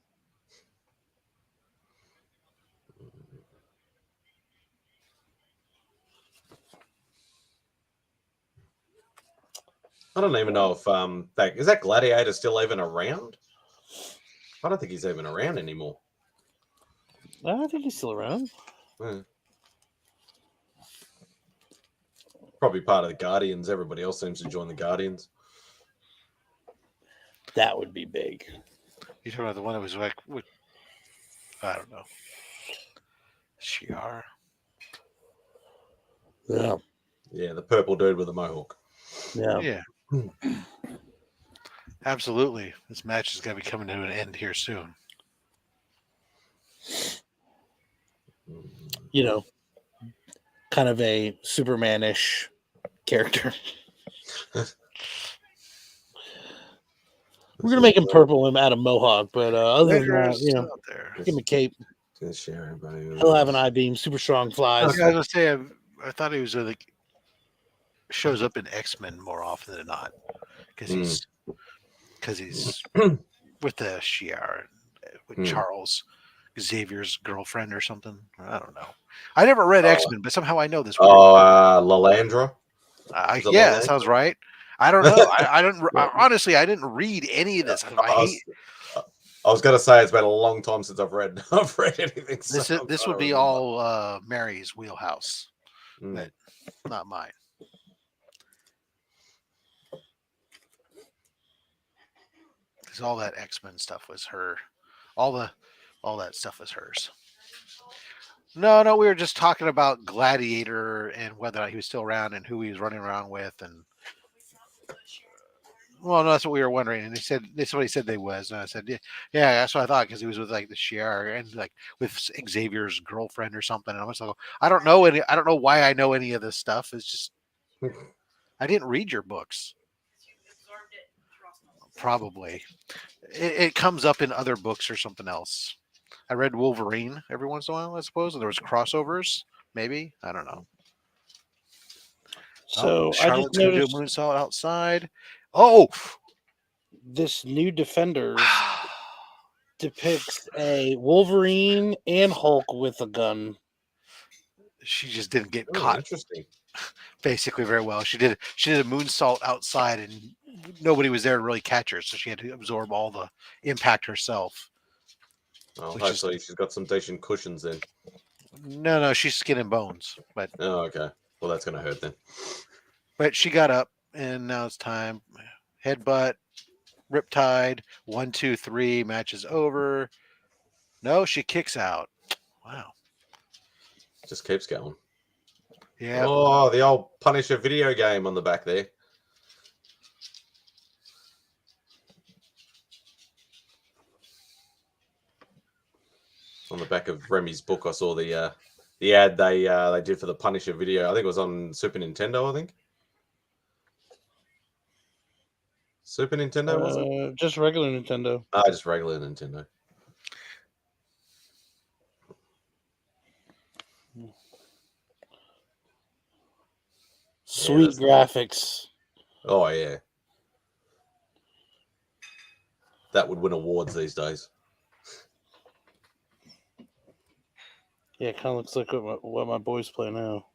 I don't even know if is that Gladiator still even around? I don't think he's even around anymore. I don't think he's still around. Yeah. Probably part of the Guardians. Everybody else seems to join the Guardians. That would be big. You're talking about the one that was like, I don't know. Shi'ar. Yeah. Yeah, the purple dude with the mohawk. Yeah. Yeah. Absolutely. This match is going to be coming to an end here soon. You know, kind of a Superman-ish character. We're gonna make him purple and add a mohawk, but other than that, you know, give him a cape. He'll have an I-beam, super strong flies. I was gonna say, I thought he was like shows up in X-Men more often than not because he's with the Shi'ar with Charles Xavier's girlfriend or something. I don't know. I never read X-Men, but somehow I know this. Lalandra. Yeah, that sounds right. I don't know. I don't honestly. I didn't read any of this. I was gonna say it's been a long time since I've read anything. This would be all Mary's wheelhouse, but not mine. Because all that X-Men stuff was her. All that stuff was hers. No, we were just talking about Gladiator and whether or not he was still around and who he was running around with, and well, no, that's what we were wondering. And somebody said they was, and I said, yeah, that's what I thought because he was with like the Shi'ar and like with Xavier's girlfriend or something. And I was like, I don't know why I know any of this stuff. It's just I didn't read your books. Probably, it comes up in other books or something else. I read Wolverine every once in a while, I suppose, and there was crossovers. Maybe I don't know. So Charlotte's I gonna just do a moonsault outside. Oh, this new Defenders depicts a Wolverine and Hulk with a gun. She just didn't get caught. Interesting. Basically, very well. She did a moonsault outside, and nobody was there to really catch her, so she had to absorb all the impact herself. Well, hopefully she's got some decent cushions then. No, she's skin and bones. But oh, okay. Well, that's gonna hurt then. But she got up, And now it's time. Headbutt, Riptide. 1, 2, 3. Match is over. No, she kicks out. Wow. Just keeps going. Yeah. Oh, the old Punisher video game on the back there. On the back of Remy's book, I saw the ad they did for the Punisher video. I think it was on Super Nintendo. I think Super Nintendo was it? Just regular Nintendo. Just regular Nintendo. Sweet graphics. Oh yeah, that would win awards these days. Yeah, it kind of looks like what my boys play now.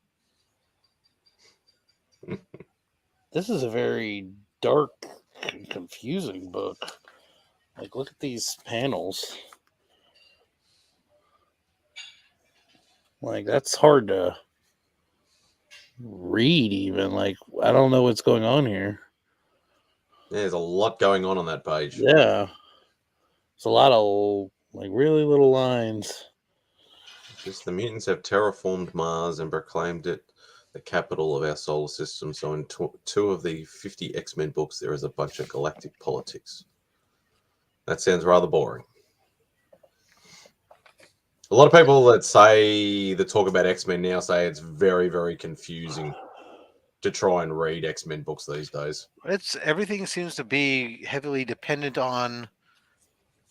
This is a very dark and confusing book. Like, look at these panels. Like, that's hard to read even. Like, I don't know what's going on here. Yeah, there's a lot going on that page. Yeah. It's a lot of, like, really little lines. Just the mutants have terraformed Mars and proclaimed it the capital of our solar system. So in two of the 50 X-Men books, there is a bunch of galactic politics. That sounds rather boring. A lot of people that talk about X-Men now say it's very, very confusing to try and read X-Men books these days. Everything seems to be heavily dependent on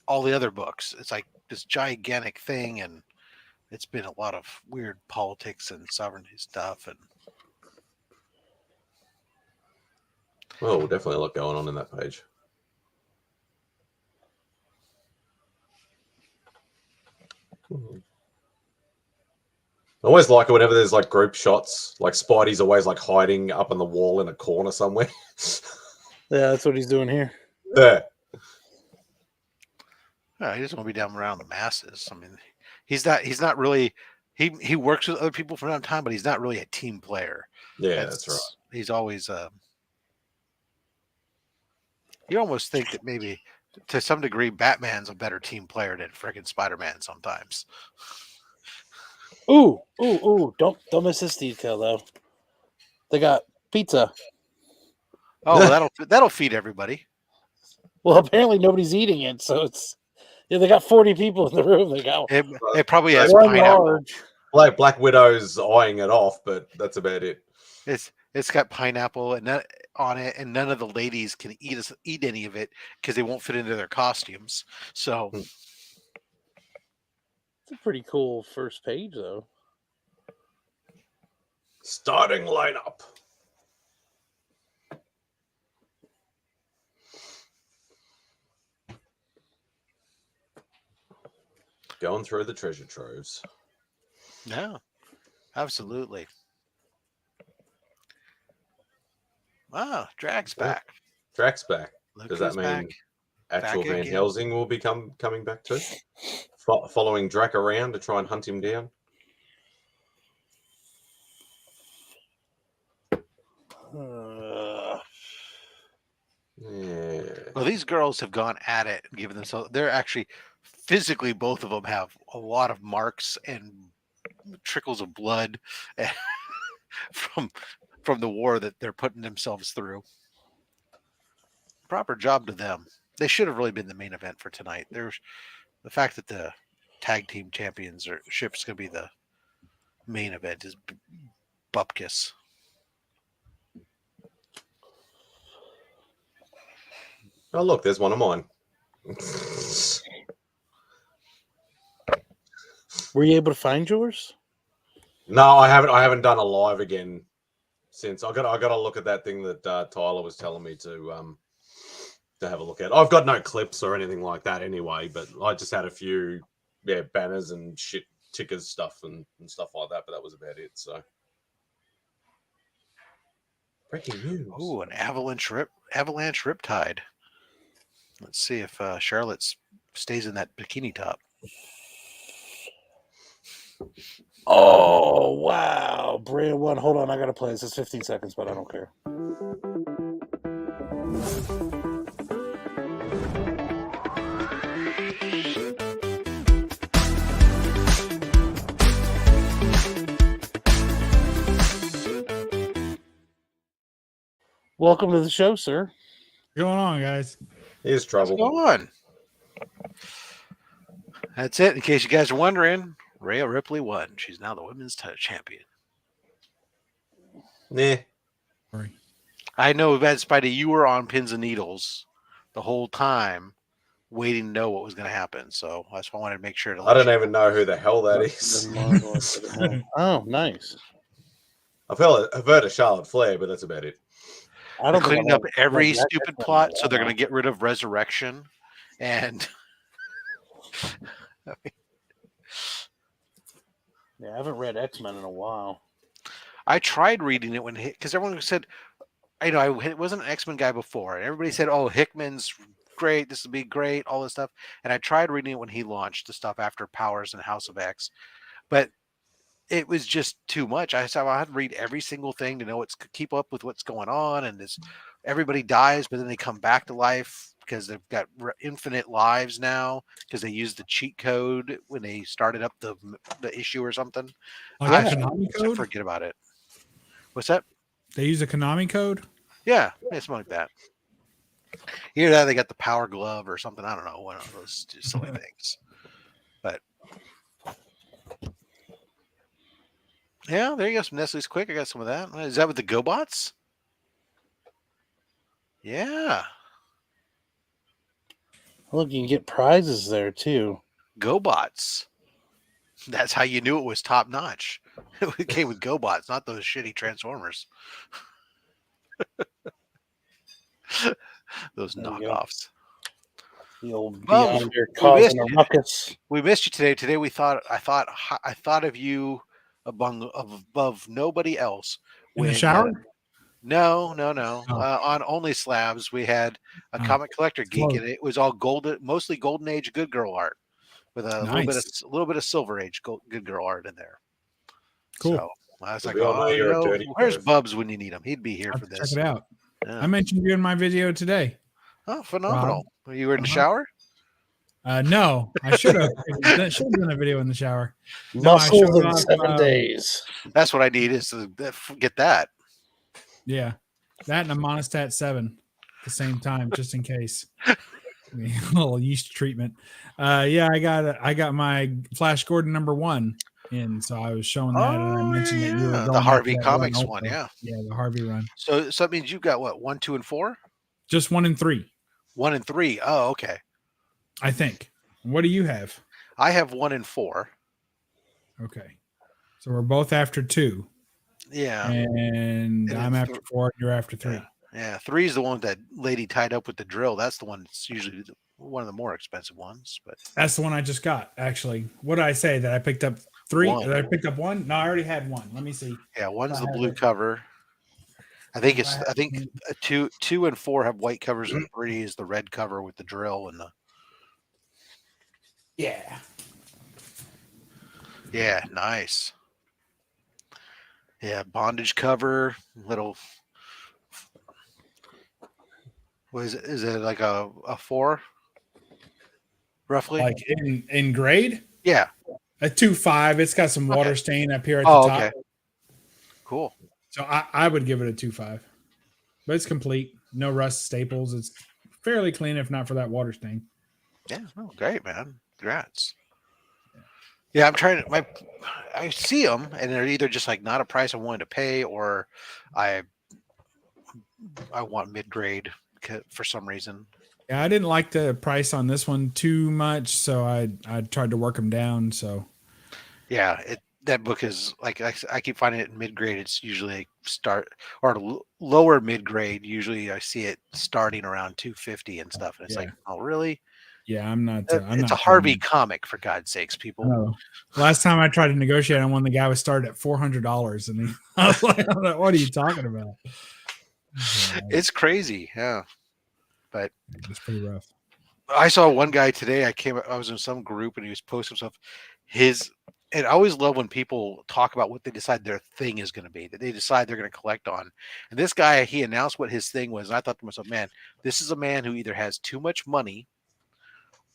all the other books. It's like this gigantic thing, and it's been a lot of weird politics and sovereignty stuff. And well, definitely a lot going on in that page. I always like it whenever there's like group shots. Like Spidey's always like hiding up on the wall in a corner somewhere. Yeah, that's what he's doing here. Yeah. he doesn't want to be down around the masses. I mean, he's not really. He works with other people from time to time, but he's not really a team player. Yeah, that's right. He's always. You almost think that maybe, to some degree, Batman's a better team player than freaking Spider-Man sometimes. Ooh! Don't miss this detail though. They got pizza. Oh, well, that'll feed everybody. Well, apparently nobody's eating it, so it's they got 40 people in the room. They got it probably has one pineapple. large. Like Black Widow's eyeing it off, but that's about it. It's got pineapple and on it, and none of the ladies can eat any of it because they won't fit into their costumes. So it's a pretty cool first page, though. Starting lineup. Going through the treasure troves. Yeah, absolutely. Wow, Drag's back. Drag's back. Look Does that who's mean back. actual Back Van again. Helsing will be coming back too? Following Drac around to try and hunt him down? Yeah. Well, these girls have gone at it and given themselves. They're actually physically, both of them have a lot of marks and trickles of blood from the war that they're putting themselves through. Proper job to them. They should have really been the main event for tonight. There's the fact that the tag team champions or ship's going to be the main event is bupkis. Oh, look, there's one of mine. Were you able to find yours? No, I haven't. I haven't done a live again since. I got to look at that thing that Tyler was telling me to have a look at. I've got no clips or anything like that anyway, but I just had a few banners and shit tickers stuff and stuff like that, but that was about it. So breaking news. Oh, an avalanche riptide. Let's see if Charlotte stays in that bikini top. Oh, wow. Brand 1. Hold on. I got to play. This is 15 seconds, but I don't care. Welcome to the show, sir. What's going on, guys? Here's trouble. What's going on? That's it. In case you guys are wondering, Rhea Ripley won. She's now the women's champion. Nah. Sorry. I know, Bad Spidey, you were on pins and needles the whole time, waiting to know what was going to happen. So that's why I wanted to make sure to. I don't even know who the hell that is. Oh, nice. I've heard of Charlotte Flair, but that's about it. I don't cleaning up every that stupid plot, so they're going to get rid of Resurrection, and yeah, I haven't read X-Men in a while. I tried reading it because everyone said, I wasn't an X-Men guy before, and everybody said, "Oh, Hickman's great. This will be great." All this stuff, and I tried reading it when he launched the stuff after Powers and House of X, but it was just too much. I said I had to read every single thing to know keep up with what's going on, and everybody dies, but then they come back to life because they've got infinite lives now because they used the cheat code when they started up the issue or something. Like a Konami code? Forget about it. What's that? They use a Konami code? Yeah, something like that. Either that, they got the power glove or something. I don't know, one of those silly things. But yeah, there you go. Some Nestle's Quick. I got some of that. Is that with the GoBots? Yeah. Look, you can get prizes there too. GoBots. That's how you knew it was top notch. It came with GoBots, not those shitty Transformers. Those knockoffs. The old Beyonder causing a ruckus. We missed you today. Today I thought of you above nobody else. In the shower? No. Oh. On Only Slabs, we had a comic collector geek, and it was all golden, mostly Golden Age Good Girl art, with a little bit of Silver Age Good Girl art in there. Cool. So I was like, where's Bubs when you need him? He'd be here for this. Check it out. Yeah. I mentioned you in my video today. Oh, phenomenal! Rob. You were in the shower? No, I should have. Should have done a video in the shower. Muscles in 7 days. That's what I need is to get that. Yeah, that and a Monostat 7 at the same time, just in case. A little yeast treatment. Yeah, I got my Flash Gordon #1 in, so I was showing that, and I mentioned that you were going the Harvey Comics one. Yeah, the Harvey run. So that means you've got what, 1, 2, and 4? Just 1 and 3. 1 and 3. Oh, okay. I think. What do you have? I have 1 and 4. Okay, so we're both after 2. Yeah, and I'm after 4. You're after 3. Yeah. 3 is the one with that lady tied up with the drill. That's the one that's usually one of the more expensive ones. But that's the one I just got. Actually, what did I say? That I picked up 3? Did I picked up 1? No, I already had 1. Let me see. Yeah, 1's the blue cover. I think 2 and 4 have white covers, and 3 is the red cover with the drill and the. Yeah. Yeah, nice. Yeah, bondage cover, little. What is it? Is it like a 4? Roughly? Like in grade? Yeah. A 2.5. It's got some water stain up here at the top. Okay. Cool. So I would give it a 2.5. But it's complete. No rust staples. It's fairly clean, if not for that water stain. Yeah. Oh, great, man. Congrats. Yeah, I'm trying to. I see them, and they're either just like not a price I wanted to pay, or I want mid grade for some reason. Yeah, I didn't like the price on this one too much, so I tried to work them down. So yeah, that book is like I keep finding it in mid grade. It's usually lower mid grade. Usually, I see it starting around 250 and stuff, and it's like, oh, really? Yeah, I'm not. It's a Harvey comic, for God's sakes, people. No. Last time I tried to negotiate on one, the guy was started at $400, and I was like, "What are you talking about?" It's crazy, yeah. But it's pretty rough. I saw one guy today. I was in some group, and he was posting stuff. His I always love when people talk about what they decide their thing is going to be, that they decide they're going to collect on. And this guy, he announced what his thing was. And I thought to myself, man, this is a man who either has too much money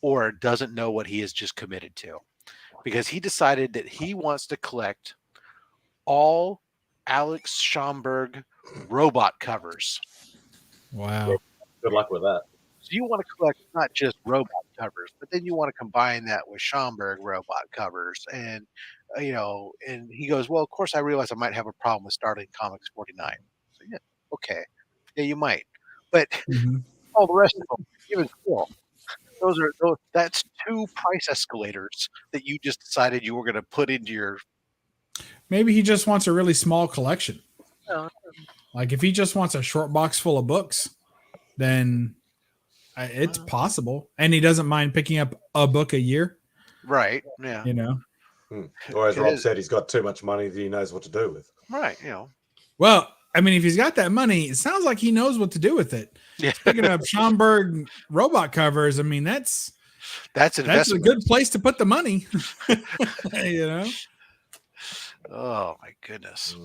or doesn't know what he is just committed to, because he decided that he wants to collect all Alex Schomburg robot covers. Wow. Good luck with that. So you want to collect not just robot covers, but then you want to combine that with Schomburg robot covers. And, and he goes, well, of course, I realize I might have a problem with starting Comics 49. So, yeah, okay. Yeah, you might. But all the rest of them, even still, that's 2 price escalators that you just decided you were going to put into your. Maybe he just wants a really small collection. Uh, Like if he just wants a short box full of books, then it's possible. And he doesn't mind picking up a book a year. Right. Yeah. Or as Rob said, he's got too much money that he knows what to do with. Right. Well, I mean, if he's got that money, it sounds like he knows what to do with it. Yeah. Picking up Schomburg robot covers, I mean, that's a good place to put the money. Oh my goodness.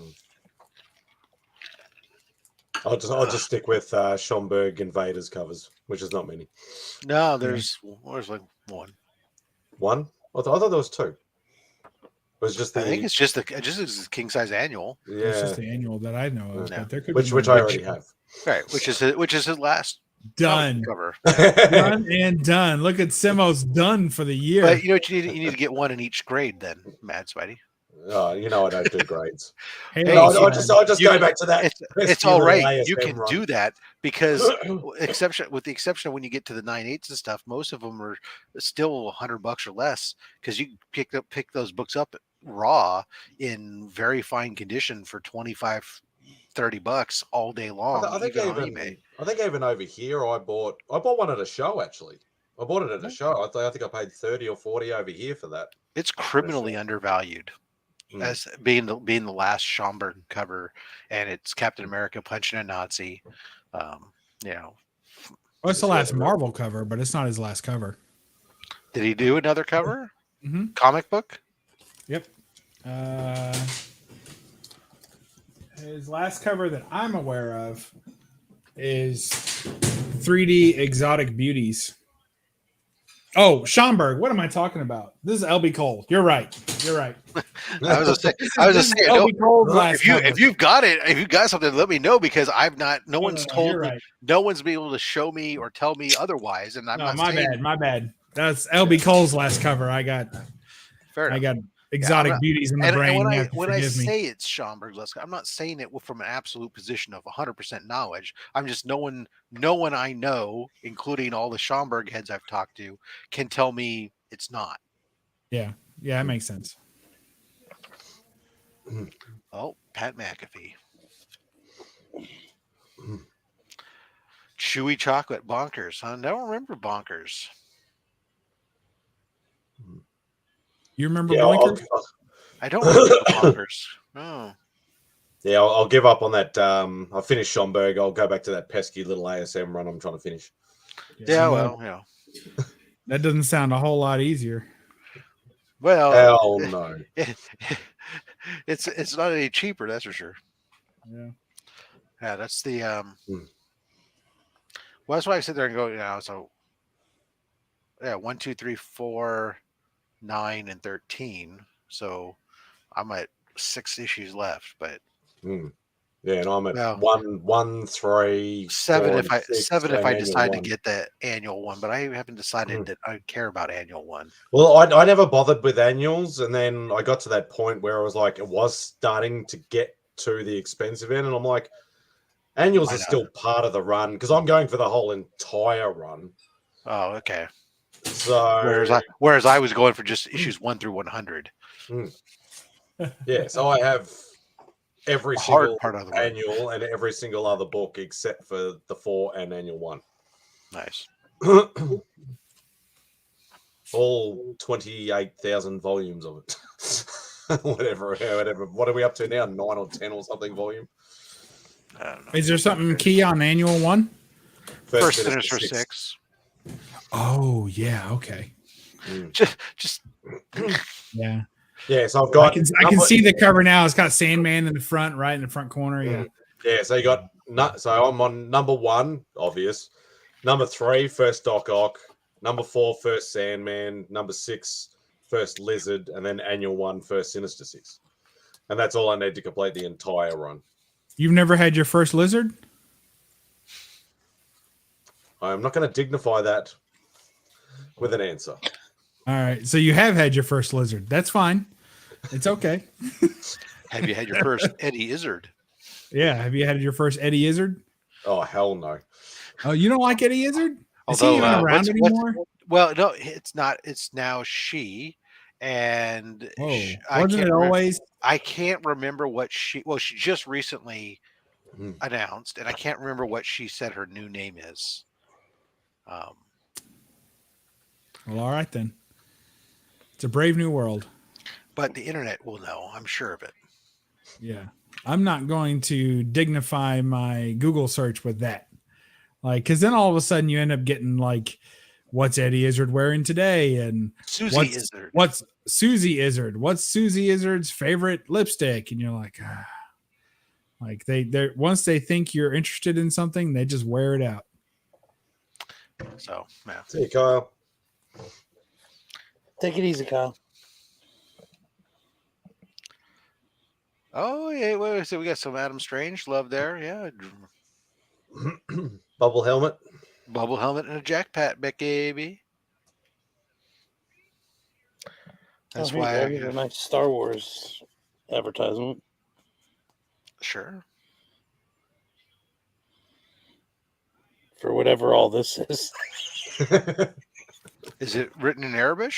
I'll just stick with Schomburg Invaders covers, which is not many. No, there's like one. One? I thought there was 2. It was just I think it's just a king size annual. Yeah, it's just the annual that I know of. Yeah. But there could which be I already have. Right, which is his last done cover. Done and done. Look at Simo's done for the year. But you know what you need? You need to get one in each grade, then, Mad Spidey. Oh, I don't do grades. Hey, I'll just go back to that. It's all right. You can do that because, with the exception of when you get to the 9/8 and stuff, most of them are still $100 or less, because you pick those books up raw in very fine condition for $25-$30 all day long. I think even over here, I bought one at a show. Actually, I bought it at a show. I think I paid 30 or 40 over here for that. It's criminally undervalued. As being the last Schomburg cover, and it's Captain America punching a Nazi. Well, it's the last Marvel cover, but it's not his last cover. Did he do another cover? Comic book? Yep. His last cover that I'm aware of is 3D Exotic Beauties. Oh, Schomburg. What am I talking about? This is LB Cole. You're right. I was just saying. If you've got something, let me know, because I've not. No one's told me. Right. No one's been able to show me or tell me otherwise. And I'm not. My bad. That's LB Cole's last cover. I got Exotic Beauties in the brain. When I say it's Schomburg's last, I'm not saying it from an absolute position of 100% knowledge. I'm just no one I know, including all the Schomburg heads I've talked to, can tell me it's not. Yeah, that makes sense. Oh, Pat McAfee. Chewy chocolate bonkers. I don't remember bonkers. You remember Bonkers? I don't remember Bonkers. Oh. Yeah, I'll give up on that. I finished Schomburg. I'll go back to that pesky little ASM run I'm trying to finish. Yeah. That doesn't sound a whole lot easier. Well, hell no. It's not any cheaper, that's for sure. Yeah. Yeah, that's the well, that's why I sit there and go, so 1, 2, 3, 4, 9, and 13. So I'm at 6 issues left, but yeah, and I'm at 1, 3, 7 4, if I 6, 7 if I decide one. to get the annual one, but I haven't decided that I care about annual one. Well, I never bothered with annuals, and then I got to that point where I was like, it was starting to get to the expensive end, and I'm like, annuals are still part of the run, because I'm going for the whole entire run. Oh, okay. So whereas I was going for just issues 1 through 100. Yeah, so I have every single part of the annual and every single other book except for the 4 and annual 1. Nice. All 28,000 volumes of it. whatever. What are we up to now? 9 or 10 or something volume? I don't know. Is there something key on annual 1? First Sinister 6. Oh yeah, okay. Just yeah. Yeah, so I've got. I can see the cover now. It's got Sandman in the front, right in the front corner. Yeah. Yeah, so you got. So I'm on number 1, obvious. Number 3, first Doc Ock. Number 4, first Sandman. Number 6, first Lizard, and then annual 1, first Sinister Six. And that's all I need to complete the entire run. You've never had your first Lizard? I'm not going to dignify that with an answer. All right. So you have had your first Lizard. That's fine. It's okay. Have you had your first Eddie Izzard? Yeah. Have you had your first Eddie Izzard? Oh, hell no. Oh, you don't like Eddie Izzard? Is Although, he even around anymore? Well, no, it's not. It's now she. And wasn't it always? I can't remember what she. Well, she just recently announced, and I can't remember what she said her new name is. Well, all right then. It's a brave new world. But the internet will know. I'm sure of it. Yeah, I'm not going to dignify my Google search with that. Like, because then all of a sudden you end up getting like, what's Eddie Izzard wearing today? And Susie Izzard. What's Susie Izzard? What's Susie Izzard's favorite lipstick? And you're like, like they once they think you're interested in something, they just wear it out. So, yeah. See you, Kyle. Take it easy, Kyle. Oh, yeah. Wait, so we got some Adam Strange love there. Yeah. Bubble helmet. Bubble helmet and a jackpot, baby. That's why a nice Star Wars advertisement. Sure. For whatever all this is. Is it written in Arabic?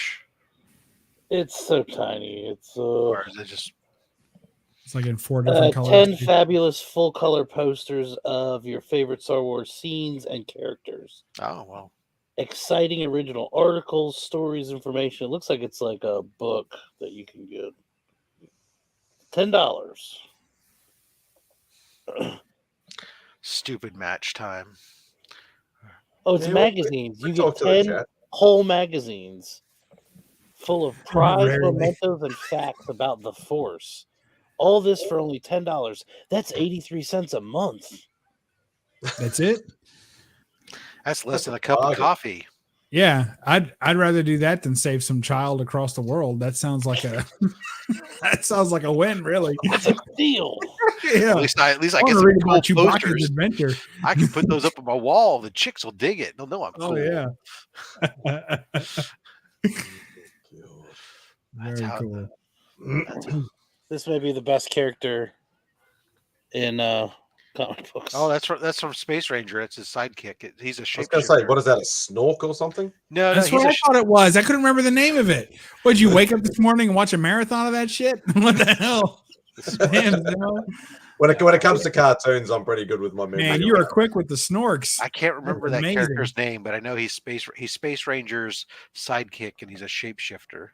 It's so tiny. It's or is it just? It's like in 4 different colors. 10 fabulous full color posters of your favorite Star Wars scenes and characters. Oh, well. Exciting original articles, stories, information. It looks like it's like a book that you can get. $10. Stupid match time. Oh, it's magazines. You get 10 whole magazines full of prize mementos and facts about the Force. All this for only $10. That's 83 cents a month. That's it? That's less than a cup of coffee. Yeah, I'd rather do that than save some child across the world. That sounds like a win, really. That's a deal. At Yeah. least I get some read cool about Chewbacca's posters. adventure. I can put those up on my wall. The chicks will dig it. They'll know I'm cool. Oh yeah. That's Very how cool. This may be the best character in comic books. Oh, that's from Space Ranger. It's his sidekick. He's a shapeshifter. I was going to say, what is that, a snork or something? No, that's what I thought it was. I couldn't remember the name of it. Would you wake up this morning and watch a marathon of that shit? What the hell? Damn, no. When it comes to cartoons, I'm pretty good with my memory. Man, you are quick with the snorks. I can't remember that amazing. character's name, but I know he's Space Ranger's sidekick, and he's a shapeshifter.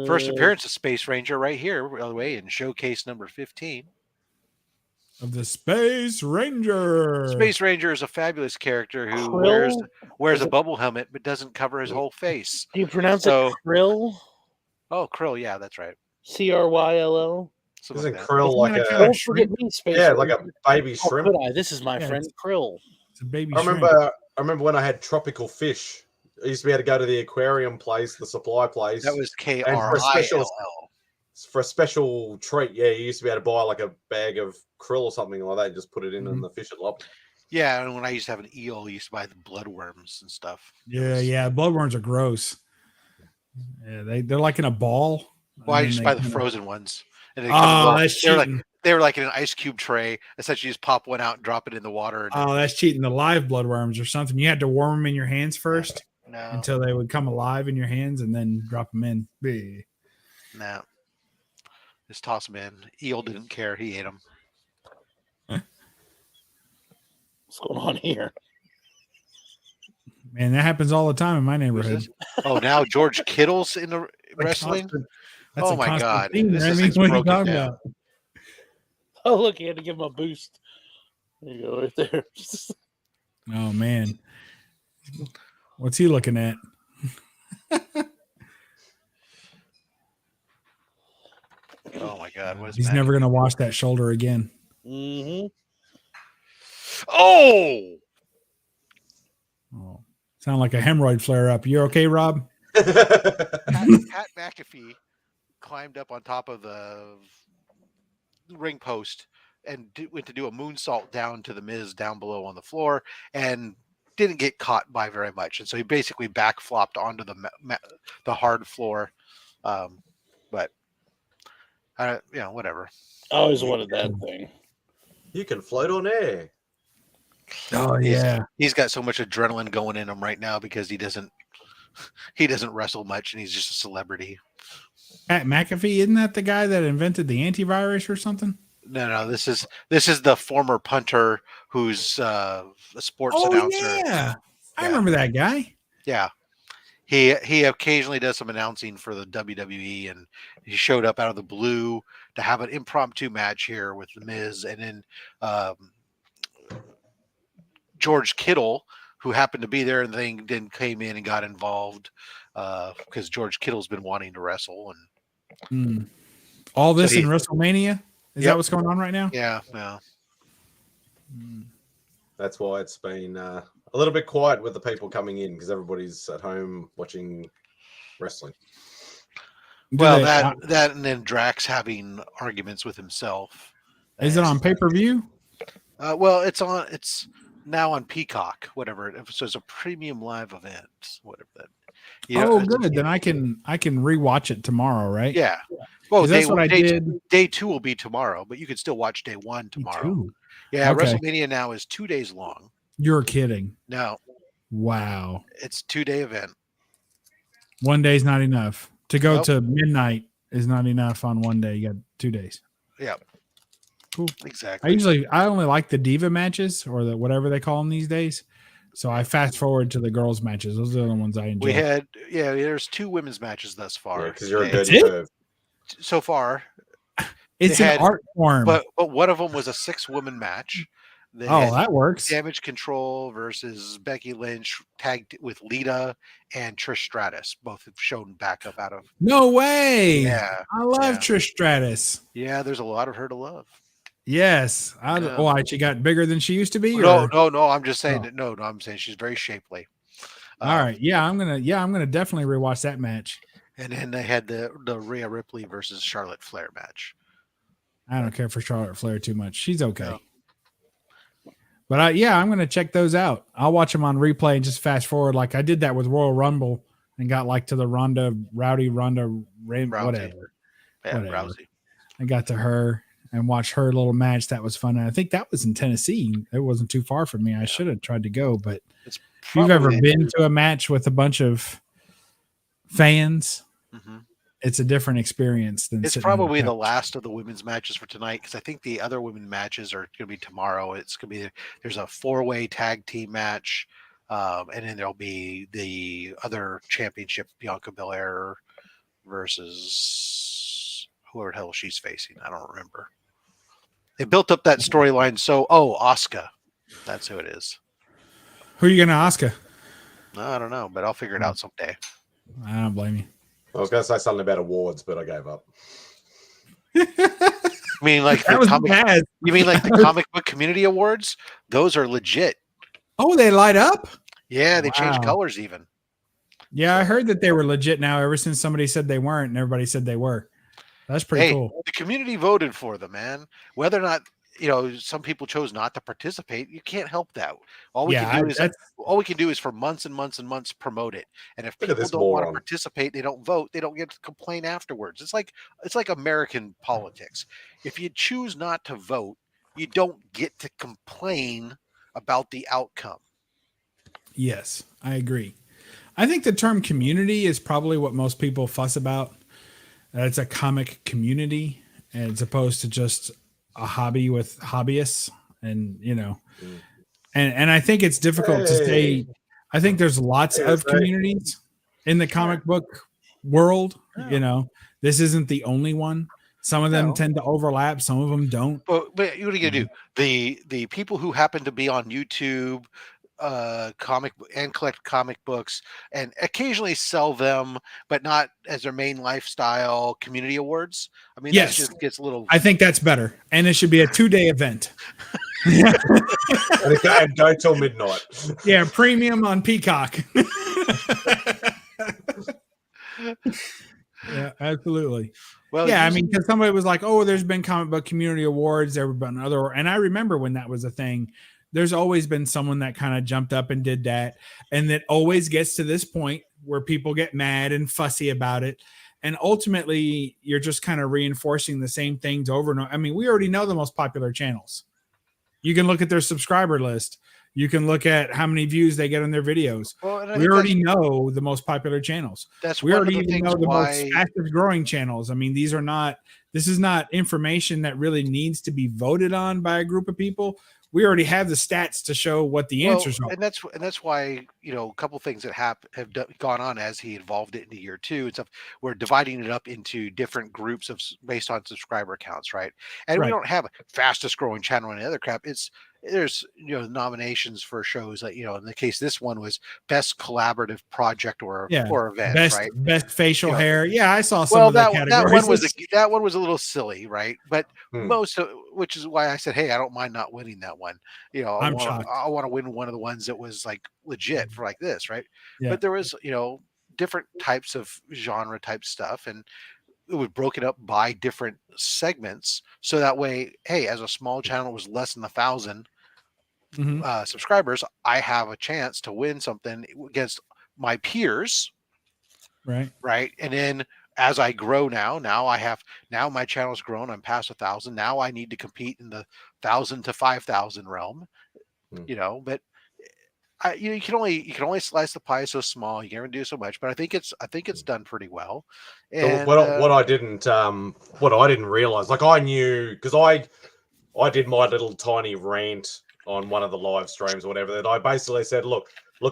First appearance of Space Ranger right here, by the way, in showcase number 15. Of the Space Ranger. Space Ranger is a fabulous character who wears a bubble helmet but doesn't cover his whole face. Do you pronounce it Krill? Oh, Krill, yeah, that's right. Crylll? Isn't Krill like a don't forget me, Space Ranger. like a baby shrimp? This is my friend Krill. It's a baby shrimp. I remember when I had tropical fish. I used to be able to go to the aquarium place, the supply place. That was KRILL. For a special treat, yeah, you used to be able to buy like a bag of krill or something like that and just put it in and the fish would love it. Yeah, and when I used to have an eel, I used to buy the bloodworms and stuff. Yeah, bloodworms are gross. Yeah, they're like in a ball. Well, I used to buy the frozen ones. And they were like in an ice cube tray. Essentially, you just pop one out and drop it in the water. And that's cheating. The live bloodworms or something. You had to warm them in your hands first until they would come alive in your hands and then drop them in. No. Just toss them in. Eel didn't care. He ate them. What's going on here? Man, that happens all the time in my neighborhood. Oh, now George Kittle's in the wrestling? Oh, my God. This is broken down. Oh, look, he had to give him a boost. There you go, right there. Oh, man. What's he looking at? Oh my God, what is He's Matt? never gonna wash that shoulder again. Mm-hmm. Oh, Oh, sound like a hemorrhoid flare up. You okay, Rob? Pat McAfee climbed up on top of the ring post and went to do a moonsault down to the Miz down below on the floor and didn't get caught by very much, and so he basically backflopped onto the hard floor. But whatever. I always wanted that thing. You can float on air. Oh yeah. He's got so much adrenaline going in him right now because he doesn't wrestle much and he's just a celebrity. Pat McAfee, isn't that the guy that invented the antivirus or something? No, this is the former punter who's a sports announcer. Yeah. I remember that guy. Yeah. He occasionally does some announcing for the WWE, and he showed up out of the blue to have an impromptu match here with The Miz, and then George Kittle, who happened to be there, and then came in and got involved because George Kittle's been wanting to wrestle, and all this in WrestleMania. Is that what's going on right now? Yeah. That's why it's been a little bit quiet with the people coming in because everybody's at home watching wrestling. Well, that and then Drax having arguments with himself. Is it on pay-per-view? Well, it's now on Peacock, whatever. So it's a premium live event, whatever that. Good. Then I can rewatch it tomorrow, right? Yeah. Well, that's what I did. Day 2 will be tomorrow, but you can still watch day 1 tomorrow. Yeah, okay. WrestleMania now is 2 days long. You're kidding. No. Wow. It's 2-day event. 1 day's not enough. To go to midnight is not enough on 1 day. You got 2 days. Yeah. Cool. Exactly. I only like the diva matches or the whatever they call them these days. So I fast forward to the girls matches. Those are the only ones I enjoy. We had there's 2 women's matches thus far. Because you're a good so far. It's an art form. But one of them was a 6-woman match. That works. Damage Control versus Becky Lynch tagged with Lita and Trish Stratus. Both have shown backup out of. No way. Yeah. I love Trish Stratus. Yeah, there's a lot of her to love. Yes. Why, she got bigger than she used to be? No. I'm just saying that. No, I'm saying she's very shapely. All right. Yeah, I'm gonna definitely rewatch that match. And then they had the Rhea Ripley versus Charlotte Flair match. I don't care for Charlotte Flair too much. She's okay. No. But I'm going to check those out. I'll watch them on replay and just fast forward. Like I did that with Royal Rumble and got like to the Ronda whatever. Yeah, Rousey. I got to her and watched her little match. That was fun. And I think that was in Tennessee. It wasn't too far from me. I should have tried to go, but if you've ever been to a match with a bunch of fans, it's a different experience than it's probably the last of the women's matches for tonight because I think the other women's matches are going to be tomorrow. It's going to be there's a 4-way tag team match, and then there'll be the other championship Bianca Belair versus whoever the hell she's facing. I don't remember. They built up that storyline so Asuka, that's who it is. Who are you going to Asuka? I don't know, but I'll figure it out someday. I don't blame you. I was going to say something about awards, but I gave up. You mean like the comic book community awards? Those are legit. Oh, they light up? Yeah, they changed colors even. Yeah, I heard that they were legit now ever since somebody said they weren't and everybody said they were. That's pretty cool. The community voted for them, man. Whether or not some people chose not to participate. You can't help that. All we can do is for months and months and months promote it. And if people don't want to participate, they don't vote. They don't get to complain afterwards. It's like American politics. If you choose not to vote, you don't get to complain about the outcome. Yes, I agree. I think the term community is probably what most people fuss about. It's a comic community as opposed to just a hobby with hobbyists and and I think it's difficult to say. I think there's lots of communities in the comic book world. This isn't the only one. Some of them tend to overlap, some of them don't. But what are you gonna do? The people who happen to be on YouTube collect comic books and occasionally sell them, but not as their main lifestyle community awards. I mean, that Yes. just gets a little. I think that's better, and it should be a 2-day event. And go till midnight. Yeah, premium on Peacock. Yeah, absolutely. Well, yeah, I mean, because somebody was like, "Oh, there's been comic book community awards, there have been other," and I remember when that was a thing. There's always been someone that kind of jumped up and did that, and it always gets to this point where people get mad and fussy about it, and ultimately, you're just kind of reinforcing the same things over and over. I mean, we already know the most popular channels. You can look at their subscriber list. You can look at how many views they get on their videos. Well, we already know the most popular channels. We already even know the most fastest growing channels. I mean, this is not information that really needs to be voted on by a group of people. We already have the stats to show what the answers are. And that's why, a couple things that have gone on as he evolved it into year 2 and stuff. We're dividing it up into different groups based on subscriber counts, right? And we don't have a fastest growing channel and other crap. There's nominations for shows that in the case this one was best collaborative project or event, right? Best facial hair. Yeah, I saw some of that categories. That one was a little silly, right? But which is why I said, hey, I don't mind not winning that one. I want to win one of the ones that was like legit for like this, right? Yeah. But there was different types of genre type stuff, and it was broken up by different segments, so that way, hey, as a small channel was less than 1,000 subscribers, I have a chance to win something against my peers, right? And then as I grow now my channel's grown, I'm past 1,000. Now I need to compete in the 1,000 to 5,000 realm, but you can only slice the pie so small. You can only do so much, but I think it's done pretty well. And what I didn't realize, like I knew, because I did my little tiny rant on one of the live streams or whatever, that I basically said, look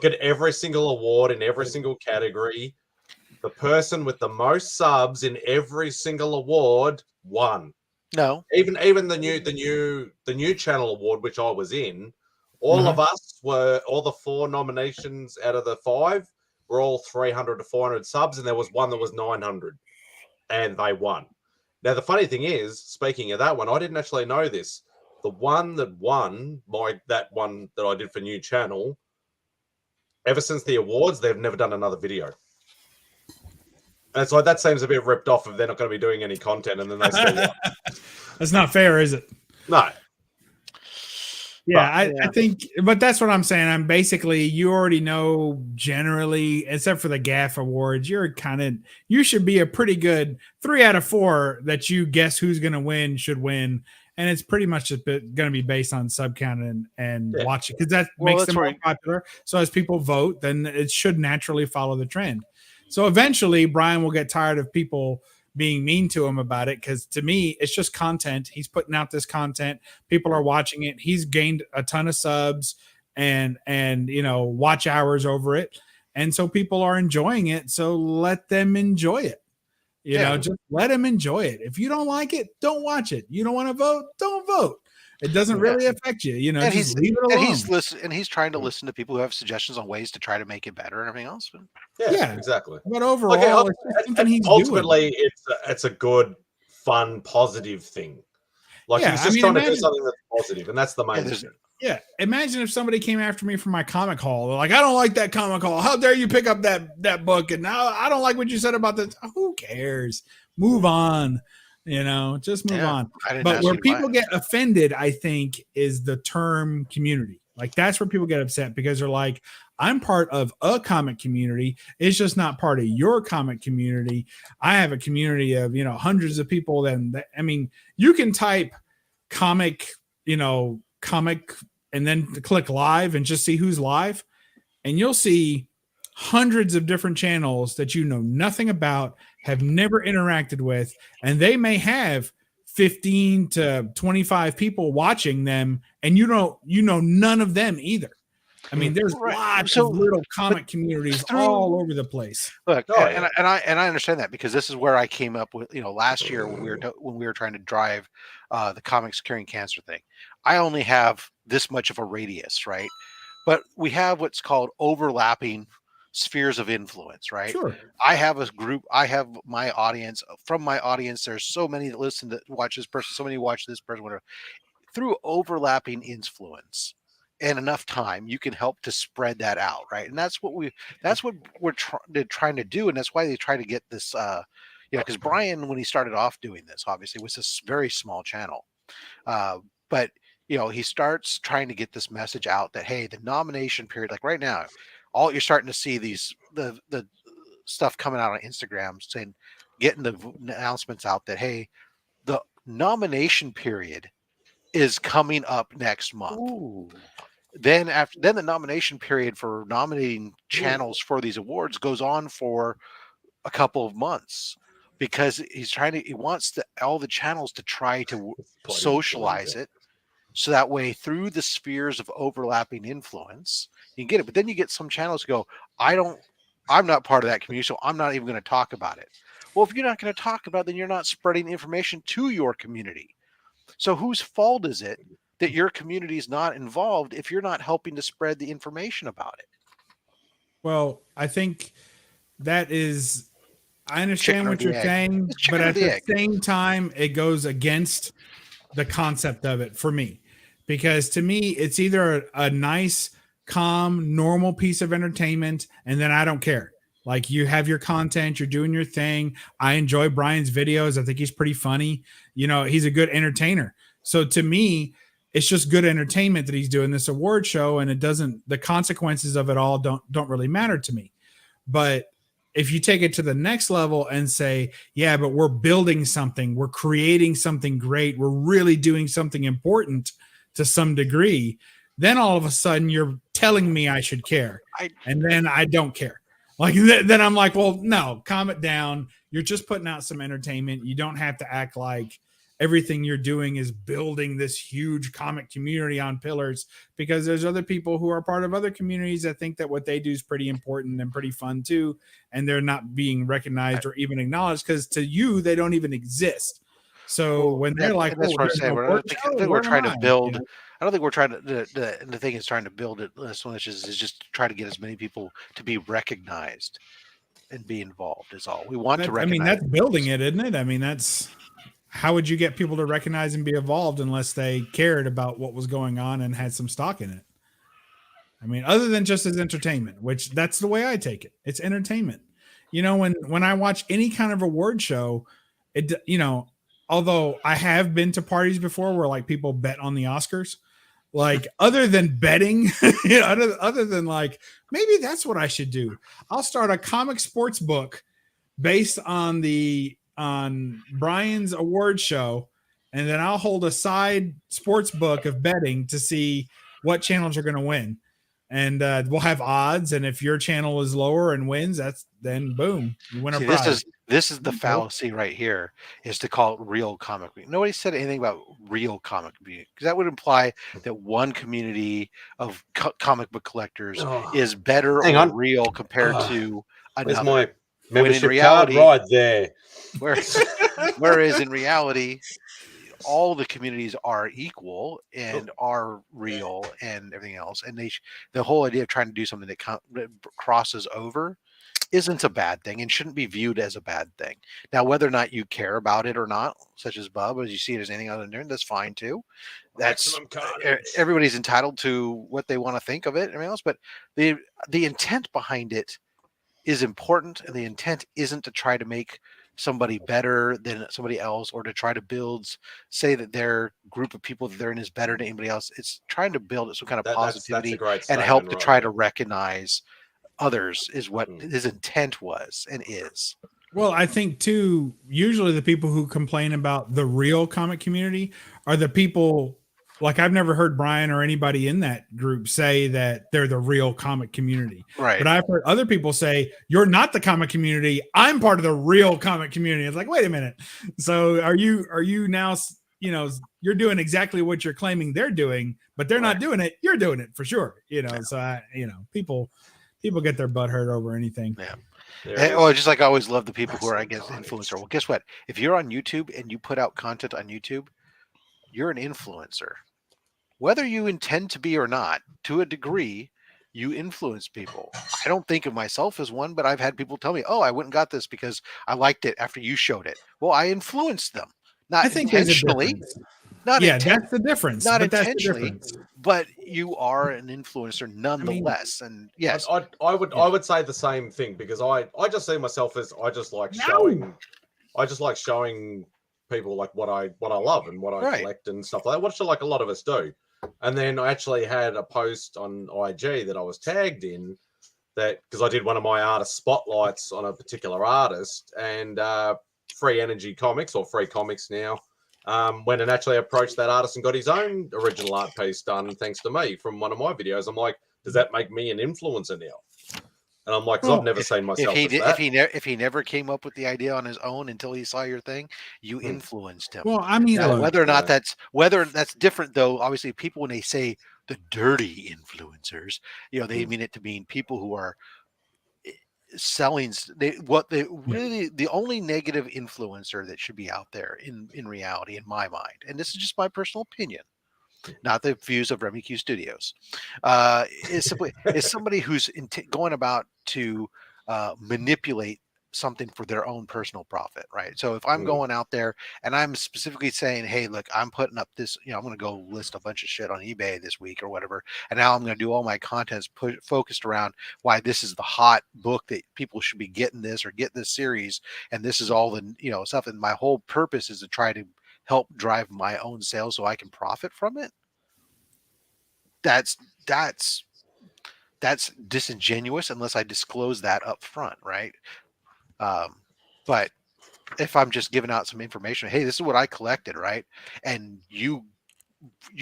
at every single award in every single category. The person with the most subs in every single award won. No, even the new channel award, which I was in. All of us all the 4 nominations out of the 5 were all 300 to 400 subs, and there was one that was 900, and they won. Now, the funny thing is, speaking of that one, I didn't actually know this. The one that won, that one that I did for new channel, ever since the awards, they've never done another video. And it's like, that seems a bit ripped off if they're not going to be doing any content, and then they still won. That's not fair, is it? No. Yeah, I think, but that's what I'm saying. I'm basically, you already know generally, except for the GAF awards, you should be a pretty good 3 out of 4 that you guess who's going to win should win. And it's pretty much just going to be based on sub count and watching, because that makes them more popular. So as people vote, then it should naturally follow the trend. So eventually Brian will get tired of people being mean to him about it, because to me it's just content. He's putting out this content, people are watching it, he's gained a ton of subs and watch hours over it, and so people are enjoying it. So let them enjoy it. Just let them enjoy it. If you don't like it, don't watch it. You don't want to vote, don't vote. It doesn't really affect you, and just leave it alone. And he's trying to listen to people who have suggestions on ways to try to make it better and everything else. Yeah, exactly. But overall, ultimately, it's a good, fun, positive thing. Like he's just trying to do something that's positive, and that's the main thing. Yeah, imagine if somebody came after me for my comic haul. They're like, I don't like that comic haul. How dare you pick up that book? And now I don't like what you said about this. Who cares? Move on. Just move on. But where people get offended, I think, is the term community. Like, that's where people get upset, because they're like, I'm part of a comic community. It's just not part of your comic community. I have a community of, hundreds of people. You can type comic and then click live and just see who's live. And you'll see hundreds of different channels that you know nothing about, have never interacted with, and they may have 15 to 25 people watching them, and you know none of them either. I mean, there's lots of little comic communities all over the place. Look, and I understand that, because this is where I came up with, last year when we were trying to drive the comics curing cancer thing. I only have this much of a radius, right? But we have what's called overlapping spheres of influence, right? Sure. I have a group, I have my audience. From my audience, there's so many that listen to watch this person, so many watch this person, whatever. Through overlapping influence and enough time, you can help to spread that out, right? And that's what we're trying to do, and that's why they try to get this. Because Brian, when he started off doing this, obviously was this very small channel, but he starts trying to get this message out that hey, the nomination period, like right now, all you're starting to see the stuff coming out on Instagram saying, getting the announcements out that hey, the nomination period is coming up next month. Ooh. Then the nomination period for nominating channels for these awards goes on for a couple of months because he wants all the channels to try to socialize it. So that way, through the spheres of overlapping influence, you can get it. But then you get some channels go, I'm not part of that community, so I'm not even going to talk about it. Well, if you're not going to talk about it, then you're not spreading information to your community. So whose fault is it that your community is not involved if you're not helping to spread the information about it? Well, I think that is, I understand what you're saying, but at the same time, it goes against the concept of it for me. Because to me, it's either a nice, calm, normal piece of entertainment, and then I don't care. Like you have your content, you're doing your thing. I enjoy Brian's videos. I think he's pretty funny. He's a good entertainer. So to me, it's just good entertainment that he's doing this award show, and the consequences of it all don't really matter to me. But if you take it to the next level and say, yeah, but we're building something, we're creating something great, we're really doing something important to some degree, then all of a sudden you're telling me I should care. And then I don't care. Like then I'm like, well, no, calm it down. You're just putting out some entertainment. You don't have to act like everything you're doing is building this huge comic community on pillars, because there's other people who are part of other communities that think that what they do is pretty important and pretty fun too. And they're not being recognized or even acknowledged because to you, they don't even exist. So when they're like, that's what I'm saying. I don't think we're trying to build. I don't think we're trying to. The thing is trying to build it. This one is just to try to get as many people to be recognized and be involved. Is all we want to recognize. I mean, that's building it, isn't it? I mean, that's how would you get people to recognize and be involved unless they cared about what was going on and had some stock in it? I mean, other than just as entertainment, which that's the way I take it. It's entertainment. When I watch any kind of award show, although I have been to parties before where like people bet on the Oscars, like other than betting, other than like, maybe that's what I should do. I'll start a comic sports book based on Brian's award show. And then I'll hold a side sports book of betting to see what channels are going to win. And we'll have odds. And if your channel is lower and wins, then boom, you win a prize. This is the fallacy right here, is to call it real comic book. Nobody said anything about real comic book, because that would imply that one community of comic book collectors is better or real compared to another. Where's my membership card? Right there. Whereas in reality, all the communities are equal and are real and everything else. And the whole idea of trying to do something that crosses over isn't a bad thing and shouldn't be viewed as a bad thing. Now, whether or not you care about it or not, such as Bub, as you see it as anything other than doing, that's fine too. That's everybody's entitled to what they want to think of it and everything else. But the intent behind it is important, and the intent isn't to try to make somebody better than somebody else or to try to say that their group of people that they're in is better than anybody else. It's trying to build some kind of positivity and help to try to recognize others is what his intent was and is. Well, I think too, usually the people who complain about the real comic community are the people, like I've never heard Brian or anybody in that group say that they're the real comic community. Right. But I've heard other people say, you're not the comic community. I'm part of the real comic community. It's like, wait a minute. So are you now, you're doing exactly what you're claiming they're doing, but they're not doing it. You're doing it for sure. So people get their butt hurt over anything. Yeah. Well, just like I always love the people who are, I guess, influencer. Well, guess what? If you're on YouTube and you put out content on YouTube, you're an influencer. whether you intend to be or not, to a degree, you influence people. I don't think of myself as one, but I've had people tell me, "Oh, I went and got this because I liked it after you showed it." Well, I influenced them, not I think there's a intentionally, difference. not Yeah, that's the difference. not But that's the intentionally, difference. but you are an influencer nonetheless. And yes, I would say the same thing, because I just see myself as I just like showing people like what I love and what I collect and stuff like that, which like a lot of us do. And then I actually had a post on IG that I was tagged in, that because I did one of my artist spotlights on a particular artist, and Free Energy Comics, or Free Comics now, went and actually approached that artist and got his own original art piece done thanks to me from one of my videos. I'm like, does that make me an influencer now? And I'm like, because I've never seen myself as that. If he never came up with the idea on his own until he saw your thing, you influenced him. Well, I mean, now, look, whether that's different though. Obviously, people, when they say the dirty influencers, they mean it to mean people who are selling the only negative influencer that should be out there in reality, in my mind, and this is just my personal opinion, not the views of Remy Q Studios, is somebody who's going about to manipulate something for their own personal profit, right? So if I'm going out there and I'm specifically saying, hey, look, I'm putting up this, I'm going to go list a bunch of shit on eBay this week or whatever, and now I'm going to do all my contents focused around why this is the hot book that people should be getting this or get this series, and this is all the stuff, and my whole purpose is to try to help drive my own sales so I can profit from it. That's disingenuous unless I disclose that up front, right? But if I'm just giving out some information, hey, this is what I collected, right? And you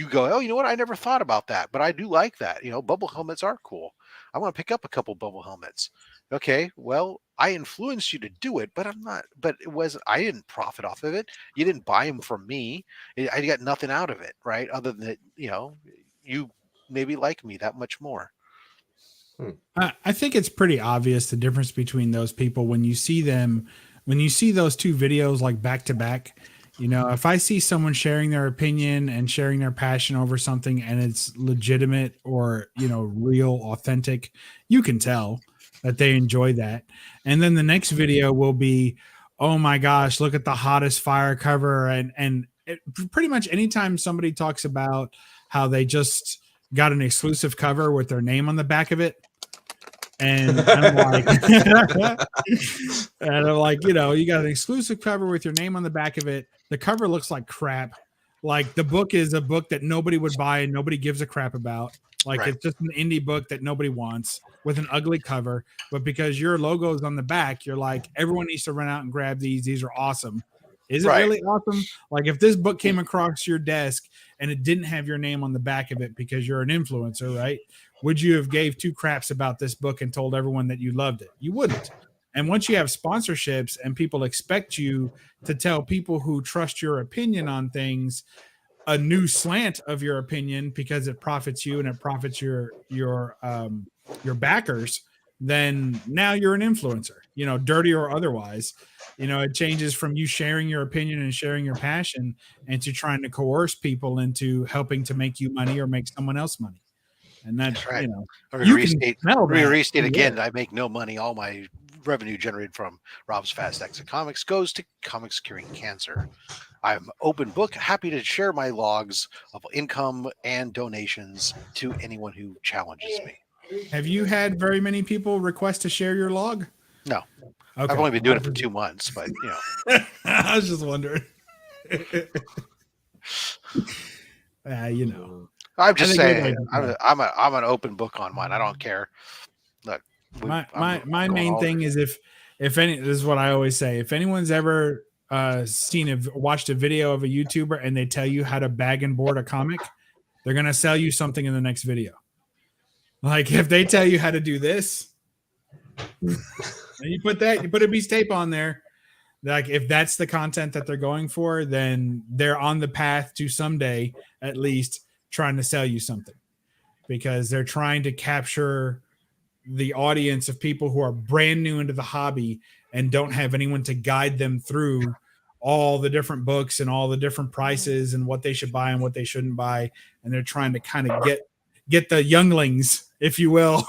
go, oh, you know what? I never thought about that, but I do like that. Bubble helmets are cool. I want to pick up a couple bubble helmets. Okay, well, I influenced you to do it, but I didn't profit off of it. You didn't buy them from me. I got nothing out of it, right? Other than that, you maybe like me that much more. I think it's pretty obvious the difference between those people when you see them, when you see those two videos like back to back. If I see someone sharing their opinion and sharing their passion over something and it's legitimate or, real, authentic, you can tell that they enjoy that. And then the next video will be, oh my gosh, look at the hottest fire cover. And pretty much anytime somebody talks about how they just got an exclusive cover with their name on the back of it, and I'm like, you got an exclusive cover with your name on the back of it. The cover looks like crap. Like the book is a book that nobody would buy and nobody gives a crap about. Like It's just an indie book that nobody wants with an ugly cover. But because your logo is on the back, you're like, everyone needs to run out and grab these. These are awesome. Is it really awesome? Like if this book came across your desk and it didn't have your name on the back of it because you're an influencer, right? Would you have gave two craps about this book and told everyone that you loved it? You wouldn't. And once you have sponsorships and people expect you to tell people who trust your opinion on things a new slant of your opinion because it profits you and it profits your backers, then now you're an influencer, dirty or otherwise. It changes from you sharing your opinion and sharing your passion and to trying to coerce people into helping to make you money or make someone else money. And that's right. You can restate again. I make no money. All my revenue generated from Rob's Fast Exit Comics goes to comics curing cancer. I'm open book, happy to share my logs of income and donations to anyone who challenges me. Have you had very many people request to share your log? No. Okay. I've only been doing it for 2 months, but I was just wondering. I'm just saying, I'm an open book on mine. I don't care. Look, my main thing is if any, this is what I always say. If anyone's ever watched a video of a YouTuber and they tell you how to bag and board a comic, they're gonna sell you something in the next video. Like if they tell you how to do this, and you put a piece of tape on there. Like if that's the content that they're going for, then they're on the path to someday at least trying to sell you something, because they're trying to capture the audience of people who are brand new into the hobby and don't have anyone to guide them through all the different books and all the different prices and what they should buy and what they shouldn't buy, and they're trying to kind of get the younglings, if you will.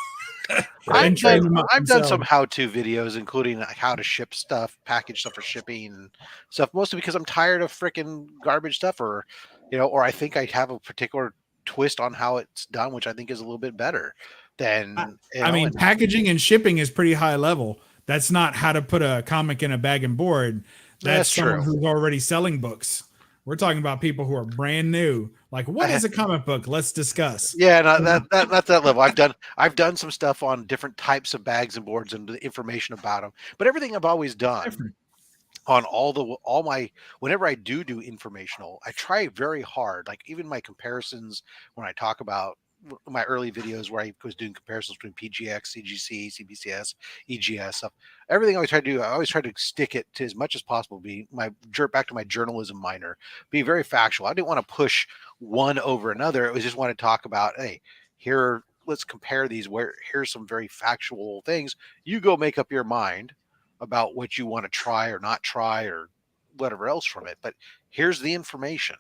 I've done some how-to videos, including like how to ship stuff, package stuff for shipping and stuff, mostly because I'm tired of freaking garbage stuff, or or I think I have a particular twist on how it's done, which I think is a little bit better than packaging and shipping is pretty high level. That's not how to put a comic in a bag and board. That's someone who's already selling books. We're talking about people who are brand new. Like, what is a comic book? Let's discuss. Yeah, not that level. I've done some stuff on different types of bags and boards and the information about them. But everything I've always done on all my whenever I do informational, I try very hard. Like even my comparisons when I talk about my early videos where I was doing comparisons between PGX, CGC, CBCS, EGS stuff. Everything I always try to do, I always try to stick it to as much as possible. Back to my journalism minor, be very factual. I didn't want to push one over another. It was just want to talk about, hey, let's compare these. Here's some very factual things. You go make up your mind about what you want to try or not try or whatever else from it. But here's the information.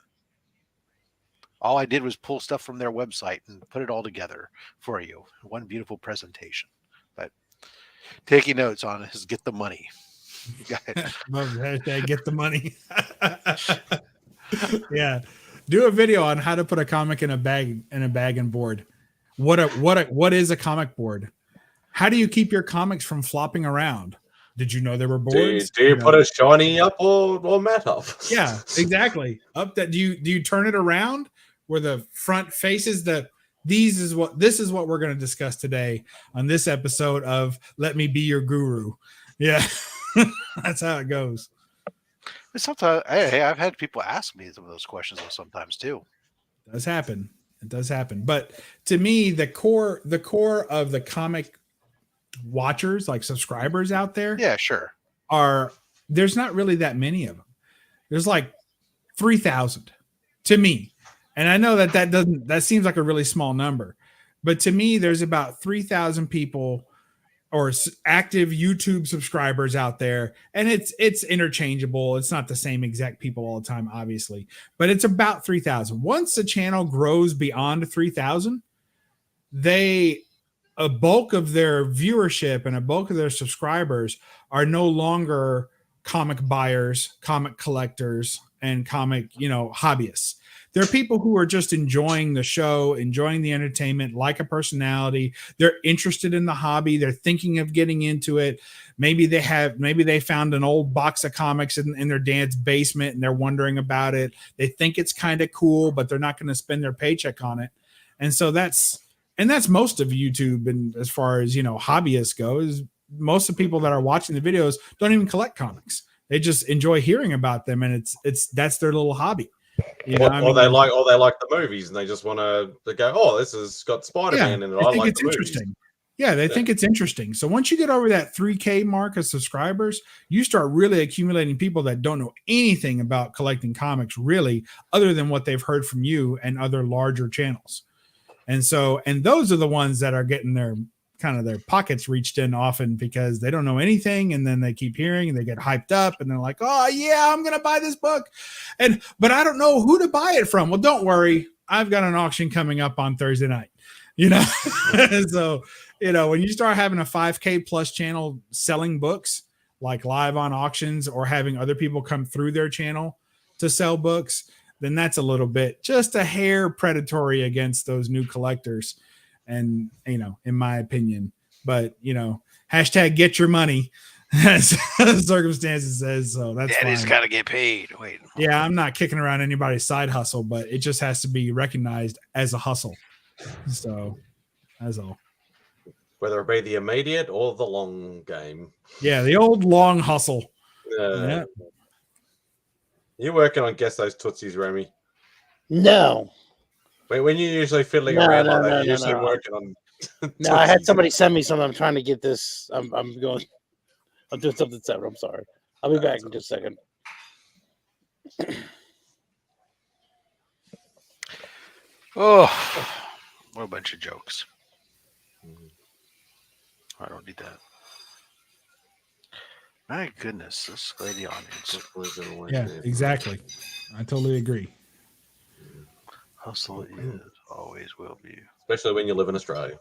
All I did was pull stuff from their website and put it all together for you. One beautiful presentation. But taking notes on is get the money. Hashtag get the money. Yeah. Do a video on how to put a comic in a bag and board. What is a comic board? How do you keep your comics from flopping around? Did you know there were boards? Do you put a shiny up or matte up? Yeah, exactly. Up that do you turn it around where the front faces this is what we're going to discuss today on this episode of Let Me Be Your Guru. Yeah. That's how it goes. Sometimes I've had people ask me some of those questions sometimes too. It does happen. It does happen. But to me, the core of the comic watchers, like subscribers out there, yeah, sure, there's not really that many of them. There's like 3,000 to me, and I know that seems like a really small number, but to me, there's about 3,000 people or active YouTube subscribers out there, and it's interchangeable. It's not the same exact people all the time, obviously, but it's about 3,000. Once the channel grows beyond 3,000, a bulk of their viewership and a bulk of their subscribers are no longer comic buyers, comic collectors, and comic, hobbyists. There are people who are just enjoying the show, enjoying the entertainment, like a personality. They're interested in the hobby. They're thinking of getting into it. Maybe they found an old box of comics in their dad's basement and they're wondering about it. They think it's kind of cool, but they're not going to spend their paycheck on it. And so that's most of YouTube. And as far as, hobbyists goes, most of the people that are watching the videos don't even collect comics. They just enjoy hearing about them. And that's their little hobby. Or they like the movies and they just want to go, oh, this has got Spider-Man in it. I like the interesting. Movies. Yeah, they think it's interesting. So once you get over that 3K mark of subscribers, you start really accumulating people that don't know anything about collecting comics, really, other than what they've heard from you and other larger channels. And those are the ones that are getting their pockets reached in often because they don't know anything. And then they keep hearing and they get hyped up and they're like, oh yeah, I'm going to buy this book. But I don't know who to buy it from. Well, don't worry. I've got an auction coming up on Thursday night, So, when you start having a 5K plus channel selling books, like live on auctions or having other people come through their channel to sell books, then that's a little bit just a hair predatory against those new collectors. And, in my opinion, but, hashtag get your money as circumstances says. So that's fine. Daddy's got to get paid. Wait. Yeah. I'm not kicking around anybody's side hustle, but it just has to be recognized as a hustle. So that's all. Whether it be the immediate or the long game. Yeah. The old long hustle. Yeah. You working on Guess Those Tootsies, Remy? No. Wait, when you're usually fiddling around like that, you're usually working on. No, I had somebody send me something. I'm trying to get this. I'm doing something separate. I'm sorry. I'll be back in just a second. Oh, what a bunch of jokes. I don't need that. My goodness, this lady onions. Yeah, exactly. I totally agree. Hustle is, always will be. Especially when you live in Australia.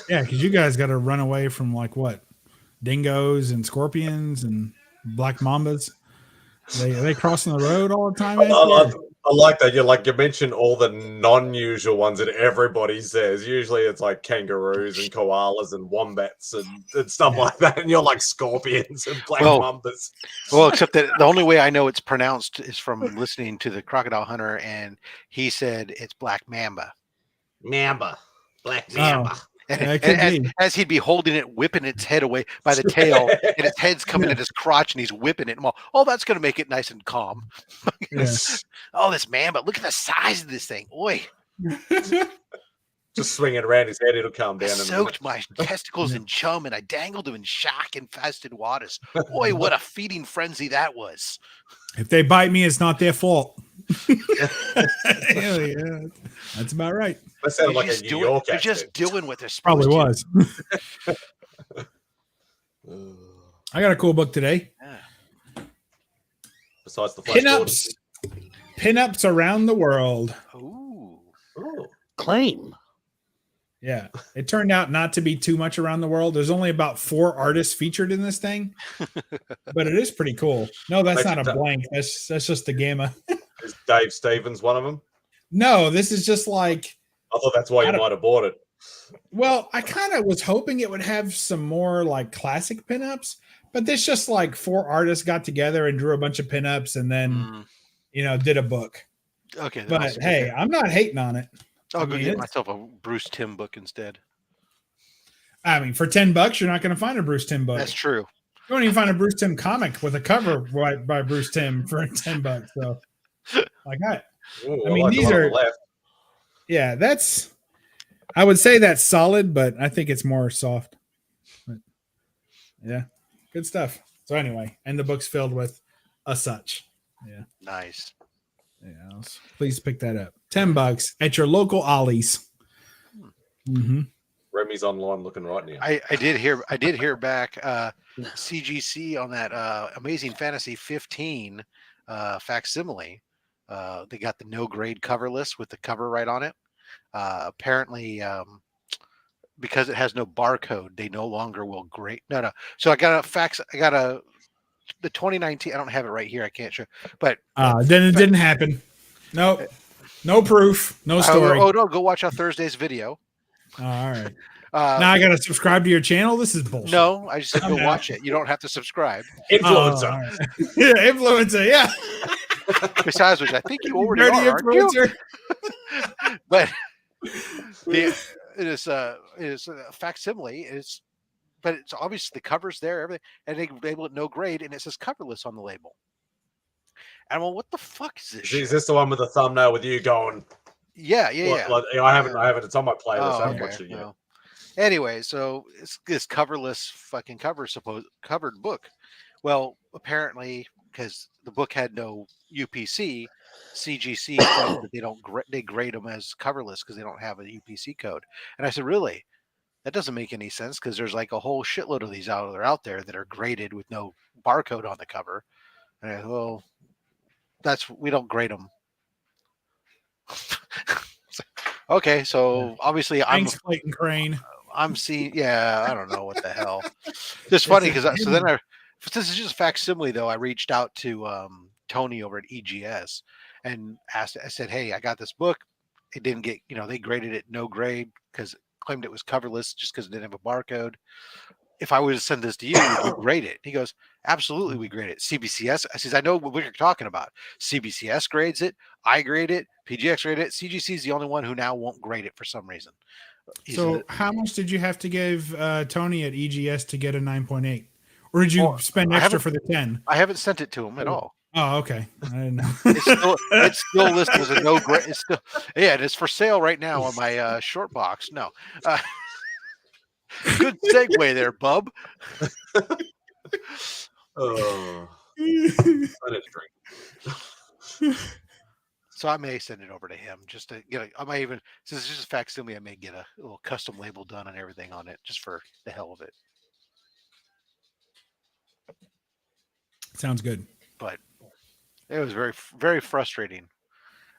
Yeah, because you guys got to run away from like what? Dingoes and scorpions and black mambas. Are they crossing the road all the time? I like that. You mentioned all the non-usual ones that everybody says. Usually it's like kangaroos and koalas and wombats and stuff like that. And you're like scorpions and black mambas. Well, except that the only way I know it's pronounced is from listening to the Crocodile Hunter, and he said it's black mamba. Mamba. Black mamba. And as he'd be holding it, whipping its head away by the tail, and its head's coming at his crotch, and he's whipping it. And oh, that's going to make it nice and calm. Oh, this mamba! Look at the size of this thing. Oi! Just swing it around his head; it'll calm down. I soaked my testicles in chum, and I dangled them in shark-infested waters. Oi! What a feeding frenzy that was! If they bite me, it's not their fault. Yeah, that's about right. That sounded like a New York They're accent. just doing what they're supposed Probably to. was. I got a cool book today. Yeah. Besides the Flash Pinups around the world. Ooh. Claim. Yeah. It turned out not to be too much around the world. There's only about 4 artists featured in this thing. But it is pretty cool. No, that's not a blank. That's just a gamma. Is Dave Stevens one of them? No, this is just like I thought that's why you might have bought it. Well, I kind of was hoping it would have some more like classic pinups, but this just like 4 artists got together and drew a bunch of pinups and then, did a book. Okay. But hey, I'm not hating on it. I'll go get myself a Bruce Timm book instead. I mean, for $10, you're not going to find a Bruce Timm book. That's true. You won't even find a Bruce Timm comic with a cover by Bruce Timm for $10. So, like that. Ooh, I mean, like these are. Yeah, I would say that's solid, but I think it's more soft. But yeah, good stuff. So anyway, and the book's filled with a such. Yeah, nice. Yeah, please pick that up. $10 at your local Ollie's. Mm-hmm. Remy's online looking right now. I did hear back CGC on that Amazing Fantasy 15 facsimile. They got the no grade cover list with the cover right on it. Apparently, because it has no barcode, they no longer will grade. No. So I got a fax. I got the 2019. I don't have it right here. I can't show. But then it didn't happen. Nope. No proof. No story. Oh no! Go watch our Thursday's video. All right. Now I got to subscribe to your channel. This is bullshit. No, I just said go watch it. You don't have to subscribe. Influencer. Right. Yeah, influencer. Yeah. Besides which, I think you already are, influencer. But it is a facsimile. But it's obviously the cover's there, everything, and they label it no grade, and it says coverless on the label. And I'm like, what the fuck is this? Is this the one with the thumbnail with you going? Yeah. Like, I haven't. It's on my playlist. I haven't watched it yet. No. Anyway, so it's this coverless fucking covered book. Well, apparently, because the book had no UPC, CGC said that they grade them as coverless because they don't have a UPC code. And I said, really? That doesn't make any sense because there's like a whole shitload of these out there that are graded with no barcode on the cover. And I said, well, we don't grade them. Okay, so obviously Thanks, Clayton Crane. I'm seeing. Yeah, I don't know what the hell. Just funny because this is just facsimile though. I reached out to Tony over at EGS and asked. I said, "Hey, I got this book. It didn't get. They graded it no grade because claimed it was coverless just because it didn't have a barcode. If I were to send this to you, would you grade it?" He goes, "Absolutely, we grade it. CBCS." I says, "I know what you're talking about. CBCS grades it. I grade it. PGX grade it. CGC is the only one who now won't grade it for some reason." So how much did you have to give Tony at EGS to get a 9.8? Or did you spend extra for the 10? I haven't sent it to him at all. Oh, okay. I didn't know. It's still listed as a no grade. It's still, yeah, it's for sale right now on my short box. No. Good segue there, bub. Oh, I didn't drink. So I may send it over to him just to get I might even, since it's just a facsimile, I may get a little custom label done and everything on it just for the hell of it. Sounds good. But it was very, very frustrating.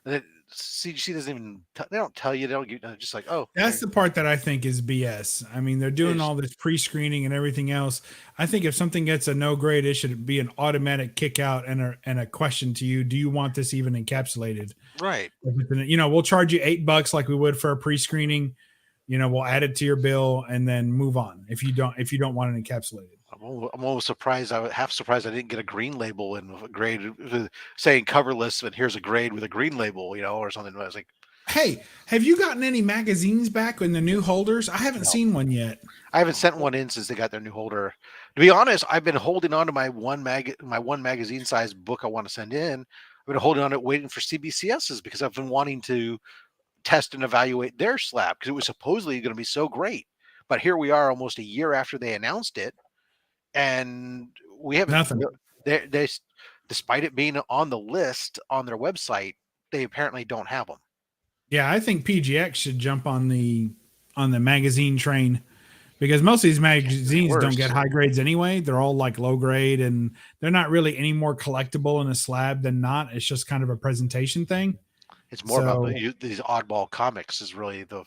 And then CGC doesn't even, they don't tell you, they don't give, just like, oh. That's the part that I think is BS. I mean, they're doing all this pre-screening and everything else. I think if something gets a no grade, it should be an automatic kick out and a question to you. Do you want this even encapsulated? Right. We'll charge you $8 like we would for a pre-screening. We'll add it to your bill and then move on. If you don't want it encapsulated. I'm almost surprised. I was half surprised I didn't get a green label and a grade saying cover list, and here's a grade with a green label, or something. I was like, hey, have you gotten any magazines back in the new holders? I haven't seen one yet. I haven't sent one in since they got their new holder. To be honest, I've been holding on to my one magazine size book I want to send in. I've been holding on it, waiting for CBCS's because I've been wanting to test and evaluate their slab because it was supposedly going to be so great. But here we are, almost a year after they announced it, and we haven't. Nothing. They, despite it being on the list on their website, they apparently don't have them. Yeah, I think PGX should jump on the magazine train because most of these magazines don't get high grades anyway. They're all like low grade, and they're not really any more collectible in a slab than not. It's just kind of a presentation thing. It's more about these oddball comics is really the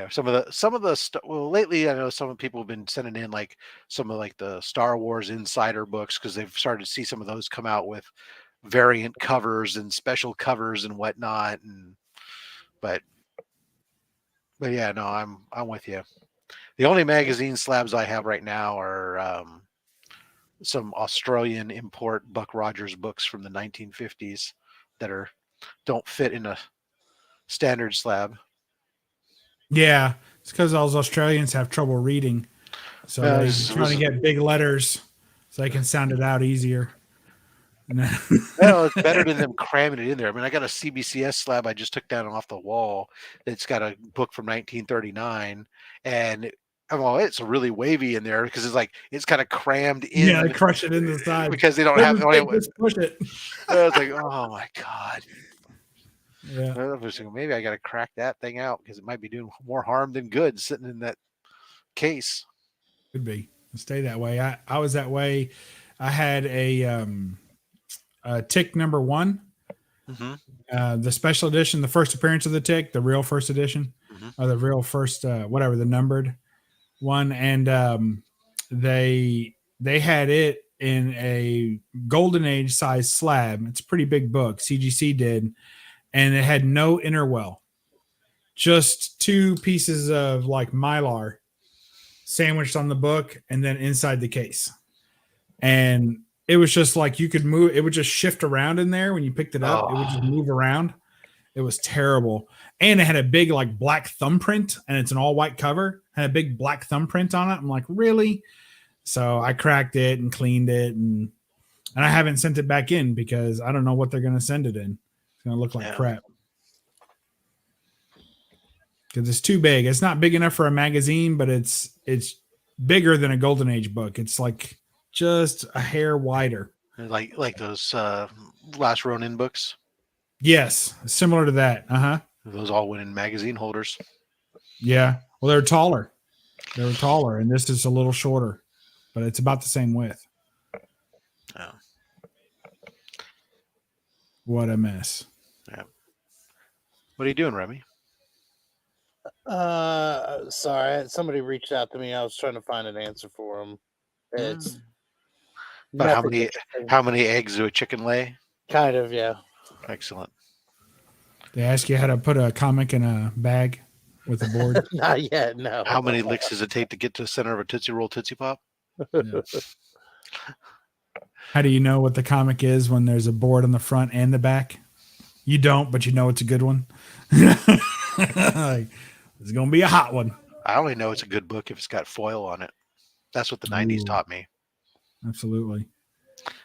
some of the well, lately I know some of the people have been sending in like some of like the Star Wars Insider books because they've started to see some of those come out with variant covers and special covers and whatnot. But yeah, no, I'm with you. The only magazine slabs I have right now are some Australian import Buck Rogers books from the 1950s that don't fit in a standard slab. Yeah, it's because those Australians have trouble reading, so they're trying to get big letters so they can sound it out easier. Well, it's better than them cramming it in there. I mean, I got a CBCS slab I just took down off the wall. It's got a book from 1939, and it's really wavy in there because it's kind of crammed in. Yeah, they crush it in the side because they don't have. Just push it. I was like, oh my god. Yeah. Maybe I got to crack that thing out because it might be doing more harm than good sitting in that case. Could be. Stay that way. I was that way. I had a Tick number 1, the special edition, the first appearance of the Tick, the real first edition, or the real first whatever, the numbered one, and they had it in a golden age size slab. It's a pretty big book. CGC did. And it had no inner well, just 2 pieces of like Mylar sandwiched on the book and then inside the case. And it was just like you could move, it would just shift around in there when you picked it up. It would just move around. It was terrible. And it had a big like black thumbprint, and it's an all white cover, had a big black thumbprint on it. I'm like, really? So I cracked it and cleaned it, and I haven't sent it back in because I don't know what they're going to send it in. Gonna look like crap because it's too big. It's not big enough for a magazine, but it's bigger than a golden age book. It's like just a hair wider, like those Last Ronin books. Yes, similar to that. Those all went in magazine holders. Yeah, well, they're taller. They were taller, and this is a little shorter, but it's about the same width. Oh. What a mess. Yeah. What are you doing, Remy? Sorry, somebody reached out to me. I was trying to find an answer for them. It's but how many eggs do a chicken lay? Kind of, yeah. Excellent. They ask you how to put a comic in a bag with a board. Not yet, no. How many licks does it take to get to the center of a Tootsie Roll Tootsie Pop? Yeah. How do you know what the comic is when there's a board on the front and the back? You don't, but you know it's a good one. Like, it's going to be a hot one. I only know it's a good book if it's got foil on it. That's what the 90s taught me. Absolutely.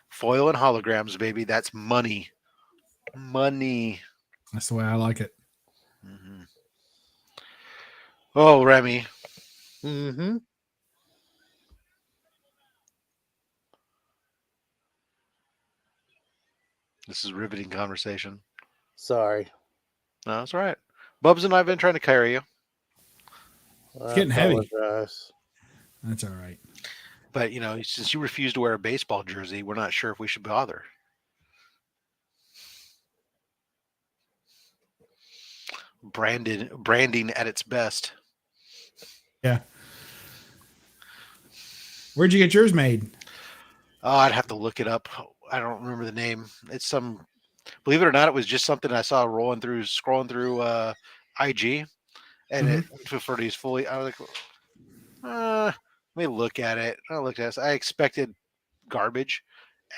Foil and holograms, baby. That's money. Money. That's the way I like it. Mm-hmm. Oh, Remy. Mm-hmm. This is riveting conversation. Sorry. No, that's all right. Bubs and I have been trying to carry you. It's getting heavy. Apologize. That's all right. But since you refuse to wear a baseball jersey, we're not sure if we should bother. Branding at its best. Yeah. Where'd you get yours made? Oh, I'd have to look it up. I don't remember the name. It's believe it or not, it was just something I saw scrolling through IG, and it referred to as fully. I was like, let me look at it. I looked at it. I expected garbage,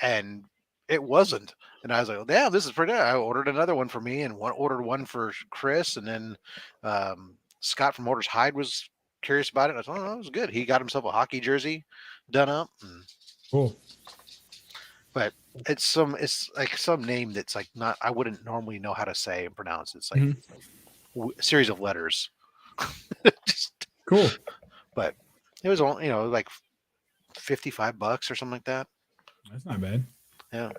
and it wasn't. And I was like, "Damn, this is pretty." I ordered another one for me, and ordered one for Chris, and then Scott from Orders Hyde was curious about it. I thought, "Oh, it was good." He got himself a hockey jersey done up. Cool. But it's like some name that's like not I wouldn't normally know how to say and pronounce. It's like a series of letters. Just cool. But it was only like $55 or something like that. That's not bad. Yeah.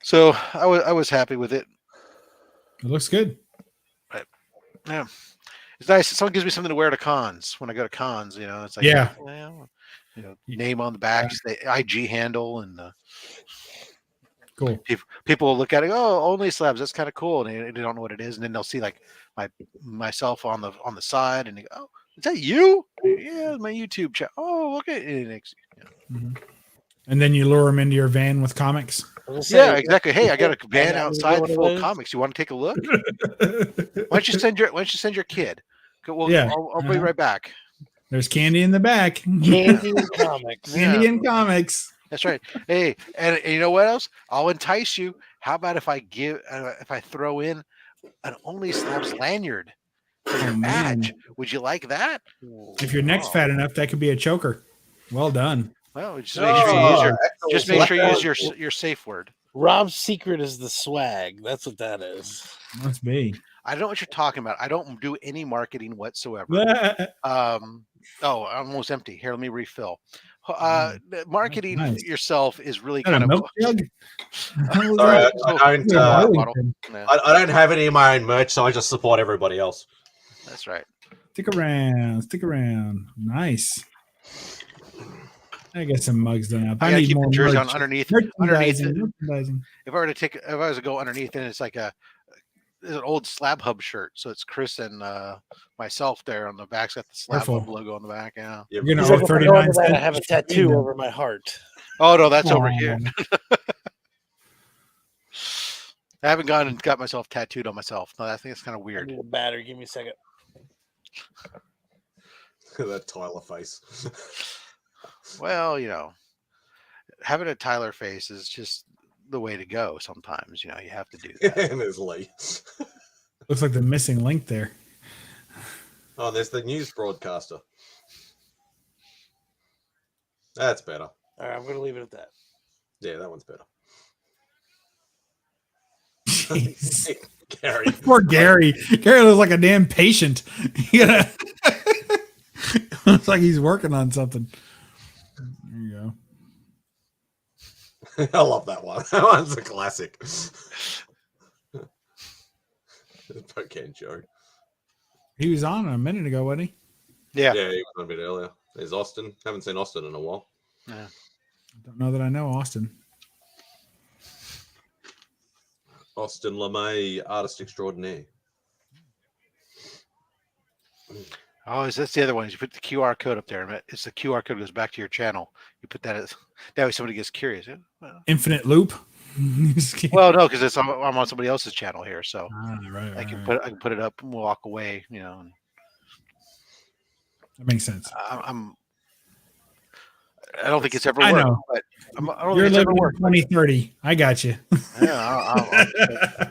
So I was happy with it. It looks good. But yeah, it's nice. Someone gives me something to wear to cons when I go to cons. It's like name on the back, the IG handle, and cool. People will look at it. Oh, only slabs. That's kind of cool, and they don't know what it is, and then they'll see like myself on the side, and they go, "Oh, is that you? Yeah, my YouTube channel. Oh, okay." And then you lure them into your van with comics. Yeah, exactly. Hey, I got a van outside full of comics. You want to take a look? Why don't you send your kid? I'll be right back. There's candy in the back. Candy and comics. Candy and comics. That's right. Hey, and you know what else? I'll entice you. How about if I throw in an Only Slabs lanyard for your badge? Would you like that? If your neck's fat enough, that could be a choker. Well done. Well, just make sure you use your safe word. Rob's secret is the swag. That's what that is. Must be. I don't know what you're talking about. I don't do any marketing whatsoever. I'm almost empty. Here, let me refill. Marketing yourself is really kind of milk jug. Sorry, I don't have any of my own merch, so I just support everybody else. That's right. Stick around. Nice. I get some mugs done up. I need more jersey on underneath. Merchandising. If I was to go underneath, then it's like there's an old Slab Hub shirt. So it's Chris and myself there on the back. It's got the Slab Hub logo on the back. Yeah. You're gonna owe 39 cents. I have a tattoo over my heart. Oh no, that's over here. I haven't gone and got myself tattooed on myself. No, I think it's kind of weird. I need a battery. Give me a second. That Tyler face. Well, having a Tyler face is just the way to go. Sometimes, you have to do that. And there's Lee. Looks like the missing link there. Oh, there's the news broadcaster. That's better. All right, I'm going to leave it at that. Yeah, that one's better. Gary. Poor Gary. Gary looks like a damn patient. Looks like he's working on something. There you go. I love that one. That one's a classic. Spokane Joe. He was on a minute ago, wasn't he? Yeah. Yeah, he was on a bit earlier. There's Austin. Haven't seen Austin in a while. Yeah. I don't know that I know Austin. Austin LeMay, artist extraordinaire. Oh, that's the other one. You put the QR code up there. It's the QR code goes back to your channel. You put that as that way somebody gets curious. Well, Infinite loop. Well, no, because I'm on somebody else's channel here, so I can put it up and walk away. That makes sense. I don't think it's ever worked. Know. But I don't You're think it's ever living worked. 2030. I got you. Yeah.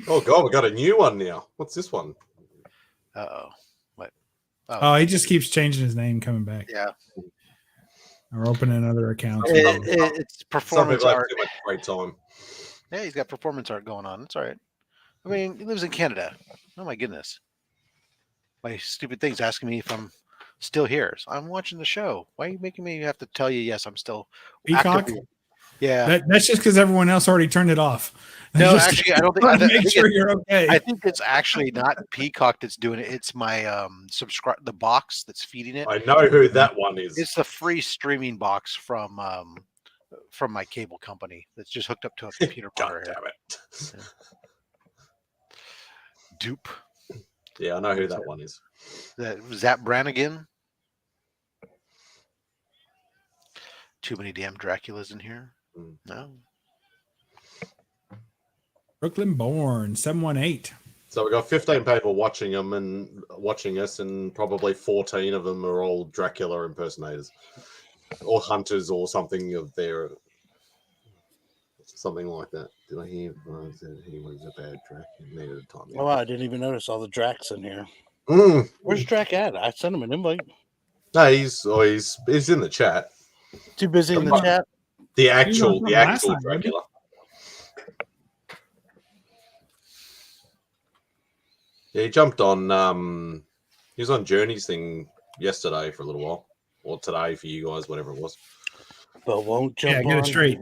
Oh God, we got a new one now. What's this one? What? Oh, he just keeps changing his name, coming back. Yeah. Or opening another account. It's performance art. Too much great time. Yeah, he's got performance art going on. It's all right. I mean, he lives in Canada. Oh my goodness. My stupid thing's asking me if I'm still here. So I'm watching the show. Why are you making me have to tell you yes, I'm still Peacock? actively... Yeah. That's just because everyone else already turned it off. No, Just actually, I don't think. make sure you're okay. I think it's actually not Peacock that's doing it. It's my subscribe the box that's feeding it. I know who that one is. It's the free streaming box from my cable company that's just hooked up to a computer God monitor. damn it. Yeah. Dupe. Yeah, I know who that one is. Was that Brannigan? Too many damn Draculas in here. No. Brooklyn born 718. So we got 15 people watching them and watching us, and probably 14 of them are all Dracula impersonators or hunters or something of their something like that. Did I hear he was a bad Drac? Needed a time. Oh, I didn't even notice all the Dracs in here. Mm. Where's Drac at? I sent him an invite. No, he's in the chat. Too busy in the chat. The actual Dracula. Yeah, he jumped on. He was on Journey's thing yesterday for a little while, or today for you guys, whatever it was. But won't jump. Yeah, get it straight.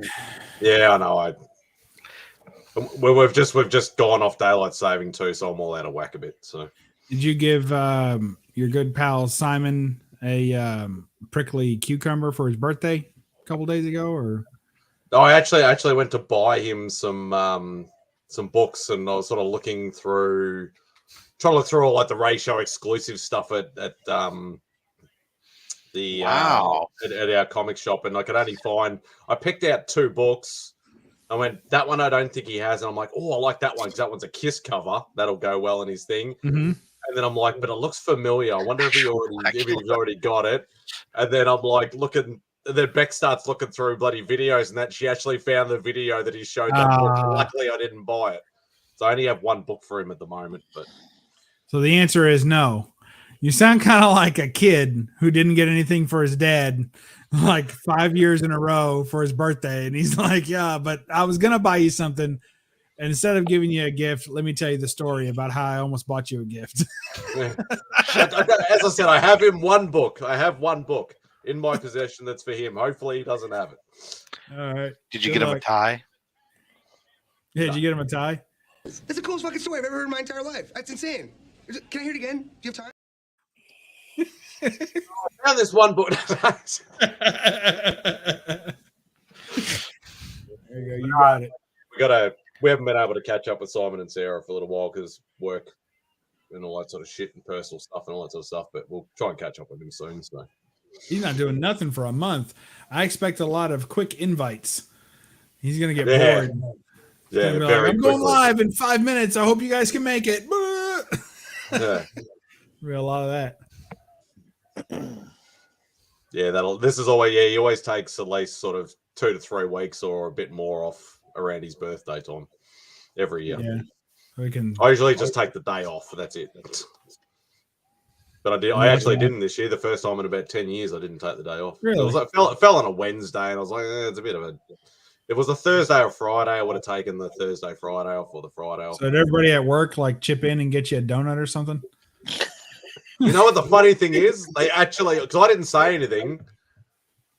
Yeah, I know. We've just gone off daylight saving too, so I'm all out of whack a bit. So, did you give your good pal Simon a prickly cucumber for his birthday a couple days ago, or? No, I actually went to buy him some books, and I was sort of trying to look through all like the ratio exclusive stuff at the at our comic shop, and I could only find. I picked out 2 books. I went, that one I don't think he has, and I'm like, oh, I like that one because that one's a Kiss cover. That'll go well in his thing. Mm-hmm. And then I'm like, but it looks familiar. I wonder if he's already got it. And then I'm like looking. And then Beck starts looking through bloody videos, and that she actually found the video that he showed that book. Luckily, I didn't buy it, so I only have 1 book for him at the moment. But so the answer is no. You sound kind of like a kid who didn't get anything for his dad like 5 years in a row for his birthday. And he's like, yeah, but I was going to buy you something. And instead of giving you a gift, let me tell you the story about how I almost bought you a gift. As I said, I have him 1 book. I have 1 book in my possession that's for him. Hopefully he doesn't have it. All right. Did you get him a tie? Yeah, did you get him a tie? That's the coolest fucking story I've ever heard in my entire life. That's insane. Can I hear it again? Do you have time? I found this 1 book. There you go. You got it. We haven't been able to catch up with Simon and Sarah for a little while because work and all that sort of shit and personal stuff and all that sort of stuff. But we'll try and catch up with him soon. So he's not doing nothing for a month. I expect a lot of quick invites. He's gonna get bored. Yeah, be very like, I'm going live in 5 minutes. I hope you guys can make it. Yeah. Be a lot of that. Yeah, this is always he always takes at least sort of 2 to 3 weeks or a bit more off around his birthday time every year. Yeah, I usually just take the day off. That's it. But I actually didn't this year. The first time in about 10 years, I didn't take the day off. Really? It fell on a Wednesday, and I was like, it's a bit of a. If it was a Thursday or Friday, I would have taken the Thursday, Friday off or the Friday off. So did everybody at work like chip in and get you a donut or something? You know what the funny thing is? They actually, because I didn't say anything,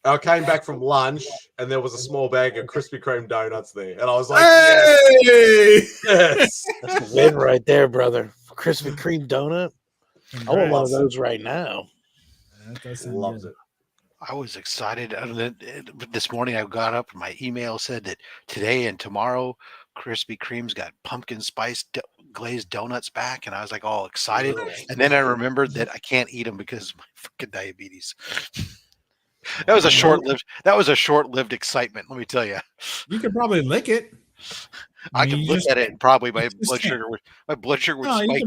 I came back from lunch and there was a small bag of Krispy Kreme donuts there, and I was like, "Hey, yes, that's a win right there, brother! Krispy Kreme donut. I want one of those right now. Loves it. I was excited. This morning I got up and my email said that today and tomorrow Krispy Kreme's got pumpkin spice glazed donuts back, and I was like all excited. And then I remembered that I can't eat them because of my freaking diabetes. That was a short-lived excitement. Let me tell you. You could probably lick it. I could look at it and probably my blood sugar would No,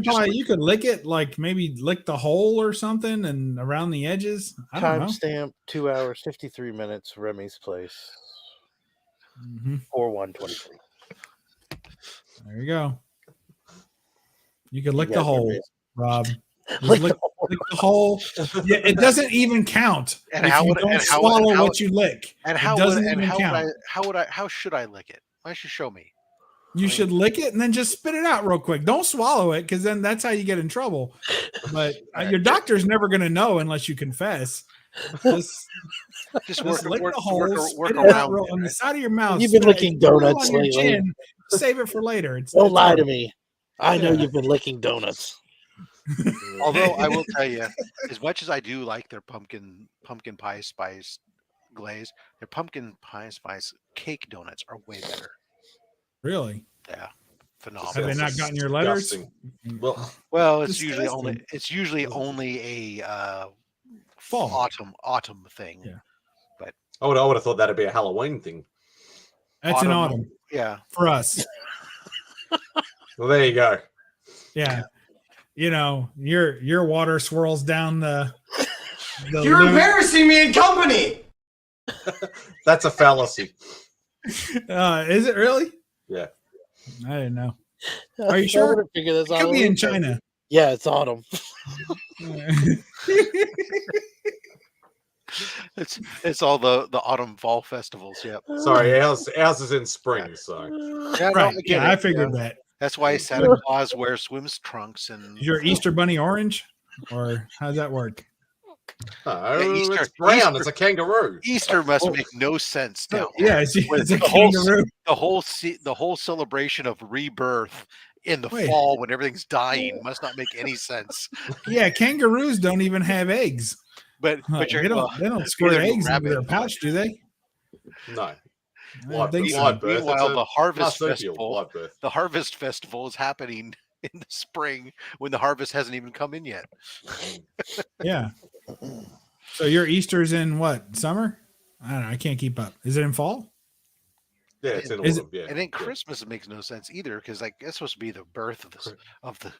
spike. you could lick it, like maybe lick the hole or something and around the edges. I don't know. Timestamp 2 hours 53 minutes. Remy's place. 4/1/23. There you go. You could lick You the guys hole, are Rob. Lick Lick the hole. Yeah, it doesn't even count. And if how you would- don't and how- swallow and how- what you lick? And It how doesn't would and even how count. would I how should I lick it? Why don't you show me? You should lick it and then just spit it out real quick. Don't swallow it, because then that's how you get in trouble. But your doctor's never going to know unless you confess. Just Just lick work the holes, work spit it out around real it, on the right? side of your mouth. You've been spit it out, licking you put it donuts on your lately. chin, save it for later. Don't It's lie to fine. me. I know Yeah. you've been licking donuts. Although I will tell you, as much as I do like their pumpkin pie spice glaze, their pumpkin pie spice cake donuts are way better. Really? Yeah, phenomenal. Have they not gotten your letters? Disgusting. Well, it's Disgusting. usually only a Fall. autumn thing. Yeah. But I would have thought that'd be a Halloween thing. That's in autumn. Yeah. For us. Well, there you go. Yeah. You know, your water swirls down the You're embarrassing me in company. That's a fallacy. Is it really? Yeah. I didn't know. Are you I sure? would've figured that's It could be in Halloween. China. Yeah, it's autumn. It's all the autumn fall festivals. Yeah. Sorry, ours is in spring, so Yeah, no, Right. I get Yeah, I it. figured Yeah. that. That's why Santa Claus wears swims trunks and Is your Easter bunny orange? Or how does that work? no, Easter- it's brown. Easter- It's a kangaroo. Easter must make no sense now. Yeah, it's a kangaroo. The whole celebration of rebirth in the Wait. fall when everything's dying must not make any sense. Yeah, kangaroos don't even have eggs. But They you're, don't squirt neither do eggs into their rabbits. pouch, do they? No. I don't think so. Live birth. Meanwhile, It's a the harvest marsupial festival, live birth. the harvest festival is happening in the spring when the harvest hasn't even come in yet. Yeah. So your Easter's in what? Summer? I don't know. I can't keep up. Is it in fall? Yeah, it's in Is autumn. Yeah. And then Christmas it makes no sense either because like that's supposed to be the birth of the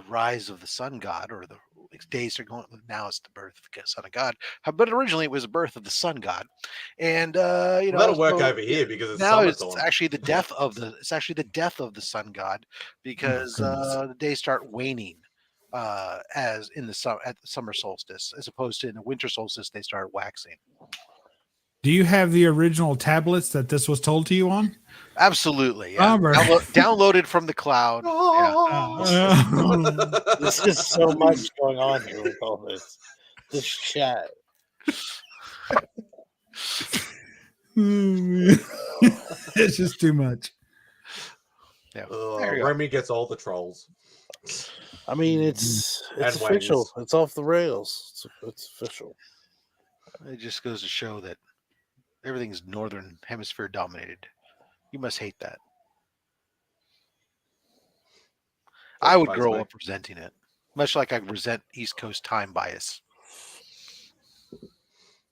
rise of the sun god, or the days are going. Now it's the birth of the son of God, but originally it was the birth of the sun god, and you know That'll work so over here because it's now it's summertime. actually the death of the sun god because goodness. the days start waning as in the at the summer solstice, as opposed to in the winter solstice they start waxing. Do you have the original tablets that this was told to you on? Absolutely, yeah. Robert. Downloaded from the cloud. Yeah. This is so much going on here with all this chat. It's just too much. Yeah. There you go. Remy gets all the trolls. I mean, it's And official. wings. It's off the rails. It's official. It just goes to show that everything's northern hemisphere dominated. You must hate that. I would grow up resenting it, much like I resent East Coast time bias.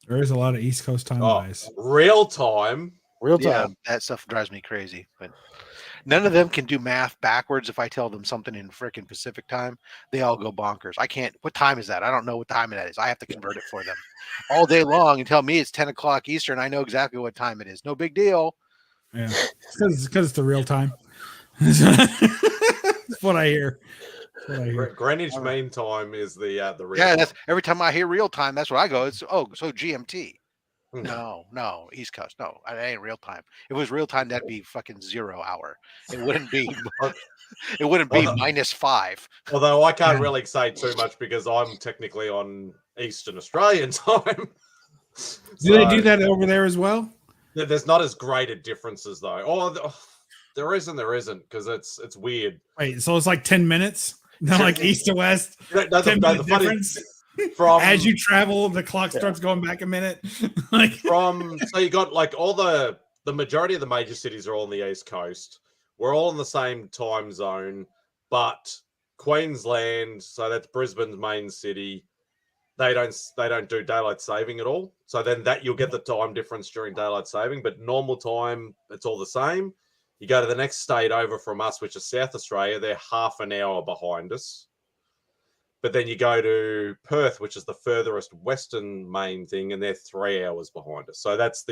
There is a lot of East Coast time bias. Real time. Real Yeah, time. that stuff drives me crazy. But none of them can do math backwards. If I tell them something in frickin' Pacific time, they all go bonkers. I can't. What time is that? I don't know what time it is. I have to convert it for them all day long and tell me it's 10 o'clock Eastern. I know exactly what time it is. No big deal. Yeah, because it's the real time. That's what I hear. That's what I hear. Greenwich Mean Time is the real. Yeah, time. that's every time I hear real time. That's what I go. It's so GMT. No, East Coast. No, it ain't real time. If it was real time, that'd be fucking 0 hour. It wouldn't be. It wouldn't be -5. Although I can't really say too much because I'm technically on Eastern Australian time. Do they do that over there as well? There's not as great a differences though. There isn't because it's weird. Wait, so it's like 10 minutes? Not like east to west? No, 10-minute the funny- difference? From As you travel, the clock starts going back a minute. So you got like all the majority of the major cities are all on the East Coast. We're all in the same time zone, but Queensland, so that's Brisbane's main city, they don't do daylight saving at all. So then that you'll get the time difference during daylight saving, but normal time it's all the same. You go to the next state over from us, which is South Australia, they're half an hour behind us. But then you go to Perth, which is the furthest western main thing, and they're 3 hours behind us. So that's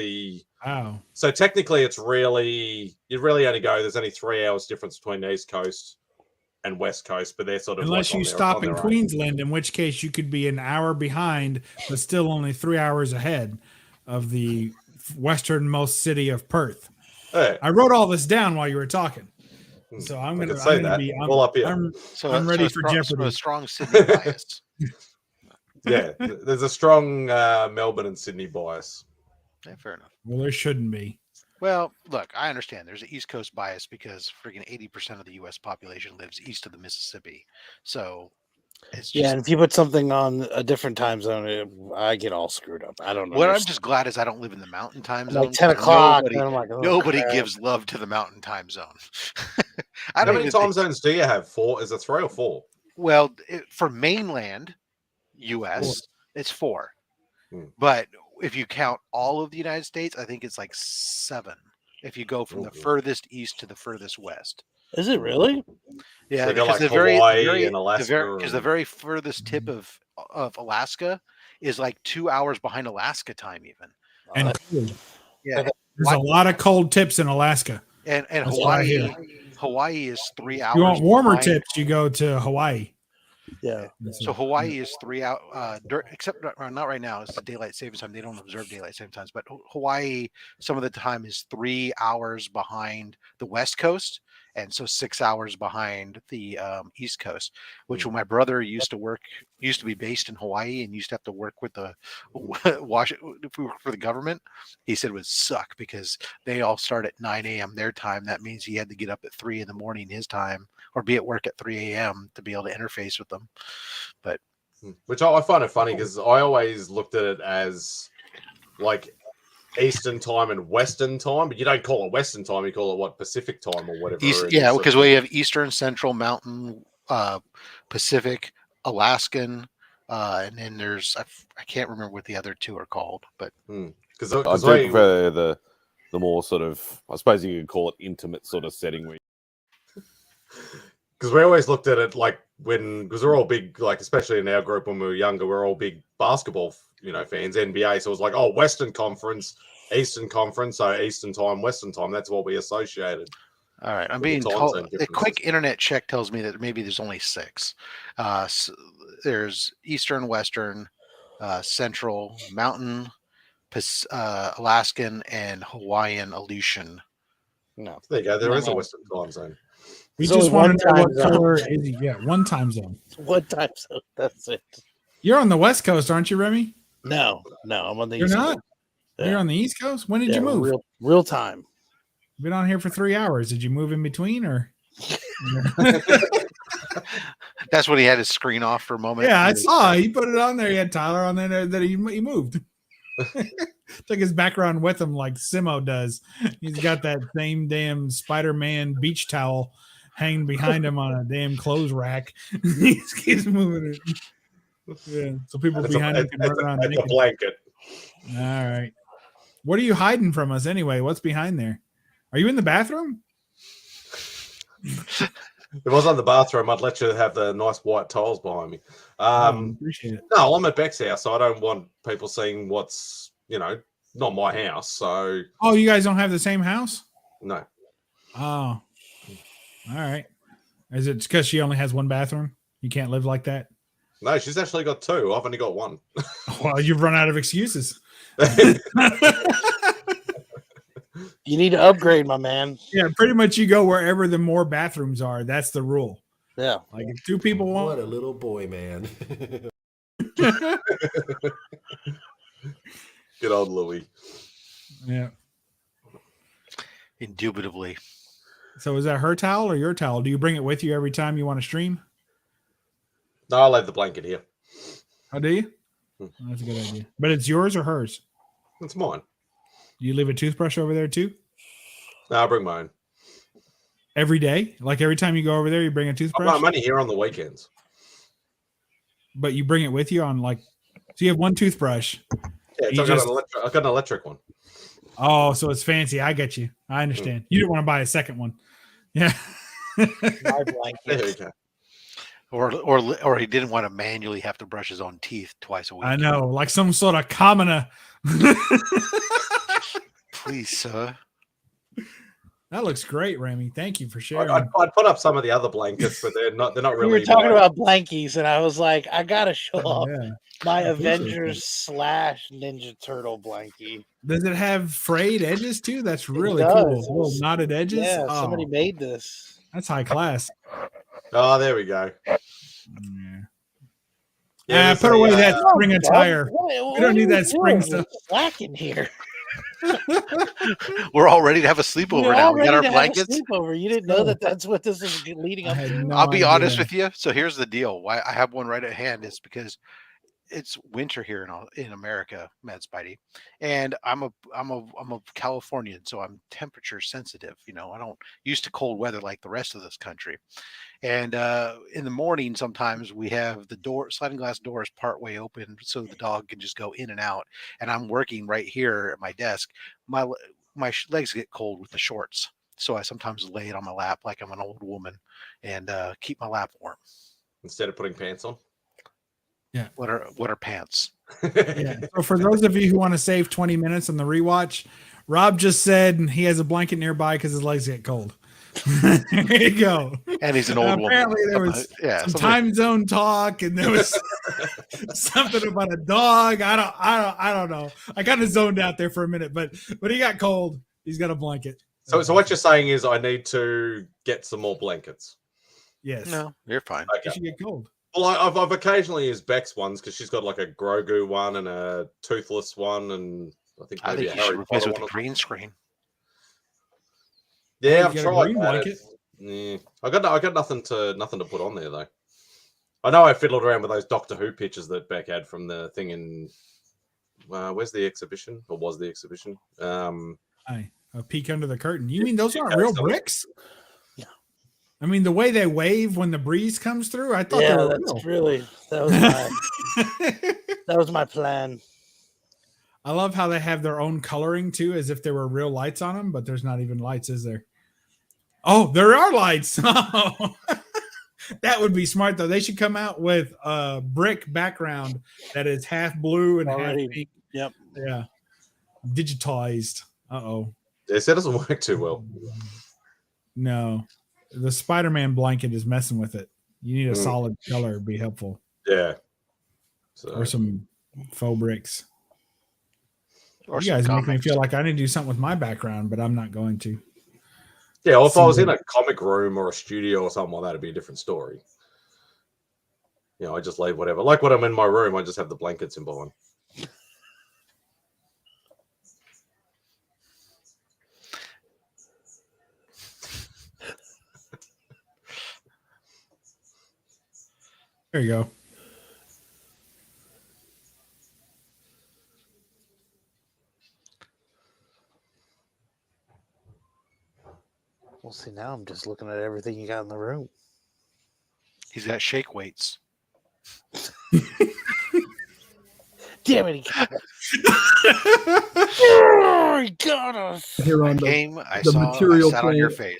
wow. So technically, you really only go. There's only 3 hours difference between the East Coast and West Coast, but they're sort of Unless you stop in Queensland, in which case you could be an hour behind, but still only 3 hours ahead of the westernmost city of Perth. Yeah. I wrote all this down while you were talking. So I'm going to be. I'm ready for Jeopardy. A strong Sydney bias. Yeah, there's a strong Melbourne and Sydney bias. Yeah, fair enough. Well, there shouldn't be. Well, look, I understand there's an East Coast bias because freaking 80% of the U.S. population lives east of the Mississippi. So it's just. Yeah, and if you put something on a different time zone, I get all screwed up. I don't know. What I'm just glad is I don't live in the mountain time zone. Like 10 so o'clock, and I'm like, oh, nobody crap. gives love to the mountain time zone. How many time zones do you have? 4? Is it 3 or 4? Well, for mainland U.S., it's 4. But if you count all of the United States, I think it's like 7. If you go from the furthest east to the furthest west. Is it really? Yeah, So because like the Hawaii and Alaska the very furthest tip of Alaska is like 2 hours behind Alaska time, even. And cold. Yeah, There's a lot of cold tips in Alaska. And That's what I hear. Hawaii is 3 hours. You want warmer behind. tips? You go to Hawaii. Yeah. So Hawaii is 3 hours, except not right now. It's the daylight savings time. They don't observe daylight saving times, but Hawaii, some of the time is 3 hours behind the West Coast, and so 6 hours behind the East Coast. Which when my brother used to be based in Hawaii and used to have to work with the for the government, he said it would suck because they all start at 9 a.m. their time. That means he had to get up at 3 in the morning his time, or be at work at 3 a.m. to be able to interface with them. But which I find it funny because I always looked at it as like Eastern time and Western time, but you don't call it Western time. You call it what, Pacific time or whatever. Yeah, because we have Eastern, Central, Mountain, Pacific, Alaskan, and then there's I can't remember what the other 2 are called, but because I do prefer the more sort of, I suppose you could call it intimate sort of setting where. Because we always looked at it like because we're all big, like especially in our group when we were younger, we're all big basketball, fans, NBA. So it was like, oh, Western Conference, Eastern Conference, so Eastern time, Western time. That's what we associated. All right, I'm being told. A quick internet check tells me that maybe there's only 6. So there's Eastern, Western, Central, Mountain, Alaskan, and Hawaiian Aleutian. No, there you go. There is a Western time zone. We just want to know what color is he. Yeah, one time zone. One time zone. That's it. You're on the West Coast, aren't you, Remy? No, I'm on the You're East not? Coast. Yeah. You're on the East Coast? When did you move? Real time. Been on here for 3 hours. Did you move in between or? That's when he had his screen off for a moment. Yeah, I saw. He put it on there. He had Tyler on there that he moved. Took his background with him like Simo does. He's got that same damn Spider-Man beach towel hanging behind him on a damn clothes rack. He keeps moving it. Yeah, so people behind him can run around naked. It's a blanket. All right. What are you hiding from us anyway? What's behind there? Are you in the bathroom? If I was on the bathroom, I'd let you have the nice white tiles behind me. Appreciate it. No, I'm at Beck's house, so I don't want people seeing what's, not my house. So. Oh, you guys don't have the same house? No. Oh. All right. Is it because she only has one bathroom? You can't live like that? No, she's actually got 2. I've only got 1. Well, you've run out of excuses. You need to upgrade, my man. Yeah, pretty much you go wherever the more bathrooms are. That's the rule. Yeah. Like if 2 people want. What a little boy, man. Good old Louie. Yeah. Indubitably. So is that her towel or your towel? Do you bring it with you every time you want to stream? No, I'll leave the blanket here. Oh, do you? Oh, that's a good idea. But it's yours or hers? It's mine. Do you leave a toothbrush over there too? No, I'll bring my own. Every day? Like every time you go over there, you bring a toothbrush? I'm only here on the weekends. But you bring it with you on so you have one toothbrush. Yeah, I've got an electric one. Oh, so it's fancy. I get you. I understand. You didn't want to buy a second one. Yeah. My blanket. There you go. Or he didn't want to manually have to brush his own teeth twice a week. I know, like some sort of commoner. Please, sir. That looks great, Remy. Thank you for sharing. I'd put up some of the other blankets, but they're not really. We were talking about blankies, and I was like, I gotta show off Yeah. my Avengers / Ninja Turtle blankie. Does it have frayed edges too? That's really does. cool. Little knotted edges. Yeah, Oh, somebody made this. that's high class. Oh, there we go. Yeah. Put away that spring No, attire. What We don't need are you that spring doing? stuff. We're slacking here. We're all ready to have a sleepover We're now. all We got ready our to blankets. have a sleepover. You didn't know that that's what this was leading up to. No I'll be honest idea. with you. So here's the deal. Why I have one right at hand is because it's winter here in America, Mad Spidey, and I'm a Californian, so I'm temperature sensitive. You know, I don't used to cold weather like the rest of this country. And in the morning, sometimes we have the sliding glass doors part way open so the dog can just go in and out. And I'm working right here at my desk. My legs get cold with the shorts, so I sometimes lay it on my lap like I'm an old woman and keep my lap warm instead of putting pants on. Yeah. What are pants? Yeah. So for those of you who want to save 20 minutes on the rewatch, Rob just said he has a blanket nearby because his legs get cold. There you go. And he's an old woman. Apparently there was some time zone talk, and there was something about a dog. I don't know. I kind of zoned out there for a minute, but he got cold. He's got a blanket. So what you're saying is I need to get some more blankets. Yes. No, you're fine. You should get cold. Well, I've occasionally used Beck's ones because she's got like a Grogu one and a Toothless one, and I think you should replace it with a green screen. Yeah, I've tried that. Yeah. I got nothing to put on there though. I know I fiddled around with those Doctor Who pictures that Beck had from the thing in where's the exhibition, or was the exhibition? A peek under the curtain. You mean those aren't real bricks? Yeah. I mean the way they wave when the breeze comes through. I thought they were real. That was my plan. I love how they have their own coloring too, as if there were real lights on them, but there's not even lights, is there? Oh, there are lights. Oh. That would be smart though. They should come out with a brick background that is half blue and half pink. Yep. Yeah. Digitized. Uh-oh. Yes, that doesn't work too well. No. The Spider-Man blanket is messing with it. You need a solid color, be helpful. Yeah. Or some faux bricks. Or you guys make me feel like I need to do something with my background, but I'm not going to. Yeah, well, if I was in a comic room or a studio or something like that, it'd be a different story. You know, I just leave whatever. Like when I'm in my room, I just have the blankets in behind. There you go. Well, see, now I'm just looking at everything you got in the room. He's got shake weights. Damn it, he got us. Oh, he got us. Here on I the saw, material I sat on your face.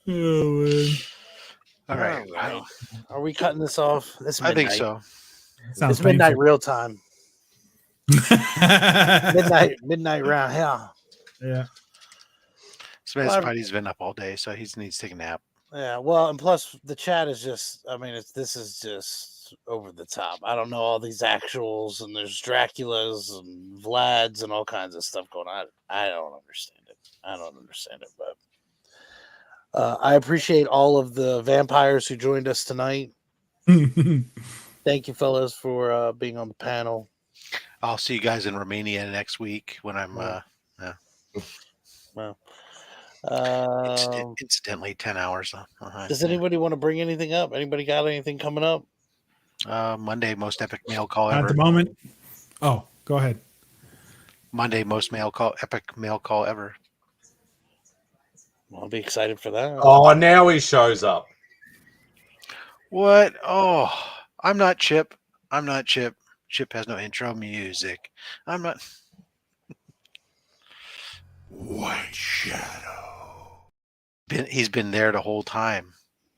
Oh, man. All right. Are we cutting this off? I think so. Sounds it's midnight painful. real time. midnight round. Yeah. Spidey's been up all day, so he needs to take a nap. Yeah. Well, and plus the chat is just. I mean, this is just over the top. I don't know all these actuals, and there's Draculas and Vlads and all kinds of stuff going on. I don't understand it. But I appreciate all of the vampires who joined us tonight. Thank you, fellas, for being on the panel. I'll see you guys in Romania next week when I'm. Well, incidentally, 10 hours. Does anybody want to bring anything up? Anybody got anything coming up? Monday, most epic mail call ever. At the moment. Oh, go ahead. Monday, most epic mail call ever. I'll be excited for that. Oh, now he shows up. What? Oh, I'm not Chip. Chip has no intro music. I'm not. White Shadow. He's been there the whole time.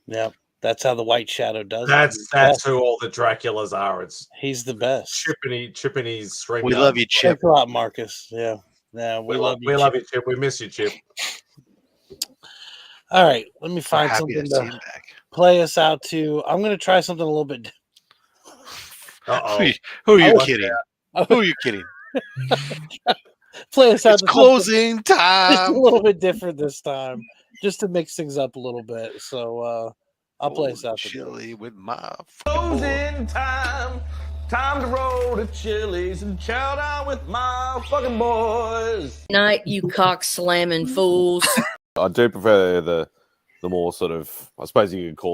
Yeah, that's how the White Shadow does it. That's who all the Draculas are. He's the best. Chipping his stream. We love you, Chip. Thanks a lot, Marcus. Yeah, we love you. We love you, Chip. We miss you, Chip. All right, let me find something to play us out to. I'm going to try something a little bit. Uh-oh. Who are you kidding? Who are you kidding? Play us out. It's closing time. Just a little bit different this time, just to mix things up a little bit. So I'll play us out. Chili with my closing time. Time to roll to Chili's and chow down with my fucking boys. Night, you cock slamming fools. I do prefer the more sort of, I suppose you could call it